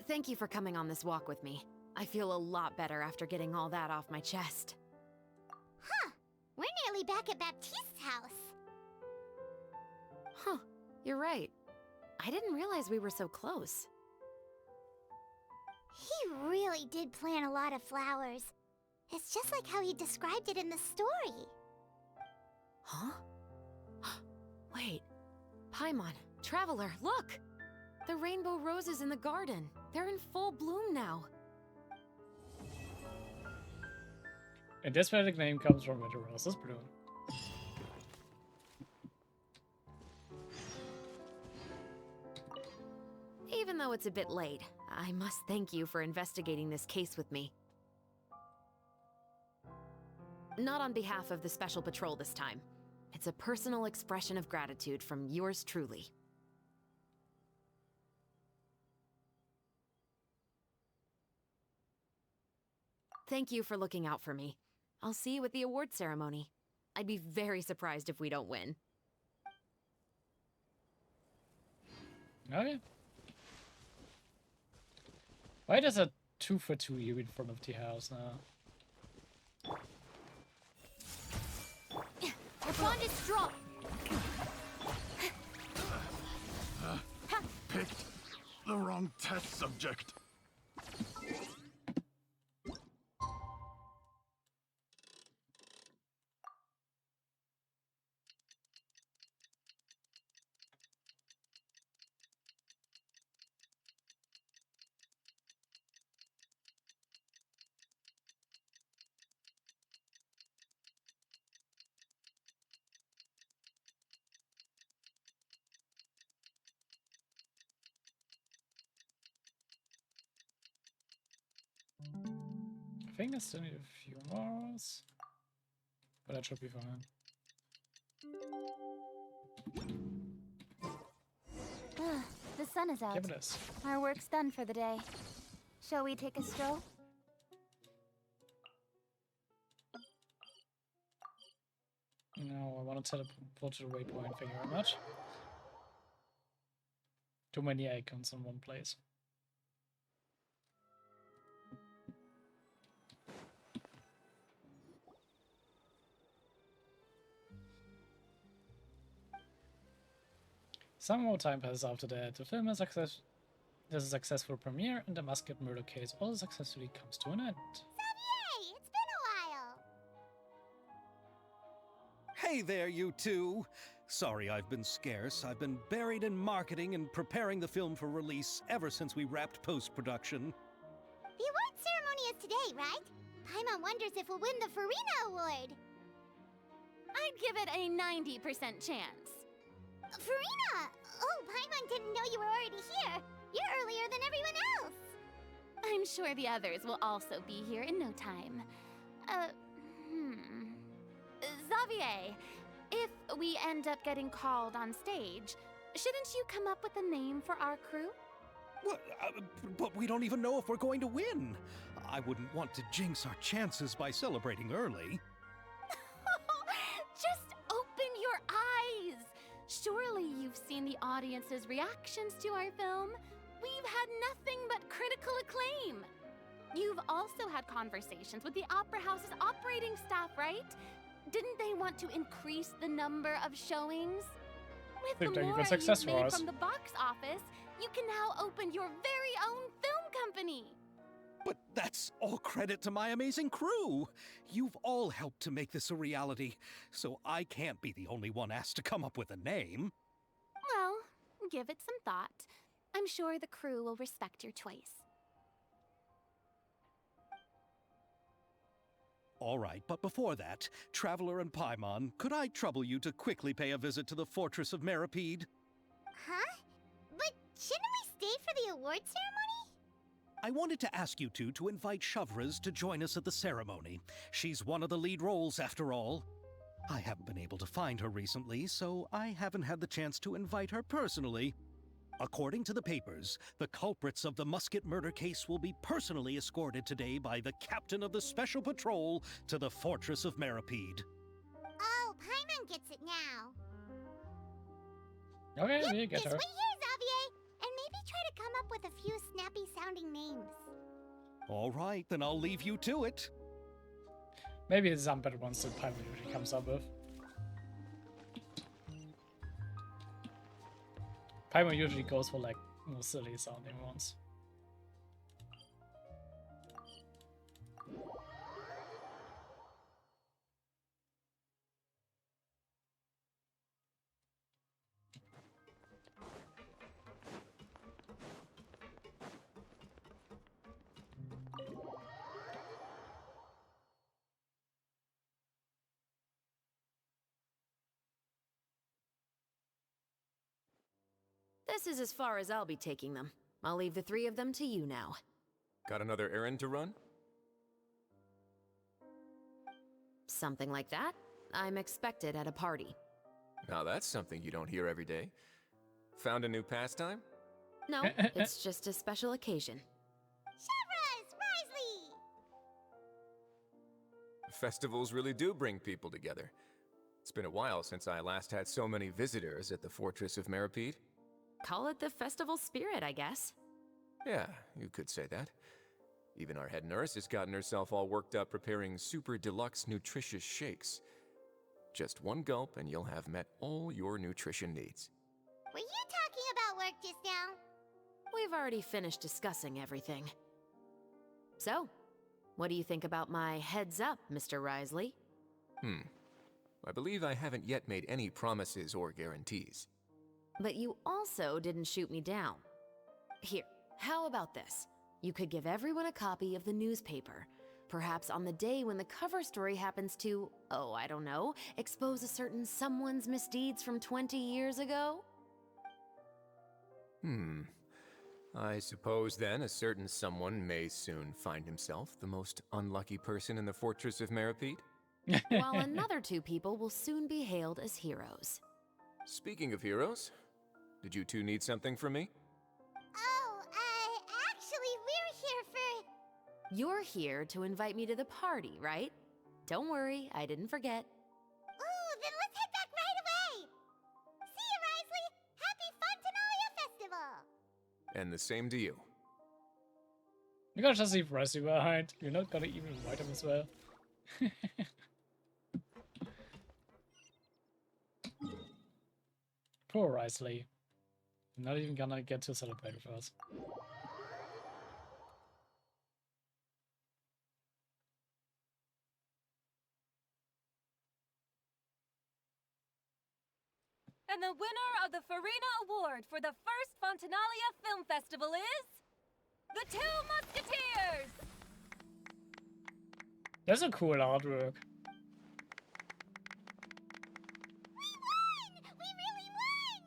Thank you for coming on this walk with me. I feel a lot better after getting all that off my chest. Huh. We're nearly back at Baptiste's house. Huh. You're right. I didn't realize we were so close. He really did plant a lot of flowers. It's just like how he described it in the story. Huh? Wait. Paimon, Traveler, look! The rainbow roses in the garden. They're in full bloom now. And that's where the name comes from, the roses bloom. Even though it's a bit late, I must thank you for investigating this case with me. Not on behalf of the Special Patrol this time. It's a personal expression of gratitude from yours truly. Thank you for looking out for me. I'll see you at the award ceremony. I'd be very surprised if we don't win. Okay. Why does a 2-for-2 you in front of the house now? Your bond is strong. Picked the wrong test subject. I think I still need a few more, but that should be fine. The sun is out. Give it this. Our work's done for the day. Shall we take a stroll? No, I want to teleport to the waypoint. Thank you very much. Too many icons in one place. Some more time passes after that. The film is there's a successful premiere, and the Musket murder case also successfully comes to an end. Xavier, it's been a while. Hey there, you two! Sorry I've been scarce. I've been buried in marketing and preparing the film for release ever since we wrapped post-production. The award ceremony is today, right? Paimon wonders if we'll win the Farina Award. I'd give it a 90% chance. Farina! Oh, Paimon didn't know you were already here. You're earlier than everyone else. I'm sure the others will also be here in no time. Xavier, if we end up getting called on stage, shouldn't you come up with a name for our crew? What? But we don't even know if we're going to win. I wouldn't want to jinx our chances by celebrating early. Just audience's reactions to our film, we've had nothing but critical acclaim. You've also had conversations with the Opera House's operating staff, right? Didn't they want to increase the number of showings? With Think the they're more even success you've made for us. from the box office, you can now open your very own film company. But that's all credit to my amazing crew. You've all helped to make this a reality, so I can't be the only one asked to come up with a name. Well, give it some thought. I'm sure the crew will respect your choice. All right, but before that, Traveler and Paimon, could I trouble you to quickly pay a visit to the Fortress of Meripede? Huh? But shouldn't we stay for the award ceremony? I wanted to ask you two to invite Chevreuse to join us at the ceremony. She's one of the lead roles, after all. I haven't been able to find her recently, so I haven't had the chance to invite her personally. According to the papers, the culprits of the musket murder case will be personally escorted today by the captain of the Special Patrol to the Fortress of Meripede. Oh, Paimon gets it now. Okay, Yep, we get just her. wait here, Xavier, and maybe try to come up with a few snappy-sounding names. All right, then I'll leave you to it. Maybe it's some better ones that Paimon usually comes up with. Paimon usually goes for like more silly sounding ones. This is as far as I'll be taking them. I'll leave the three of them to you now. Got another errand to run? Something like that. I'm expected at a party. Now that's something you don't hear every day. Found a new pastime? No, it's just a special occasion. Chevreuse! Risley! Festivals really do bring people together. It's been a while since I last had so many visitors at the Fortress of Meripede. Call it the festival spirit, I guess. Yeah, you could say that. Even our head nurse has gotten herself all worked up preparing super deluxe nutritious shakes. Just one gulp and you'll have met all your nutrition needs. Were you talking about work just now? We've already finished discussing everything. So, what do you think about my heads up, Mr. Risley? I believe I haven't yet made any promises or guarantees. But you also didn't shoot me down. Here, how about this? You could give everyone a copy of the newspaper. Perhaps on the day when the cover story happens to, oh, I don't know, expose a certain someone's misdeeds from 20 years ago? I suppose then a certain someone may soon find himself the most unlucky person in the Fortress of Meripede? While another two people will soon be hailed as heroes. Speaking of heroes, did you two need something from me? Oh, actually, we're here for... You're here to invite me to the party, right? Don't worry, I didn't forget. Ooh, then let's head back right away! See you, Risley! Happy Fontanalia Festival! And the same to you. You gotta just leave Risley behind. You're not gonna even invite him as well. Poor Risley. Not even gonna get to celebrate with us. And the winner of the Farina Award for the first Fontanalia Film Festival is... the Two Musketeers! That's a cool artwork. We won! We really won!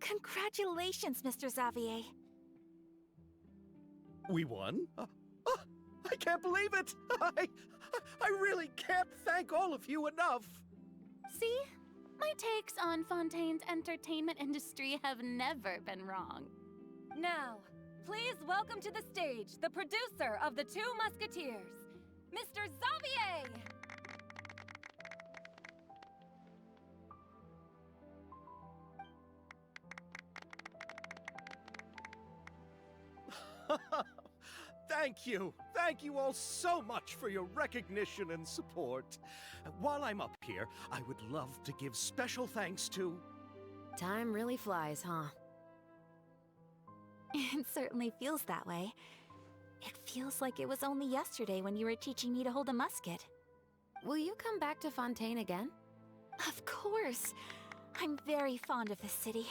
Congratulations, Mr. Xavier. We won? I can't believe it! I really can't thank all of you enough! See? My takes on Fontaine's entertainment industry have never been wrong. Now, please welcome to the stage the producer of The Two Musketeers, Mr. Xavier! Thank you. Thank you all so much for your recognition and support. While I'm up here, I would love to give special thanks to... Time really flies, huh? It certainly feels that way. It feels like it was only yesterday when you were teaching me to hold a musket. Will you come back to Fontaine again? Of course! I'm very fond of this city.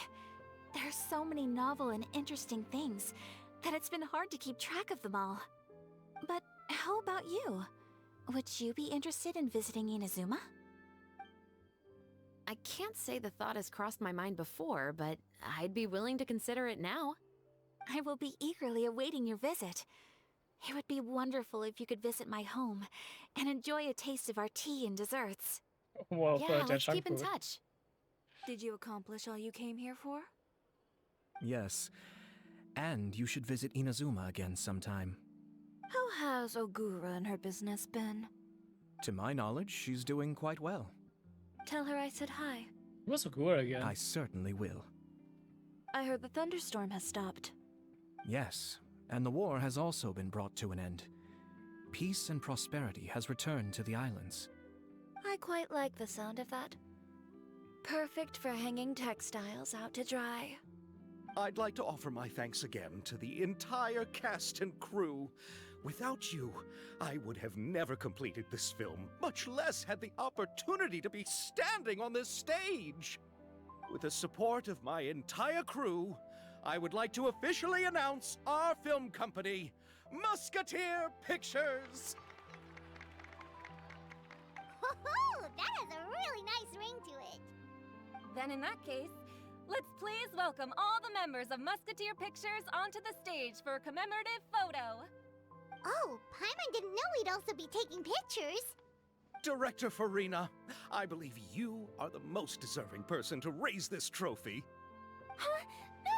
There are so many novel and interesting things that it's been hard to keep track of them all. But how about you? Would you be interested in visiting Inazuma? I can't say the thought has crossed my mind before, but I'd be willing to consider it now. I will be eagerly awaiting your visit. It would be wonderful if you could visit my home and enjoy a taste of our tea and desserts. Well, yeah, let's keep in touch. Did you accomplish all you came here for? Yes. And you should visit Inazuma again sometime. How has Ogura and her business been? To my knowledge, she's doing quite well. Tell her I said hi. What's Ogura again? I certainly will. I heard the thunderstorm has stopped. Yes, and the war has also been brought to an end. Peace and prosperity has returned to the islands. I quite like the sound of that. Perfect for hanging textiles out to dry. I'd like to offer my thanks again to the entire cast and crew. Without you, I would have never completed this film, much less had the opportunity to be standing on this stage. With the support of my entire crew, I would like to officially announce our film company, Musketeer Pictures! Woohoo! That has a really nice ring to it. Then in that case, let's please welcome all the members of Musketeer Pictures onto the stage for a commemorative photo. Oh, Paimon didn't know we'd also be taking pictures. Director Farina, I believe you are the most deserving person to raise this trophy. Huh? No.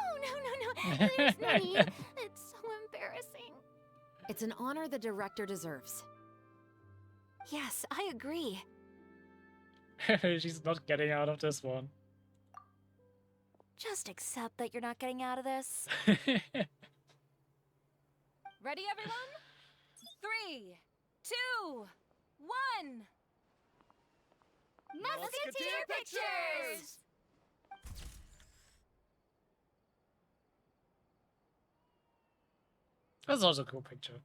There's no need. It's so embarrassing. It's an honor the director deserves. Yes, I agree. She's not getting out of this one. Just accept that you're not getting out of this. Ready, everyone? 3, 2, 1. Musketeer Pictures! That's also a cool picture.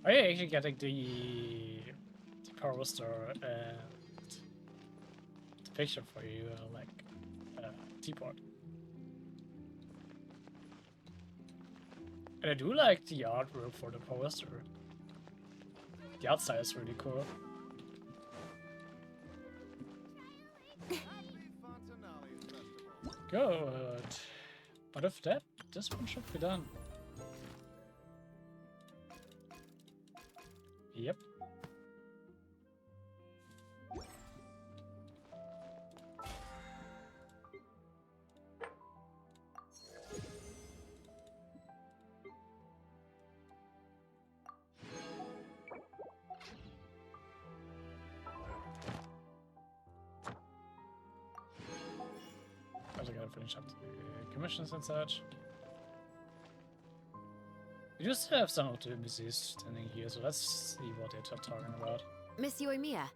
Are you actually getting the poster and the picture for you, teapot? And I do like the artwork for the poster. The art style is really cool. Good. But if that, this one should be done. Yep. I gotta finish up the commissions and such. We just have some of the NPCs standing here, so let's see what they're talking about. Miss Yoimiya,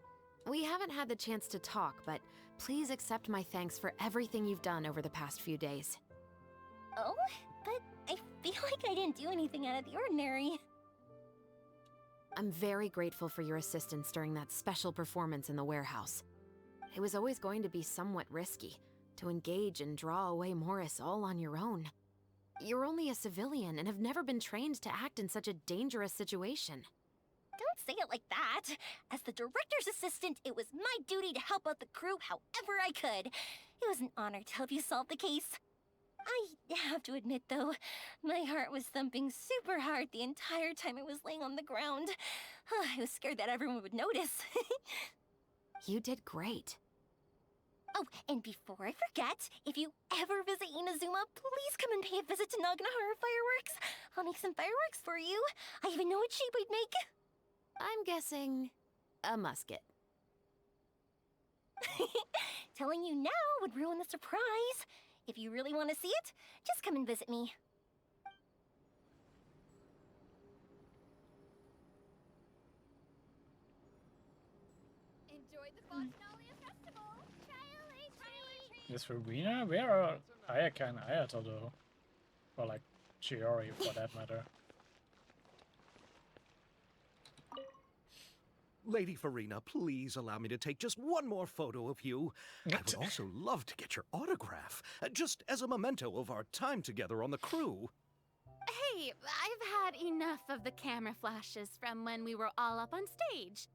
we haven't had the chance to talk, but please accept my thanks for everything you've done over the past few days. Oh, but I feel like I didn't do anything out of the ordinary. I'm very grateful for your assistance during that special performance in the warehouse. It was always going to be somewhat risky, to engage and draw away Morris all on your own. You're only a civilian and have never been trained to act in such a dangerous situation. Don't say it like that. As the director's assistant, it was my duty to help out the crew however I could. It was an honor to help you solve the case. I have to admit, though, my heart was thumping super hard the entire time I was laying on the ground. I was scared that everyone would notice. You did great. Oh, and before I forget, if you ever visit Inazuma, please come and pay a visit to Naganohara Fireworks. I'll make some fireworks for you. I even know what shape I'd make. I'm guessing a musket. Telling you now would ruin the surprise. If you really want to see it, just come and visit me. Enjoy the Fontanalia Festival! Trial Is Verena? Where are Ayaka and Ayato though? Or like Chiori for that matter. Lady Farina, please allow me to take just one more photo of you. I would also love to get your autograph, just as a memento of our time together on the crew. Hey, I've had enough of the camera flashes from when we were all up on stage.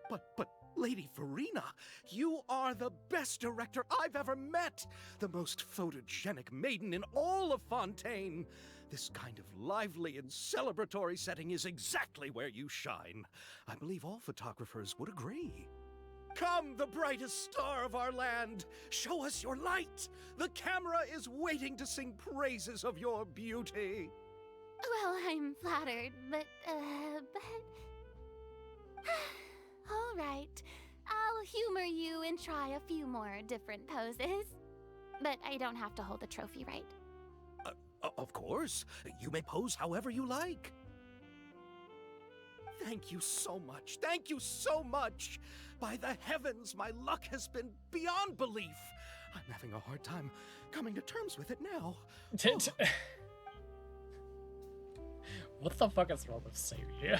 But, Lady Farina, you are the best director I've ever met! The most photogenic maiden in all of Fontaine! This kind of lively and celebratory setting is exactly where you shine. I believe all photographers would agree. Come, the brightest star of our land! Show us your light! The camera is waiting to sing praises of your beauty! Well, I'm flattered, but... All right. I'll humor you and try a few more different poses. But I don't have to hold the trophy, right? Of course. You may pose however you like. Thank you so much. Thank you so much. By the heavens, my luck has been beyond belief. I'm having a hard time coming to terms with it now. What the fuck is wrong with Xavier?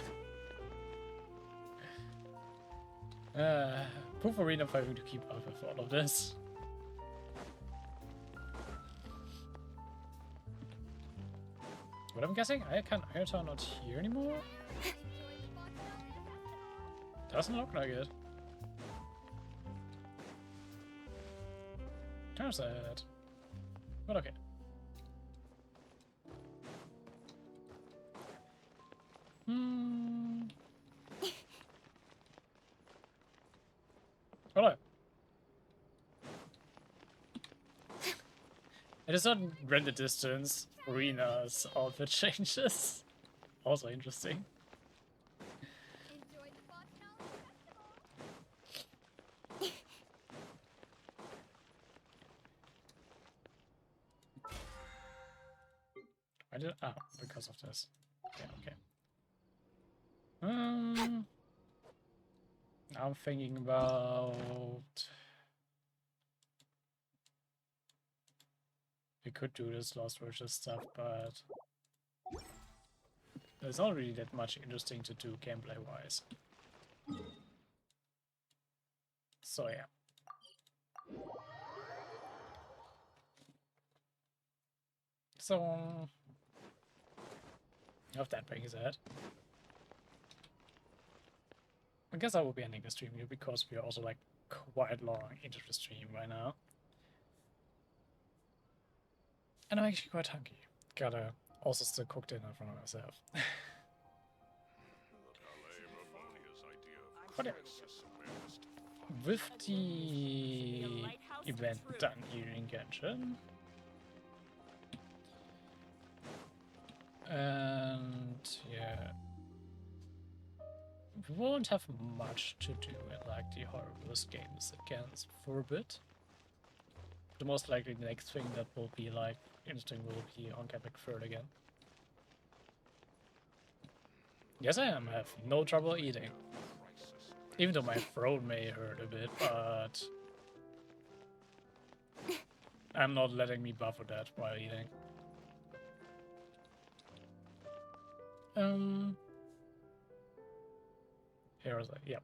Poor Farina fighting to keep up with all of this. But I'm guessing Ayaka and Ayata are not here anymore? Doesn't look like it. Kind of sad. But okay. Hello. It is not render distance. Arena's outfit changes. Also interesting. I did because of this. Okay. Now I'm thinking about. We could do this Lost Virtues stuff, but there's not really that much interesting to do gameplay-wise. So yeah. So, if that being said, I guess I will be ending the stream here because we are also like quite long into the stream right now. And I'm actually quite hungry. Gotta also still cook dinner for myself. But yeah. With the event done here in Genshin, and yeah, we won't have much to do in like the horrorless games again for a bit. The most likely next thing that will be like interesting will be on Epic Third again. Yes, I am have no trouble eating. Even though my throat may hurt a bit, but I'm not letting me buffer that while eating. Here is like, yep.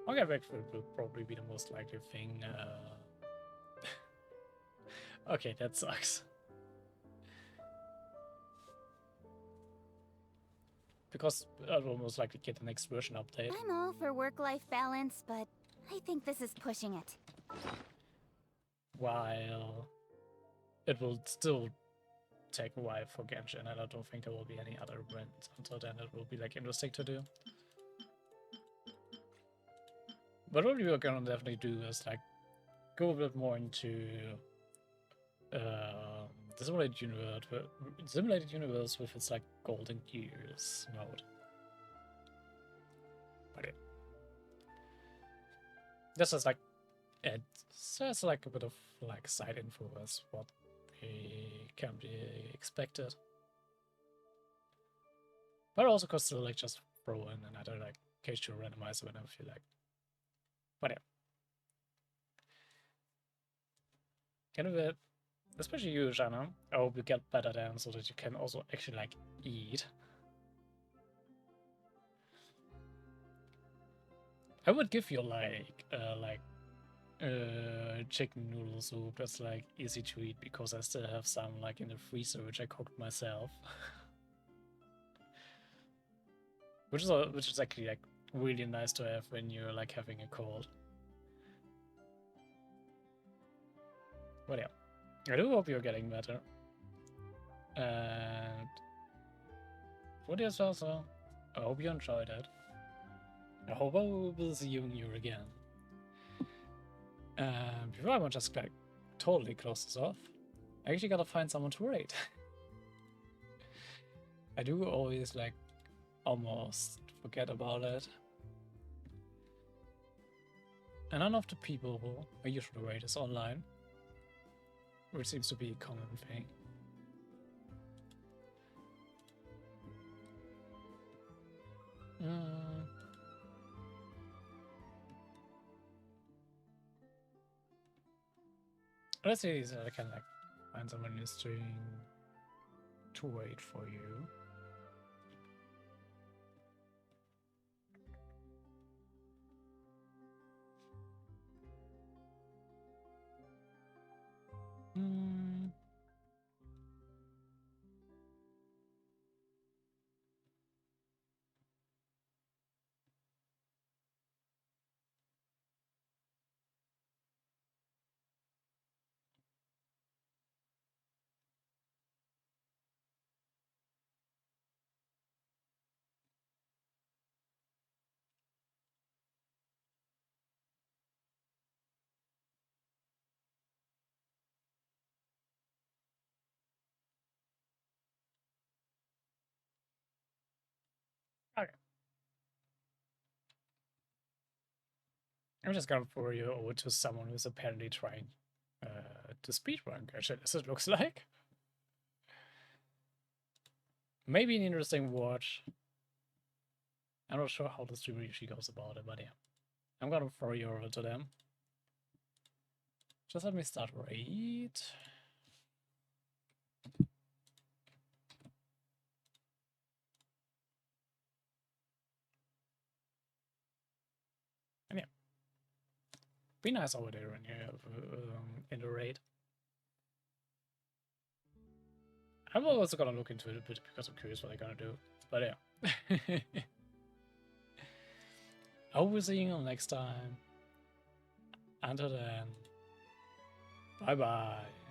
Okay, Epic Third will probably be the most likely thing. Okay, that sucks. Because I will most likely get the next version update. I'm all for work-life balance, but I think this is pushing it. While it will still take a while for Genshin, and I don't think there will be any other events until then that will be like interesting to do. But what we are gonna definitely do is like go a bit more into the simulated universe with its like golden gears mode. But yeah. This is like it's just like a bit of like side info as what can be expected. But also could still like just throw in another like cage to randomizer whenever you like. But yeah. Kind of it, especially you, Jana. I hope you get better then so that you can also actually like eat. I would give you like chicken noodle soup that's like easy to eat because I still have some like in the freezer which I cooked myself. which is actually like really nice to have when you're like having a cold. But yeah, I do hope you're getting better. And for this also, I hope you enjoyed it. I hope I will see you again. Before I just like totally close this off, I actually gotta find someone to rate. I do always like almost forget about it. And none of the people who I usually rate is online, which seems to be a common thing. Let's see if I can like find someone interesting to wait for you. Okay. I'm just gonna forward you over to someone who's apparently trying to speedrun Genshin, as it looks like. Maybe an interesting watch. I'm not sure how the stream usually goes about it, but yeah. I'm gonna throw you over to them. Just let me start right. And yeah. Be nice over there when you have in the raid. I'm also gonna look into it a bit because I'm curious what they're gonna do. But yeah. I hope we'll see you next time. Until then, bye bye.